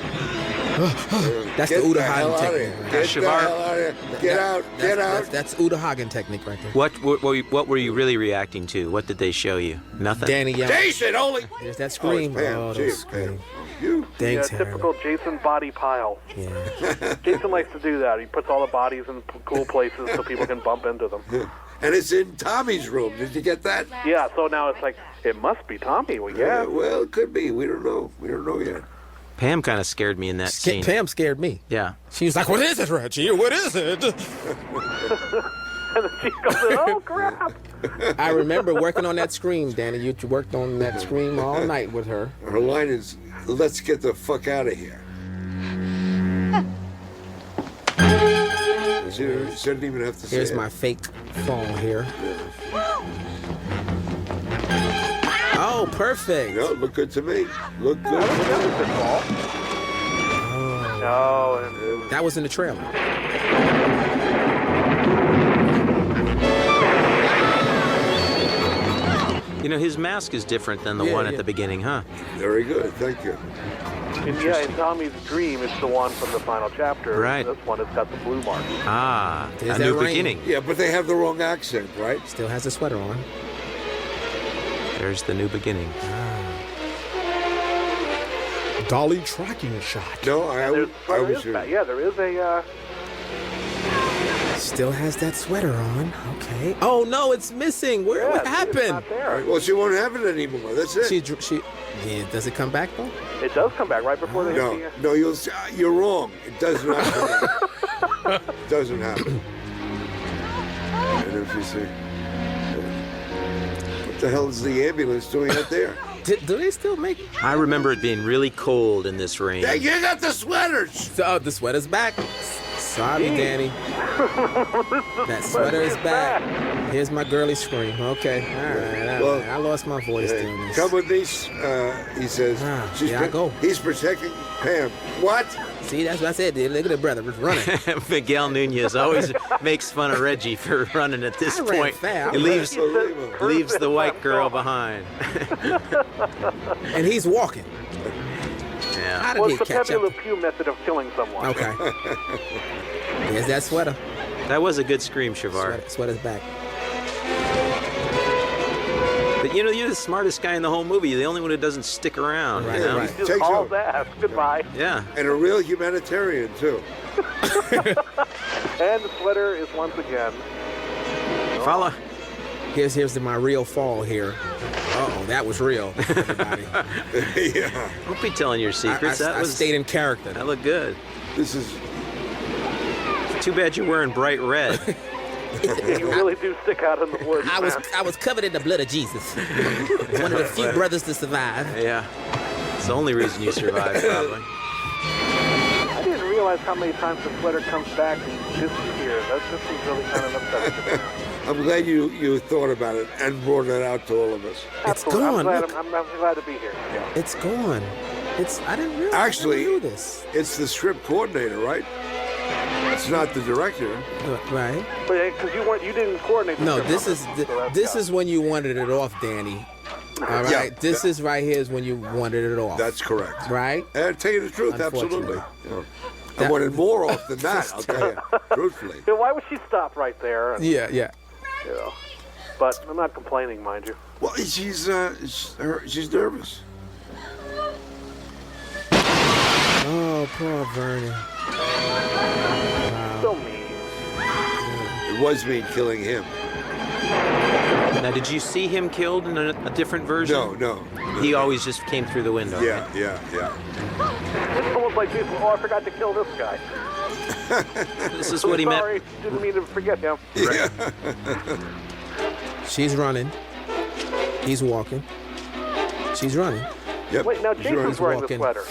[SPEAKER 3] That's
[SPEAKER 1] Get
[SPEAKER 3] the Uda
[SPEAKER 1] the hell
[SPEAKER 3] Hagen
[SPEAKER 1] out of
[SPEAKER 3] technique.
[SPEAKER 1] here.
[SPEAKER 3] right?
[SPEAKER 1] Get the
[SPEAKER 2] Shavar-
[SPEAKER 1] hell out of here. Get out. Get out.
[SPEAKER 3] That's Uda Hagen technique right there.
[SPEAKER 2] What were you really reacting to? What did they show you? Nothing.
[SPEAKER 3] Danny yelling.
[SPEAKER 1] Jason, holy.
[SPEAKER 3] There's that scream.
[SPEAKER 1] Oh, it's Pam.
[SPEAKER 3] Oh,
[SPEAKER 1] Gee,
[SPEAKER 3] those
[SPEAKER 1] Pam.
[SPEAKER 3] scream.
[SPEAKER 1] You.
[SPEAKER 3] Thanks,
[SPEAKER 4] Yeah,
[SPEAKER 3] Harry.
[SPEAKER 4] typical Jason body pile.
[SPEAKER 3] Yeah.
[SPEAKER 4] Jason likes to do that. He puts all the bodies in cool places so people can bump into them.
[SPEAKER 1] And it's in Tommy's room. Did you get that?
[SPEAKER 4] Yeah, so now it's like, it must be Tommy. Well, yeah.
[SPEAKER 1] Well, it could be. We don't know. We don't know yet.
[SPEAKER 2] Pam kind of scared me in that scene.
[SPEAKER 3] Pam scared me.
[SPEAKER 2] Yeah.
[SPEAKER 3] She was like, "What is it, Reggie? What is it?"
[SPEAKER 4] And then she goes, oh, crap.
[SPEAKER 3] I remember working on that scream, Danny. You worked on that scream all night with her.
[SPEAKER 1] Her line is, let's get the fuck out of here. She didn't even have to say
[SPEAKER 3] Here's
[SPEAKER 1] it.
[SPEAKER 3] my fake fall here. Oh, perfect.
[SPEAKER 1] No, look good to me. Look good.
[SPEAKER 4] That was a good ball.
[SPEAKER 3] Oh.
[SPEAKER 4] No,
[SPEAKER 3] That was in the trailer.
[SPEAKER 2] You know, his mask is different than the one at the beginning, huh?
[SPEAKER 1] Very good. Thank you.
[SPEAKER 4] and yeah, in Tommy's dream, it's the one from the final chapter.
[SPEAKER 2] Right.
[SPEAKER 4] This one, it's got the blue mark.
[SPEAKER 2] Ah,
[SPEAKER 3] There's
[SPEAKER 2] a
[SPEAKER 3] that
[SPEAKER 2] new
[SPEAKER 3] ring.
[SPEAKER 2] beginning.
[SPEAKER 1] Yeah, but they have the wrong accent, right?
[SPEAKER 3] Still has a sweater on.
[SPEAKER 2] There's the new beginning.
[SPEAKER 3] Dolly tracking shot.
[SPEAKER 1] No, I was sure.
[SPEAKER 4] Yeah, there is a.
[SPEAKER 3] Still has that sweater on. Okay. Oh no, it's missing. What
[SPEAKER 4] It's
[SPEAKER 3] happened?
[SPEAKER 4] not there.
[SPEAKER 1] Well, she won't have it anymore. That's it.
[SPEAKER 3] She. Yeah, does it come back though?
[SPEAKER 4] It does come back right before they hit
[SPEAKER 1] No,
[SPEAKER 4] the.
[SPEAKER 1] no, you're wrong. It does not happen. It doesn't happen. And if you see, what the hell is the ambulance doing out there?
[SPEAKER 3] Do they still make?
[SPEAKER 2] I remember it being really cold in this rain.
[SPEAKER 1] Hey, you got the sweaters.
[SPEAKER 3] Oh, the sweater's back. Sorry, Danny. That sweater is back. Here's my girly scream. Okay, all right.
[SPEAKER 1] Well,
[SPEAKER 3] I lost my voice
[SPEAKER 1] Hey,
[SPEAKER 3] doing this.
[SPEAKER 1] come with me, he says.
[SPEAKER 3] Yeah, I go.
[SPEAKER 1] He's protecting Pam. What?
[SPEAKER 3] See, that's what I said. Dude. Look at the brother just running.
[SPEAKER 2] Miguel Nunez always makes fun of Reggie for running at this
[SPEAKER 3] I ran
[SPEAKER 2] point.
[SPEAKER 3] fast.
[SPEAKER 2] He leaves
[SPEAKER 1] Unbelievable.
[SPEAKER 2] leaves the white girl behind.
[SPEAKER 3] And he's walking.
[SPEAKER 2] Yeah.
[SPEAKER 3] How did
[SPEAKER 4] Well,
[SPEAKER 3] he
[SPEAKER 4] it's the
[SPEAKER 3] catch
[SPEAKER 4] Pepe Le
[SPEAKER 3] up?
[SPEAKER 4] Pew method of killing someone.
[SPEAKER 3] Okay. There's that sweater.
[SPEAKER 2] That was a good scream, Shavar.
[SPEAKER 3] Sweater's back.
[SPEAKER 2] But you know, you're the smartest guy in the whole movie. You're the only one who doesn't stick around.
[SPEAKER 3] Right,
[SPEAKER 2] you know?
[SPEAKER 3] right.
[SPEAKER 4] He just
[SPEAKER 1] Takes
[SPEAKER 4] hauls
[SPEAKER 1] over.
[SPEAKER 4] ass. Goodbye.
[SPEAKER 2] Yeah.
[SPEAKER 1] And a real humanitarian too.
[SPEAKER 4] And the sweater is once again.
[SPEAKER 2] Follow.
[SPEAKER 3] Here's my real fall here. Uh-oh, that was real, everybody.
[SPEAKER 1] Yeah.
[SPEAKER 2] Don't be telling your secrets.
[SPEAKER 3] I stayed in character.
[SPEAKER 2] That looked good.
[SPEAKER 1] This is.
[SPEAKER 2] Too bad you're wearing bright red.
[SPEAKER 4] You really do stick out in the woods.
[SPEAKER 3] I
[SPEAKER 4] man.
[SPEAKER 3] was covered in the blood of Jesus. One of the few brothers to survive.
[SPEAKER 2] Yeah. It's the only reason you survived, probably.
[SPEAKER 4] I didn't realize how many times the sweater comes back and disappears. This is really kind of upsetting.
[SPEAKER 1] I'm glad you thought about it and brought it out to all of us.
[SPEAKER 3] It's
[SPEAKER 4] Absolutely.
[SPEAKER 3] gone. Look.
[SPEAKER 4] I'm glad to be here. Yeah.
[SPEAKER 3] It's gone. I didn't realize.
[SPEAKER 1] Actually,
[SPEAKER 3] I never knew this.
[SPEAKER 1] It's the script coordinator, right? It's not the director.
[SPEAKER 3] Right.
[SPEAKER 4] But because you didn't coordinate. The
[SPEAKER 3] No,
[SPEAKER 4] script
[SPEAKER 3] this
[SPEAKER 4] on
[SPEAKER 3] is
[SPEAKER 4] so that's
[SPEAKER 3] this
[SPEAKER 4] got-
[SPEAKER 3] is when you wanted it off, Danny. All right.
[SPEAKER 1] Yeah,
[SPEAKER 3] This is right here is when you wanted it off.
[SPEAKER 1] That's correct.
[SPEAKER 3] right.
[SPEAKER 1] And tell you the truth,
[SPEAKER 3] Unfortunately.
[SPEAKER 1] absolutely. Yeah. I wanted more off than that, I'll tell you, truthfully.
[SPEAKER 4] Yeah, why would she stop right there? And,
[SPEAKER 3] Yeah.
[SPEAKER 4] you know, but I'm not complaining, mind you.
[SPEAKER 1] Well, she's nervous.
[SPEAKER 3] Oh, poor Vernon.
[SPEAKER 4] So mean.
[SPEAKER 1] It was me killing him.
[SPEAKER 2] Now, did you see him killed in a different version?
[SPEAKER 1] No.
[SPEAKER 2] He always just came through the window.
[SPEAKER 1] Yeah.
[SPEAKER 4] It's almost like people. Oh, I forgot to kill this guy.
[SPEAKER 2] This is what he meant.
[SPEAKER 4] Sorry, didn't mean to forget him.
[SPEAKER 1] Yeah.
[SPEAKER 3] She's running. He's walking. She's running.
[SPEAKER 1] Yep.
[SPEAKER 4] Wait, now
[SPEAKER 1] he's
[SPEAKER 4] Jason's
[SPEAKER 1] running.
[SPEAKER 4] wearing
[SPEAKER 3] walking.
[SPEAKER 4] the sweater.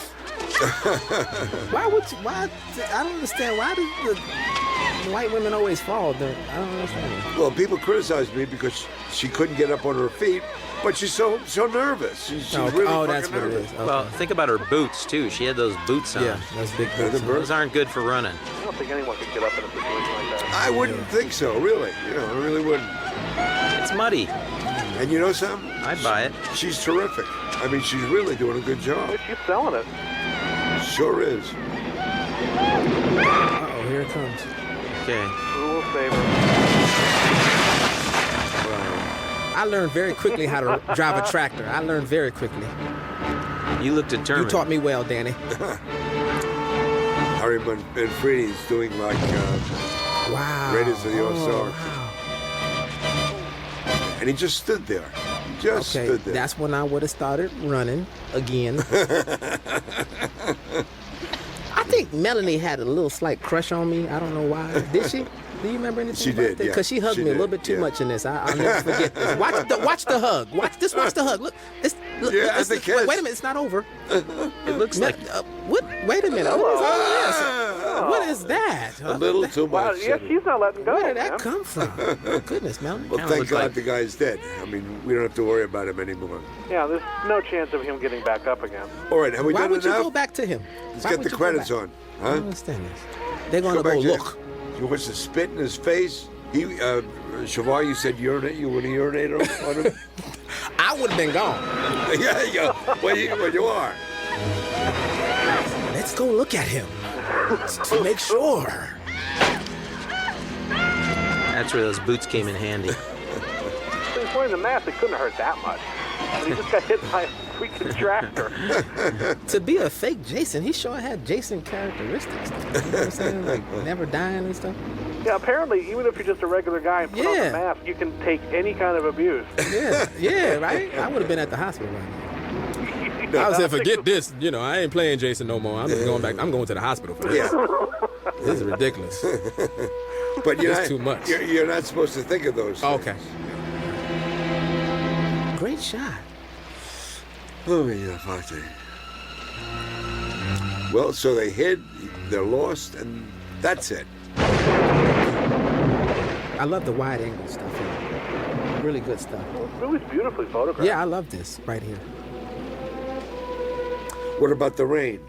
[SPEAKER 3] Why? I don't understand. Why do the white women always fall? I don't understand.
[SPEAKER 1] Well, people criticize me because she couldn't get up on her feet, but she's so nervous. She's really
[SPEAKER 3] that's
[SPEAKER 1] fucking
[SPEAKER 3] what it
[SPEAKER 1] nervous.
[SPEAKER 3] is. Okay.
[SPEAKER 2] Well, think about her boots, too. She had those boots on.
[SPEAKER 3] yeah, those big
[SPEAKER 1] Yeah,
[SPEAKER 3] boots.
[SPEAKER 1] the
[SPEAKER 2] Those aren't good for running.
[SPEAKER 4] I don't think anyone could get up in a situation like that.
[SPEAKER 1] I wouldn't think so, really. I really wouldn't.
[SPEAKER 2] It's muddy.
[SPEAKER 1] And you know something?
[SPEAKER 2] I'd buy it.
[SPEAKER 1] She's terrific. I mean, she's really doing a good job.
[SPEAKER 4] She's selling it.
[SPEAKER 1] Sure is.
[SPEAKER 3] Uh-oh, here it comes.
[SPEAKER 2] Okay.
[SPEAKER 4] Who will save her?
[SPEAKER 3] I learned very quickly how to drive a tractor. I learned very quickly.
[SPEAKER 2] You look determined.
[SPEAKER 3] You taught me well, Danny.
[SPEAKER 1] I remember when Phooriday doing like
[SPEAKER 3] Wow.
[SPEAKER 1] Raiders of the Ozarks.
[SPEAKER 3] Wow.
[SPEAKER 1] And he just stood there. Just
[SPEAKER 3] Okay,
[SPEAKER 1] stood there.
[SPEAKER 3] that's when I would have started running again. I think Melanie had a little slight crush on me. I don't know why. Did she? Do you remember anything
[SPEAKER 1] She
[SPEAKER 3] about
[SPEAKER 1] did,
[SPEAKER 3] that?
[SPEAKER 1] yeah.
[SPEAKER 3] Because she hugged
[SPEAKER 1] She
[SPEAKER 3] me a little
[SPEAKER 1] did,
[SPEAKER 3] bit too
[SPEAKER 1] yeah.
[SPEAKER 3] much in this. I'll never forget this. Watch the hug. Watch the hug. Look, look,
[SPEAKER 1] Yeah,
[SPEAKER 3] it's,
[SPEAKER 1] the
[SPEAKER 3] wait,
[SPEAKER 1] kiss.
[SPEAKER 3] wait a minute, it's not over.
[SPEAKER 2] It looks like
[SPEAKER 3] What? Wait a minute. What is all this? What is that?
[SPEAKER 1] A little too
[SPEAKER 4] Wow,
[SPEAKER 1] much.
[SPEAKER 4] yeah, she's not letting go.
[SPEAKER 3] Where did that
[SPEAKER 4] man.
[SPEAKER 3] come from? Oh, goodness, Melanie.
[SPEAKER 1] Well,
[SPEAKER 2] Kinda
[SPEAKER 1] thank
[SPEAKER 2] looked
[SPEAKER 1] God
[SPEAKER 2] like-
[SPEAKER 1] the guy's dead. I mean, we don't have to worry about him anymore.
[SPEAKER 4] Yeah, there's no chance of him getting back up again.
[SPEAKER 1] All right, have we
[SPEAKER 3] Why
[SPEAKER 1] done
[SPEAKER 3] would you
[SPEAKER 1] enough?
[SPEAKER 3] go back to him?
[SPEAKER 1] Let's
[SPEAKER 3] Why
[SPEAKER 1] get
[SPEAKER 3] would
[SPEAKER 1] the
[SPEAKER 3] you go
[SPEAKER 1] credits
[SPEAKER 3] back?
[SPEAKER 1] on.
[SPEAKER 3] I don't
[SPEAKER 1] Huh?
[SPEAKER 3] understand this. They're going to
[SPEAKER 1] back
[SPEAKER 3] go
[SPEAKER 1] to-
[SPEAKER 3] look.
[SPEAKER 1] You want to spit in his face? He, Shavar, you said urinate. You want to urinate on him?
[SPEAKER 3] I would have been gone.
[SPEAKER 1] Yeah, yeah. Well, you are.
[SPEAKER 3] Let's go look at him to make sure.
[SPEAKER 2] that's where those boots came in handy.
[SPEAKER 4] So he's wearing the mask. It couldn't hurt that much. And he just got hit by a freaking tractor.
[SPEAKER 3] To be a fake Jason, he sure had Jason characteristics. You know what I'm saying? Like never dying and stuff.
[SPEAKER 4] Yeah, apparently, even if you're just a regular guy and put on
[SPEAKER 3] Yeah.
[SPEAKER 4] the mask, you can take any kind of abuse.
[SPEAKER 3] Yeah, right? I would have been at the hospital right now. I was saying, forget this. You know, I ain't playing Jason no more. I'm just going back. I'm going to the hospital for this.
[SPEAKER 1] Yeah.
[SPEAKER 3] This is ridiculous.
[SPEAKER 1] But you're
[SPEAKER 3] It's
[SPEAKER 1] not,
[SPEAKER 3] too much.
[SPEAKER 1] You're not supposed to think of those things.
[SPEAKER 3] Okay. Great shot.
[SPEAKER 1] Oh, yeah, Fate. Well, so they hid, they're lost, and that's it.
[SPEAKER 3] I love the wide angle stuff here. Really good stuff.
[SPEAKER 4] It was beautifully photographed.
[SPEAKER 3] Yeah, I love this right here.
[SPEAKER 1] What about the rain?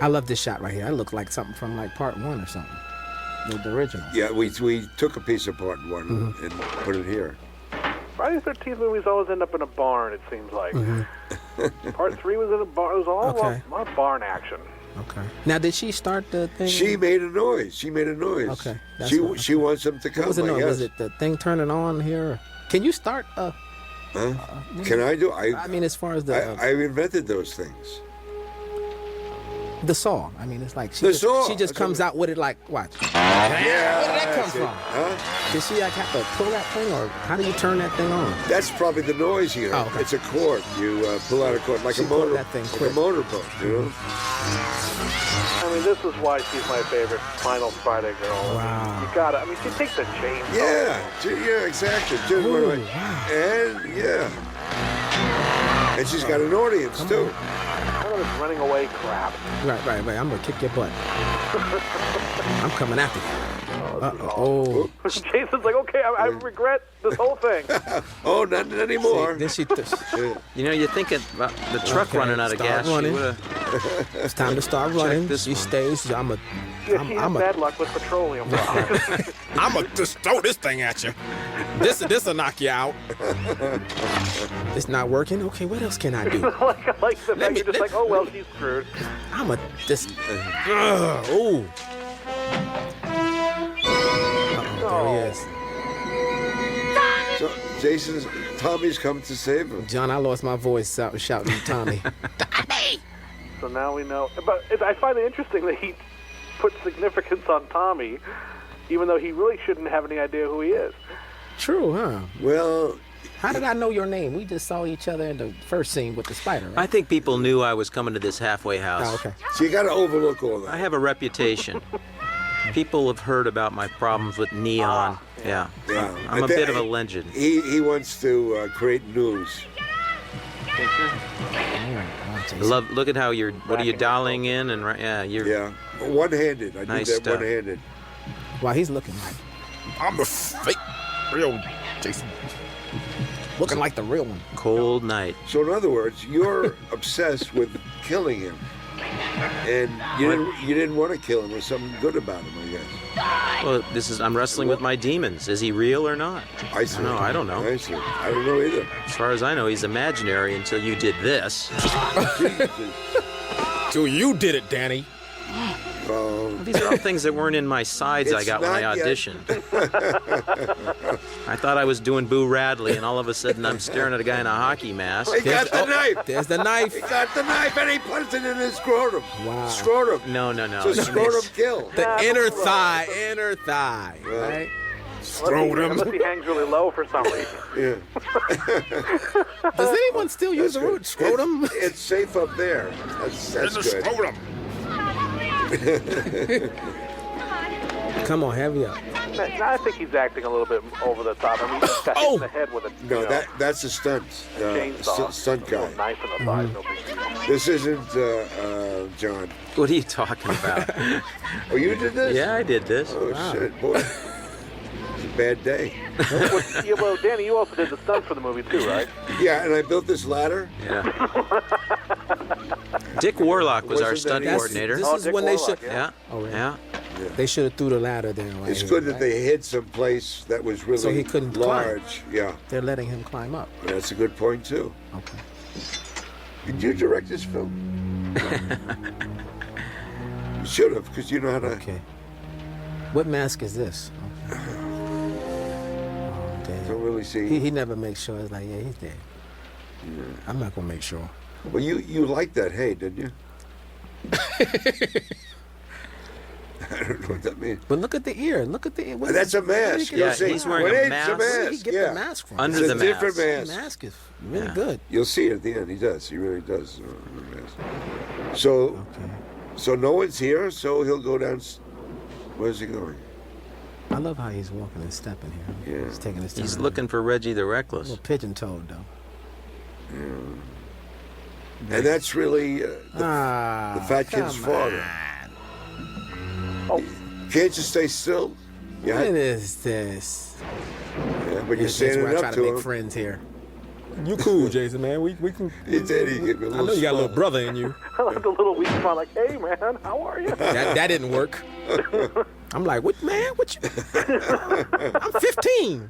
[SPEAKER 3] I love this shot right here. That looked like something from like part 1 or something. The original.
[SPEAKER 1] Yeah, we took a piece of part 1 and put it here.
[SPEAKER 4] Friday the 13th movies always end up in a barn, it seems like. Part 3 was in a barn. It was all
[SPEAKER 3] Okay.
[SPEAKER 4] a lot of barn action.
[SPEAKER 3] Okay. Now, did she start the thing?
[SPEAKER 1] She made a noise.
[SPEAKER 3] Okay, that's
[SPEAKER 1] She
[SPEAKER 3] what-
[SPEAKER 1] she wants them to come.
[SPEAKER 3] What was it?
[SPEAKER 1] I
[SPEAKER 3] No,
[SPEAKER 1] guess.
[SPEAKER 3] was it the thing turning on here? Can you start?
[SPEAKER 1] Huh? Can I do?
[SPEAKER 3] I mean, as far as the
[SPEAKER 1] I invented those things.
[SPEAKER 3] the saw. I mean, it's like she
[SPEAKER 1] The
[SPEAKER 3] just,
[SPEAKER 1] saw.
[SPEAKER 3] she just
[SPEAKER 1] That's
[SPEAKER 3] comes
[SPEAKER 1] what-
[SPEAKER 3] out with it like, watch.
[SPEAKER 1] Yeah.
[SPEAKER 3] Where did that come
[SPEAKER 1] that's it.
[SPEAKER 3] from?
[SPEAKER 1] Huh?
[SPEAKER 3] Did she like have to pull that thing, or how do you turn that thing on?
[SPEAKER 1] That's probably the noise you hear.
[SPEAKER 3] Oh, okay.
[SPEAKER 1] It's a cord. You pull out a cord like
[SPEAKER 3] She
[SPEAKER 1] a
[SPEAKER 3] pulled
[SPEAKER 1] motor.
[SPEAKER 3] that thing
[SPEAKER 1] like
[SPEAKER 3] quick.
[SPEAKER 1] a motorboat. You know.
[SPEAKER 4] I mean, this is why she's my favorite Final Friday girl.
[SPEAKER 3] Wow.
[SPEAKER 4] You gotta, I mean, she takes a chainsaw.
[SPEAKER 1] Yeah, exactly. Just
[SPEAKER 3] Ooh,
[SPEAKER 1] went away.
[SPEAKER 3] wow.
[SPEAKER 1] And and she's got an audience too.
[SPEAKER 4] None of this running away crap.
[SPEAKER 3] Right. I'm gonna kick your butt. I'm coming after you. Oh.
[SPEAKER 4] Jason's like, okay, I regret this whole thing.
[SPEAKER 1] Oh, not anymore.
[SPEAKER 3] Then she.
[SPEAKER 2] You know, you're thinking about the truck
[SPEAKER 3] Okay,
[SPEAKER 2] running out of
[SPEAKER 3] start
[SPEAKER 2] gas. She
[SPEAKER 3] running.
[SPEAKER 2] would've-
[SPEAKER 3] It's time to start running.
[SPEAKER 2] this
[SPEAKER 3] She
[SPEAKER 2] one.
[SPEAKER 3] stays.
[SPEAKER 4] Yeah, she has bad luck with petroleum.
[SPEAKER 3] I'm gonna just throw this thing at you. This'll knock you out. It's not working. Okay, what else can I do?
[SPEAKER 4] like the fact
[SPEAKER 3] me-
[SPEAKER 4] you're just like, oh, well, she's screwed.
[SPEAKER 3] I'm a just. Ooh. There he is.
[SPEAKER 1] So Tommy's come to save him.
[SPEAKER 3] John, I lost my voice shouting Tommy.
[SPEAKER 4] So now we know. But I find it interesting that he put significance on Tommy, even though he really shouldn't have any idea who he is.
[SPEAKER 3] True, huh?
[SPEAKER 1] Well,
[SPEAKER 3] How did I know your name? We just saw each other in the first scene with the spider, right?
[SPEAKER 2] I think people knew I was coming to this halfway house.
[SPEAKER 3] Oh, okay.
[SPEAKER 1] so you got to overlook all
[SPEAKER 2] I
[SPEAKER 1] that.
[SPEAKER 2] have a reputation. People have heard about my problems with neon. Yeah.
[SPEAKER 1] Yeah.
[SPEAKER 2] I'm a bit of a legend.
[SPEAKER 1] He wants to create news.
[SPEAKER 2] Look at how you're. What are you dialing in and right? Yeah, you're.
[SPEAKER 1] Yeah, one-handed. I
[SPEAKER 2] Nice
[SPEAKER 1] did that
[SPEAKER 2] stuff.
[SPEAKER 1] one-handed.
[SPEAKER 3] Wow, he's looking like I'm a fake, real Jason. Looking like the real one.
[SPEAKER 2] Cold night.
[SPEAKER 1] So in other words, you're obsessed with killing him, and you didn't want to kill him. There's something good about him, I guess.
[SPEAKER 2] Well, I'm wrestling with my demons. Is he real or not?
[SPEAKER 1] I see.
[SPEAKER 2] No, I don't know.
[SPEAKER 1] I see. I don't know either.
[SPEAKER 2] As far as I know, he's imaginary until you did this.
[SPEAKER 1] Jesus.
[SPEAKER 3] So you did it, Danny.
[SPEAKER 2] These are all things that weren't in my sides I
[SPEAKER 1] It's
[SPEAKER 2] got when I
[SPEAKER 1] not yet.
[SPEAKER 2] auditioned. I thought I was doing Boo Radley, and all of a sudden I'm staring at a guy in a hockey mask.
[SPEAKER 1] He got the knife.
[SPEAKER 3] There's the knife.
[SPEAKER 1] He got the knife and he puts it in his scrotum.
[SPEAKER 3] Wow.
[SPEAKER 1] Scrotum.
[SPEAKER 2] No.
[SPEAKER 1] It's a scrotum kill.
[SPEAKER 3] The inner thigh, right?
[SPEAKER 4] Unless he hangs really low for some reason.
[SPEAKER 1] Yeah.
[SPEAKER 3] Does anyone still use the word scrotum?
[SPEAKER 1] It's safe up there. That's good.
[SPEAKER 3] Come on, heavy up.
[SPEAKER 4] Now, I think he's acting a little bit over the top. I mean, he just got hit in the head with a
[SPEAKER 1] No, that's a stunt.
[SPEAKER 4] chainsaw.
[SPEAKER 1] Stunt guy.
[SPEAKER 4] Knife in the thigh, no big deal.
[SPEAKER 1] This isn't John.
[SPEAKER 2] What are you talking about?
[SPEAKER 1] Oh, you did this?
[SPEAKER 2] Yeah, I did this.
[SPEAKER 1] Oh, shit, boy. It's a bad day.
[SPEAKER 4] Well, Danny, you also did the stunts for the movie too, right?
[SPEAKER 1] Yeah, and I built this ladder.
[SPEAKER 2] Yeah. Dick Warlock was our
[SPEAKER 1] Wasn't
[SPEAKER 2] stunt
[SPEAKER 1] that easy?
[SPEAKER 2] coordinator.
[SPEAKER 3] This is
[SPEAKER 4] Dick
[SPEAKER 3] when they
[SPEAKER 4] Warlock,
[SPEAKER 3] should.
[SPEAKER 2] Yeah.
[SPEAKER 3] Oh, really?
[SPEAKER 2] Yeah.
[SPEAKER 3] They should have threw the ladder down. Right
[SPEAKER 1] It's
[SPEAKER 3] here,
[SPEAKER 1] good that
[SPEAKER 3] right?
[SPEAKER 1] they hid some place that was really
[SPEAKER 3] So he couldn't climb.
[SPEAKER 1] large. Yeah,
[SPEAKER 3] They're letting him climb up.
[SPEAKER 1] that's a good point too.
[SPEAKER 3] Okay.
[SPEAKER 1] Did you direct this film? You should have, because you know how to.
[SPEAKER 3] Okay. What mask is this? Okay. Oh, damn.
[SPEAKER 1] Don't really see.
[SPEAKER 3] He never makes sure. It's like, yeah, he's dead. I'm not gonna make sure.
[SPEAKER 1] Well, you liked that hay, didn't you? I don't know what that means.
[SPEAKER 3] But look at the ear. Look at the ear. What
[SPEAKER 1] That's
[SPEAKER 3] is-
[SPEAKER 1] a mask.
[SPEAKER 3] where
[SPEAKER 1] You'll
[SPEAKER 3] did he
[SPEAKER 1] see.
[SPEAKER 3] get-
[SPEAKER 2] he's wearing
[SPEAKER 1] When
[SPEAKER 2] a
[SPEAKER 1] it's
[SPEAKER 2] mask.
[SPEAKER 1] a
[SPEAKER 3] Where did he
[SPEAKER 1] mask,
[SPEAKER 3] get
[SPEAKER 1] yeah.
[SPEAKER 3] the mask from?
[SPEAKER 2] Under
[SPEAKER 1] It's
[SPEAKER 2] the
[SPEAKER 1] a
[SPEAKER 2] mask.
[SPEAKER 1] different
[SPEAKER 3] The
[SPEAKER 1] mask.
[SPEAKER 3] mask is really
[SPEAKER 2] Yeah.
[SPEAKER 3] good.
[SPEAKER 1] You'll see it at the end. He does. He really does. So, so no one's here. So he'll go down. Where's he going?
[SPEAKER 3] I love how he's walking and stepping here.
[SPEAKER 1] Yeah.
[SPEAKER 3] He's taking his time.
[SPEAKER 2] He's looking for Reggie the
[SPEAKER 3] a
[SPEAKER 2] Reckless.
[SPEAKER 3] little pigeon-toed though.
[SPEAKER 1] And that's really the fat kid's
[SPEAKER 3] come
[SPEAKER 1] father. Can't you stay still? Yeah,
[SPEAKER 3] What is this?
[SPEAKER 1] yeah, but you're
[SPEAKER 3] This is
[SPEAKER 1] standing
[SPEAKER 3] where I try
[SPEAKER 1] up
[SPEAKER 3] to
[SPEAKER 1] to
[SPEAKER 3] make
[SPEAKER 1] him.
[SPEAKER 3] friends here. You cool, Jason, man. We can.
[SPEAKER 1] He did. He gave me a
[SPEAKER 3] I
[SPEAKER 1] little
[SPEAKER 3] know you got a little
[SPEAKER 1] smile.
[SPEAKER 3] brother in you.
[SPEAKER 4] Like a little weak smile, like, "Hey, man, how are you?"
[SPEAKER 3] That didn't work. I'm like, what, man? What you? I'm 15.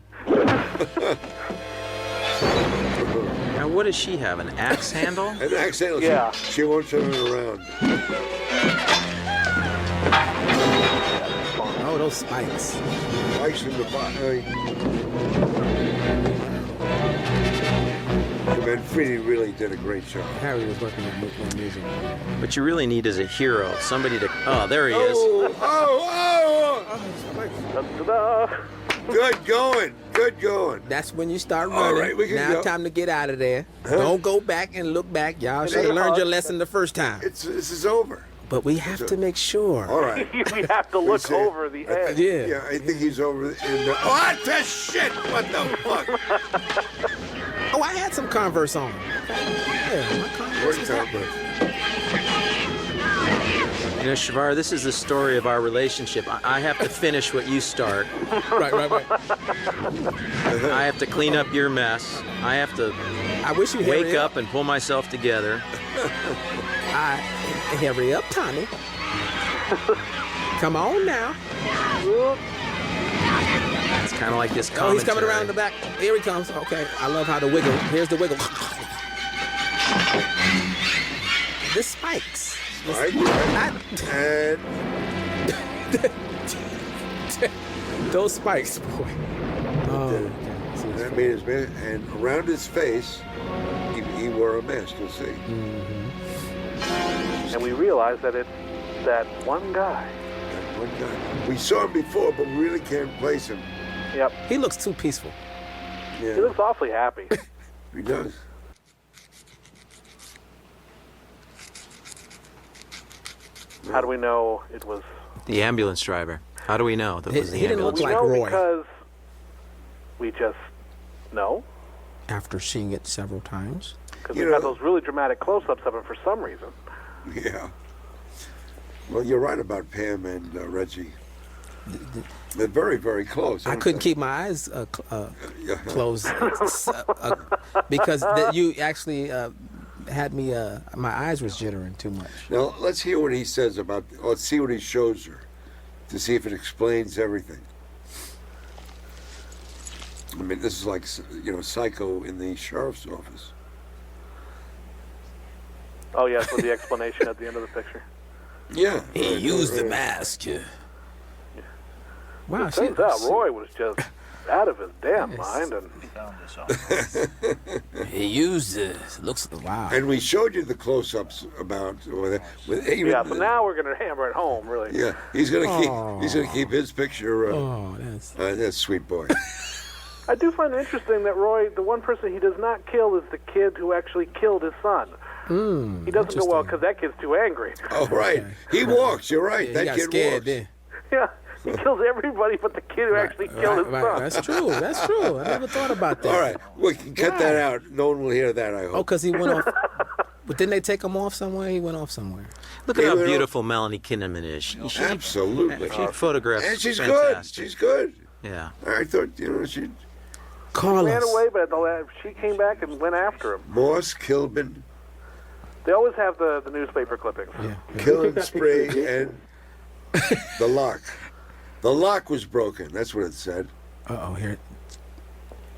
[SPEAKER 2] Now, what does she have? An axe handle?
[SPEAKER 1] An accident.
[SPEAKER 4] Yeah.
[SPEAKER 1] She won't turn it around.
[SPEAKER 3] Oh, those spikes.
[SPEAKER 1] Mike's in the bottom. Manfredi really did a great job.
[SPEAKER 3] Harry was working at music.
[SPEAKER 2] What you really need is a hero. Somebody to. Oh, there he is.
[SPEAKER 1] Oh!
[SPEAKER 4] Da-da-da.
[SPEAKER 1] Good going. Good going.
[SPEAKER 3] That's when you start
[SPEAKER 1] All
[SPEAKER 3] running.
[SPEAKER 1] right, we can
[SPEAKER 3] now
[SPEAKER 1] go.
[SPEAKER 3] time to get out of there. Don't go back and look back. Y'all should have learned your lesson the first time.
[SPEAKER 1] This is over.
[SPEAKER 3] But we have to make sure.
[SPEAKER 1] All right.
[SPEAKER 4] We have to look
[SPEAKER 1] see.
[SPEAKER 4] over the edge.
[SPEAKER 3] Yeah.
[SPEAKER 1] Yeah, I think he's over in the. What the shit? What the fuck?
[SPEAKER 3] Oh, I had some Converse on. Yeah, my Converse
[SPEAKER 1] Where's
[SPEAKER 3] was
[SPEAKER 1] Tom?
[SPEAKER 3] hot.
[SPEAKER 2] You know, Shavar, this is the story of our relationship. I have to finish what you start.
[SPEAKER 3] Right.
[SPEAKER 2] I have to clean up your mess. I have to
[SPEAKER 3] I wish you
[SPEAKER 2] wake
[SPEAKER 3] hurry
[SPEAKER 2] up and pull myself together.
[SPEAKER 3] Hurry up, Tommy. Come on now.
[SPEAKER 2] It's kind of like this
[SPEAKER 3] Oh,
[SPEAKER 2] commentary.
[SPEAKER 3] he's coming around the back. Here he comes. Okay, I love how the wiggle. Here's the wiggle. The spikes.
[SPEAKER 1] Right. And
[SPEAKER 3] Those spikes, boy. Oh, okay. See,
[SPEAKER 1] that made his man. And around his face, he wore a mask. You'll see.
[SPEAKER 4] And we realize that it's that one guy.
[SPEAKER 1] That one guy. We saw him before, but we really can't place him.
[SPEAKER 4] Yep.
[SPEAKER 3] He looks too peaceful.
[SPEAKER 1] Yeah,
[SPEAKER 4] He looks awfully happy.
[SPEAKER 1] he does.
[SPEAKER 4] How do we know it was?
[SPEAKER 2] The ambulance driver. How do we know that
[SPEAKER 3] He-
[SPEAKER 2] was the
[SPEAKER 3] he didn't
[SPEAKER 2] ambulance?
[SPEAKER 3] look
[SPEAKER 4] We
[SPEAKER 3] like
[SPEAKER 4] know
[SPEAKER 3] Roy.
[SPEAKER 4] because we just know.
[SPEAKER 3] After seeing it several times.
[SPEAKER 4] Because
[SPEAKER 1] You
[SPEAKER 4] we've got
[SPEAKER 1] know-
[SPEAKER 4] those really dramatic close-ups of him for some reason.
[SPEAKER 1] Yeah. Well, you're right about Pam and Reggie. They're very, very close.
[SPEAKER 3] I
[SPEAKER 1] aren't
[SPEAKER 3] couldn't
[SPEAKER 1] they?
[SPEAKER 3] keep my eyes
[SPEAKER 1] Yeah.
[SPEAKER 3] closed because you actually had me. My eyes was jittering too much.
[SPEAKER 1] Now let's hear what he says about. Let's see what he shows her, to see if it explains everything. I mean, this is like Psycho in the sheriff's office.
[SPEAKER 4] Oh, yes, with the explanation at the end of the picture.
[SPEAKER 1] Yeah.
[SPEAKER 11] He used the mask.
[SPEAKER 3] Wow,
[SPEAKER 4] It turns out Roy was just out of his damn mind, and
[SPEAKER 11] He used it. Looks wow.
[SPEAKER 1] And we showed you the close-ups about with even,
[SPEAKER 4] yeah. So now we're gonna hammer it home, really.
[SPEAKER 1] Yeah, he's gonna keep his picture. That's sweet boy.
[SPEAKER 4] I do find it interesting that Roy, the one person he does not kill, is the kid who actually killed his son. He doesn't go well because that kid's too angry.
[SPEAKER 1] Oh right, he walks. You're right.
[SPEAKER 3] Yeah,
[SPEAKER 1] that
[SPEAKER 3] he got
[SPEAKER 1] kid
[SPEAKER 3] scared
[SPEAKER 1] walks.
[SPEAKER 3] then.
[SPEAKER 4] Yeah, he kills everybody but the kid who actually killed his son.
[SPEAKER 3] That's true. That's true. I never thought about that.
[SPEAKER 1] All right, we can cut that out. No one will hear that. I hope.
[SPEAKER 3] Oh, because he went off. But didn't they take him off somewhere? He went off somewhere.
[SPEAKER 2] Look at how beautiful Melanie Kinnaman is. She
[SPEAKER 1] Absolutely.
[SPEAKER 2] She photographs.
[SPEAKER 1] And she's
[SPEAKER 2] fantastic.
[SPEAKER 1] good. She's good.
[SPEAKER 2] Yeah.
[SPEAKER 1] I thought she'd.
[SPEAKER 4] He ran away, but she came back and went after him.
[SPEAKER 1] Moss, Kilbin,
[SPEAKER 4] They always have the newspaper clippings.
[SPEAKER 1] Killing Spree, and the lock. The lock was broken. That's what it said.
[SPEAKER 3] Uh-oh, here.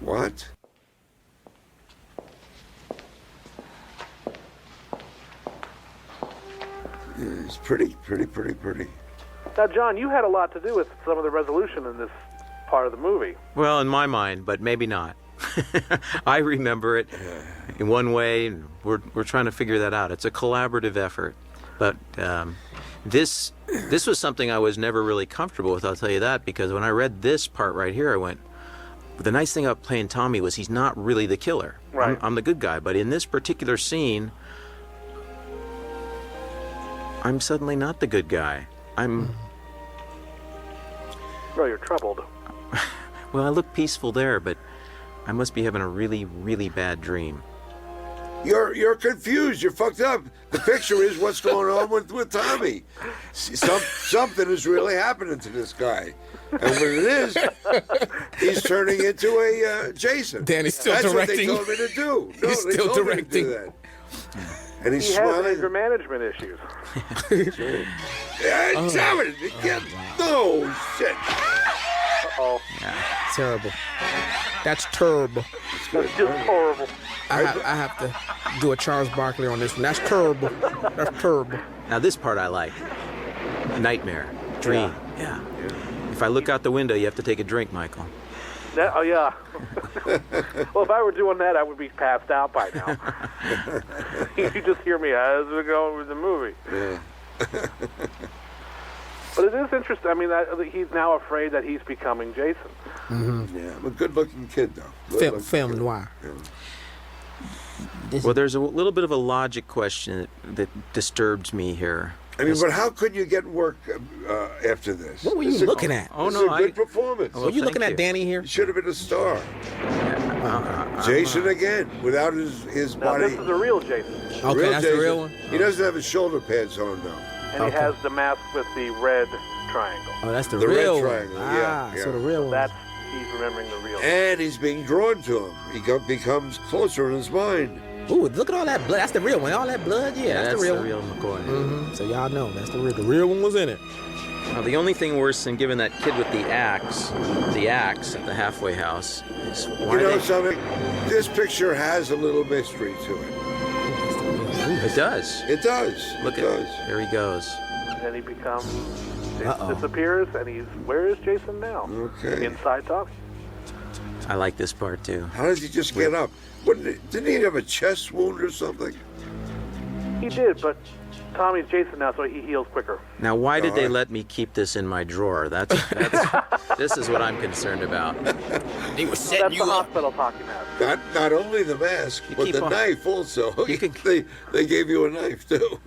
[SPEAKER 1] What? It's pretty.
[SPEAKER 4] Now, John, you had a lot to do with some of the resolution in this part of the movie.
[SPEAKER 2] Well, in my mind, but maybe not. I remember it in one way, and we're trying to figure that out. It's a collaborative effort, but this was something I was never really comfortable with. I'll tell you that, because when I read this part right here, I went, the nice thing about playing Tommy was he's not really the killer.
[SPEAKER 4] Right.
[SPEAKER 2] I'm the good guy, but in this particular scene, I'm suddenly not the good guy.
[SPEAKER 4] Well, you're troubled.
[SPEAKER 2] Well, I look peaceful there, but I must be having a really, really bad dream.
[SPEAKER 1] You're confused. You're fucked up. The picture is what's going on with Tommy. Something is really happening to this guy. And when it is, he's turning into a Jason.
[SPEAKER 3] Danny's still
[SPEAKER 1] That's
[SPEAKER 3] directing.
[SPEAKER 1] That's what they told me to do. No,
[SPEAKER 3] He's
[SPEAKER 1] they
[SPEAKER 3] still
[SPEAKER 1] told
[SPEAKER 3] directing.
[SPEAKER 1] me to do that. And he's
[SPEAKER 4] He has
[SPEAKER 1] smiling.
[SPEAKER 4] anger management issues.
[SPEAKER 1] Damn it! No shit.
[SPEAKER 4] Uh-oh.
[SPEAKER 3] Terrible. That's terrible.
[SPEAKER 4] That's just horrible.
[SPEAKER 3] I have to do a Charles Barkley on this one. That's terrible. That's terrible.
[SPEAKER 2] Now this part I like. Nightmare, dream. Yeah. If I look out the window, you have to take a drink, Michael.
[SPEAKER 4] Oh, yeah. Well, if I were doing that, I would be passed out by now. You just hear me as we go with the movie.
[SPEAKER 1] Yeah.
[SPEAKER 4] But it is interesting. I mean, he's now afraid that he's becoming Jason.
[SPEAKER 1] Yeah, I'm a good-looking kid, though.
[SPEAKER 3] Film noir.
[SPEAKER 2] Well, there's a little bit of a logic question that disturbs me here.
[SPEAKER 1] I mean, but how could you get work after this?
[SPEAKER 3] What were you looking at?
[SPEAKER 2] Oh,
[SPEAKER 1] This
[SPEAKER 2] no,
[SPEAKER 1] is a good performance.
[SPEAKER 2] Well,
[SPEAKER 3] Were you
[SPEAKER 2] thank
[SPEAKER 3] looking
[SPEAKER 2] you.
[SPEAKER 3] at Danny here?
[SPEAKER 1] He should have been a star. Jason again, without his
[SPEAKER 4] Now,
[SPEAKER 1] body.
[SPEAKER 4] this is the real Jason.
[SPEAKER 3] Okay,
[SPEAKER 1] Real
[SPEAKER 3] that's
[SPEAKER 1] Jason.
[SPEAKER 3] the real one?
[SPEAKER 1] He doesn't have his shoulder pads on, though.
[SPEAKER 4] And he has the mask with the red triangle.
[SPEAKER 3] Oh, that's the
[SPEAKER 1] The red
[SPEAKER 3] real one.
[SPEAKER 1] triangle, yeah,
[SPEAKER 3] So
[SPEAKER 1] yeah.
[SPEAKER 3] the real one.
[SPEAKER 4] That's, he's remembering the real
[SPEAKER 1] And he's being drawn to him. He becomes closer in his mind.
[SPEAKER 3] Ooh, look at all that blood. That's the real one. All that blood, yeah, that's the real one.
[SPEAKER 2] McCoy.
[SPEAKER 3] So y'all know, that's the real one was in it.
[SPEAKER 2] Now, the only thing worse than giving that kid with the axe at the halfway house is why
[SPEAKER 1] You know something? This picture has a little mystery to it.
[SPEAKER 2] It does.
[SPEAKER 1] It does.
[SPEAKER 2] Look
[SPEAKER 1] it
[SPEAKER 2] at
[SPEAKER 1] does.
[SPEAKER 2] there he goes.
[SPEAKER 4] And then he becomes, disappears, and where is Jason now?
[SPEAKER 1] Okay.
[SPEAKER 4] Inside Tommy.
[SPEAKER 2] I like this part too.
[SPEAKER 1] How does he just get up? Didn't he have a chest wound or something?
[SPEAKER 4] He did, but Tommy's Jason now, so he heals quicker.
[SPEAKER 2] Now, why did they let me keep this in my drawer? That's this is what I'm concerned about.
[SPEAKER 11] He was
[SPEAKER 4] That's
[SPEAKER 11] setting
[SPEAKER 4] the
[SPEAKER 11] you up.
[SPEAKER 4] hospital talking mask.
[SPEAKER 1] Not only the mask, but
[SPEAKER 2] keep
[SPEAKER 1] the
[SPEAKER 2] on-
[SPEAKER 1] knife also.
[SPEAKER 2] You can-
[SPEAKER 1] They gave you a knife too.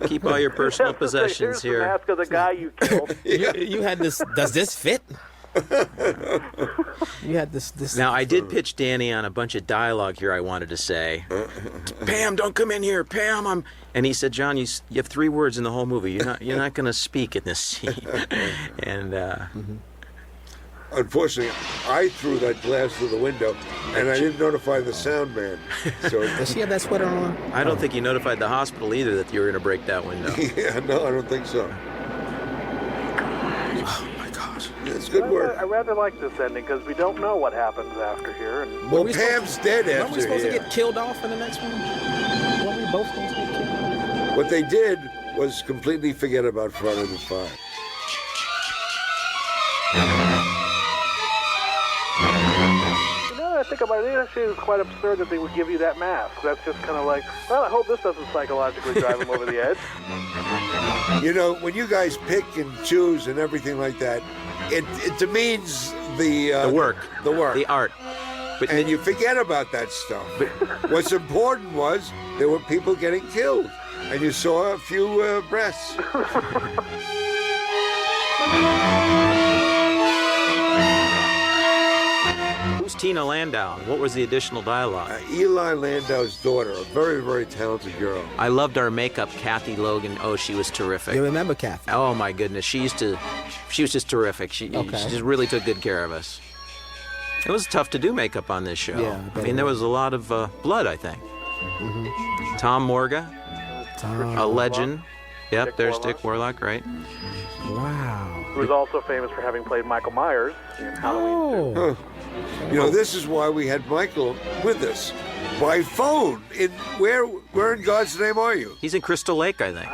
[SPEAKER 2] Keep all your personal possessions
[SPEAKER 4] Here's
[SPEAKER 2] here.
[SPEAKER 4] the mask of the guy you killed.
[SPEAKER 3] You had this. Does this fit? You had this.
[SPEAKER 2] Now, I did pitch Danny on a bunch of dialogue here I wanted to say. Pam, don't come in here. Pam, And he said, John, you have 3 words in the whole movie. You're not going to speak in this scene. And
[SPEAKER 1] Unfortunately, I threw that glass through the window, and I didn't notify the sound man. So
[SPEAKER 3] Does she have that sweater on?
[SPEAKER 2] I don't think you notified the hospital either that you were going to break that window.
[SPEAKER 1] yeah, no, I don't think so.
[SPEAKER 3] Oh my gosh.
[SPEAKER 1] It's good work.
[SPEAKER 4] I rather like this ending because we don't know what happens after here. And
[SPEAKER 1] Well, Pam's dead
[SPEAKER 3] Weren't
[SPEAKER 1] after
[SPEAKER 3] we supposed
[SPEAKER 1] here.
[SPEAKER 3] to get killed off in the next one? Weren't we both supposed to get killed off?
[SPEAKER 1] What they did was completely forget about Friday the 5.
[SPEAKER 4] You know, I think about it, actually it's quite absurd that they would give you that mask. That's just kind of like, well, I hope this doesn't psychologically drive him over the edge.
[SPEAKER 1] You know, when you guys pick and choose and everything like that, it demeans the
[SPEAKER 2] work.
[SPEAKER 1] The work.
[SPEAKER 2] The art. But
[SPEAKER 1] and you forget about that stuff. What's important was there were people getting killed, and you saw a few breasts.
[SPEAKER 2] Who's Tina Landau? What was the additional dialogue?
[SPEAKER 1] Eli Landau's daughter, a very, very talented girl.
[SPEAKER 2] I loved our makeup, Kathy Logan. Oh, she was terrific.
[SPEAKER 3] You remember Kathy?
[SPEAKER 2] Oh my goodness, she was just terrific. She just really took good care of us. It was tough to do makeup on this show.
[SPEAKER 3] Yeah,
[SPEAKER 2] I mean, there was a lot of blood, I think.
[SPEAKER 3] Mm-hmm.
[SPEAKER 2] Tom Morga, a legend. Yep,
[SPEAKER 4] Dick
[SPEAKER 2] there's
[SPEAKER 4] Warlock.
[SPEAKER 2] Dick Warlock, right?
[SPEAKER 3] Wow.
[SPEAKER 4] Who was also famous for having played Michael Myers in Halloween 2.
[SPEAKER 3] Oh.
[SPEAKER 1] You know, this is why we had Michael with us by phone. Where in God's name are you?
[SPEAKER 2] He's in Crystal Lake, I think.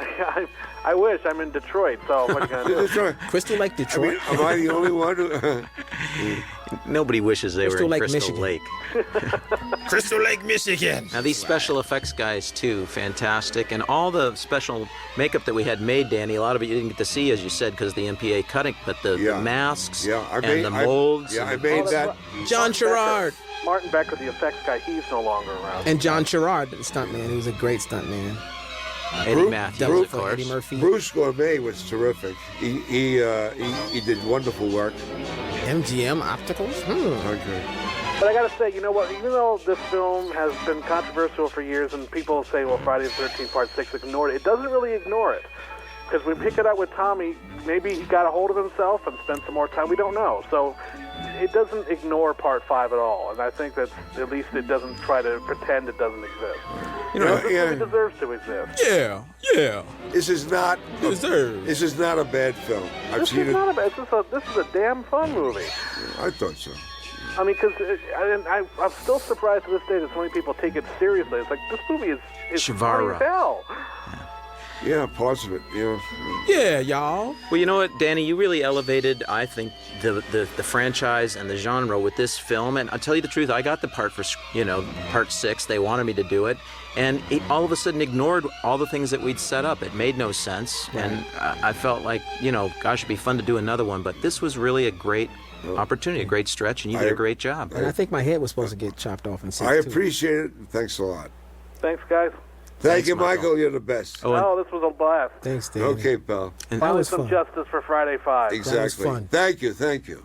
[SPEAKER 4] I wish. I'm in Detroit, so what are you going to do?
[SPEAKER 1] Detroit.
[SPEAKER 3] Crystal Lake,
[SPEAKER 1] I
[SPEAKER 3] Detroit.
[SPEAKER 1] mean, am I the only one who...
[SPEAKER 2] Nobody wishes they
[SPEAKER 3] Crystal
[SPEAKER 2] were in
[SPEAKER 3] Lake,
[SPEAKER 2] Crystal
[SPEAKER 3] Michigan.
[SPEAKER 2] Lake.
[SPEAKER 11] Crystal Lake, Michigan.
[SPEAKER 2] Now, these special effects guys, too, fantastic. And all the special makeup that we had made, Danny, a lot of it you didn't get to see, as you said, because of the MPA cutting, but the masks and the molds.
[SPEAKER 1] I made that.
[SPEAKER 3] John Sherrard.
[SPEAKER 4] Martin Becker, the effects guy, he's no longer around.
[SPEAKER 3] And John Sherrard, the stuntman. He was a great stuntman.
[SPEAKER 2] Eddie Matthews, of course.
[SPEAKER 3] Eddie Murphy.
[SPEAKER 1] Bruce Gourmet was terrific. He did wonderful work.
[SPEAKER 3] MGM Opticals?
[SPEAKER 1] Okay.
[SPEAKER 4] But I got to say, you know what? Even though this film has been controversial for years, and people say, well, Friday the 13th Part 6 ignored it, it doesn't really ignore it. Because we pick it up with Tommy, maybe he got a hold of himself and spent some more time. We don't know. So it doesn't ignore Part 5 at all. And I think that at least it doesn't try to pretend it doesn't exist.
[SPEAKER 1] You know,
[SPEAKER 4] This movie deserves to exist.
[SPEAKER 3] Yeah.
[SPEAKER 1] This is not a bad film. I've
[SPEAKER 4] This
[SPEAKER 1] seen
[SPEAKER 4] is
[SPEAKER 1] it.
[SPEAKER 4] not a bad. This is a damn fun movie.
[SPEAKER 1] I thought so.
[SPEAKER 4] I mean, because I'm still surprised to this day that so many people take it seriously. It's like, this movie is funny
[SPEAKER 2] Shivara.
[SPEAKER 4] as hell.
[SPEAKER 1] Yeah, parts of it. Yeah.
[SPEAKER 3] Yeah, y'all.
[SPEAKER 2] Well, you know what, Danny, you really elevated, I think, the franchise and the genre with this film. And I'll tell you the truth, I got the part for, Part 6. They wanted me to do it. And it all of a sudden ignored all the things that we'd set up. It made no sense. Right. And I felt like, gosh, it'd be fun to do another one. But this was really a great opportunity, a great stretch, and you did a great job.
[SPEAKER 3] And I think my head was supposed to get chopped off in 6
[SPEAKER 1] I appreciate it. Thanks a lot.
[SPEAKER 4] Thanks, guys.
[SPEAKER 1] Thank you, Michael. You're the best.
[SPEAKER 4] Oh, this was a blast.
[SPEAKER 3] Thanks, Danny.
[SPEAKER 1] Okay, pal.
[SPEAKER 2] And
[SPEAKER 4] Finally, some justice for Friday 5.
[SPEAKER 1] Exactly.
[SPEAKER 3] That was fun.
[SPEAKER 1] Thank you.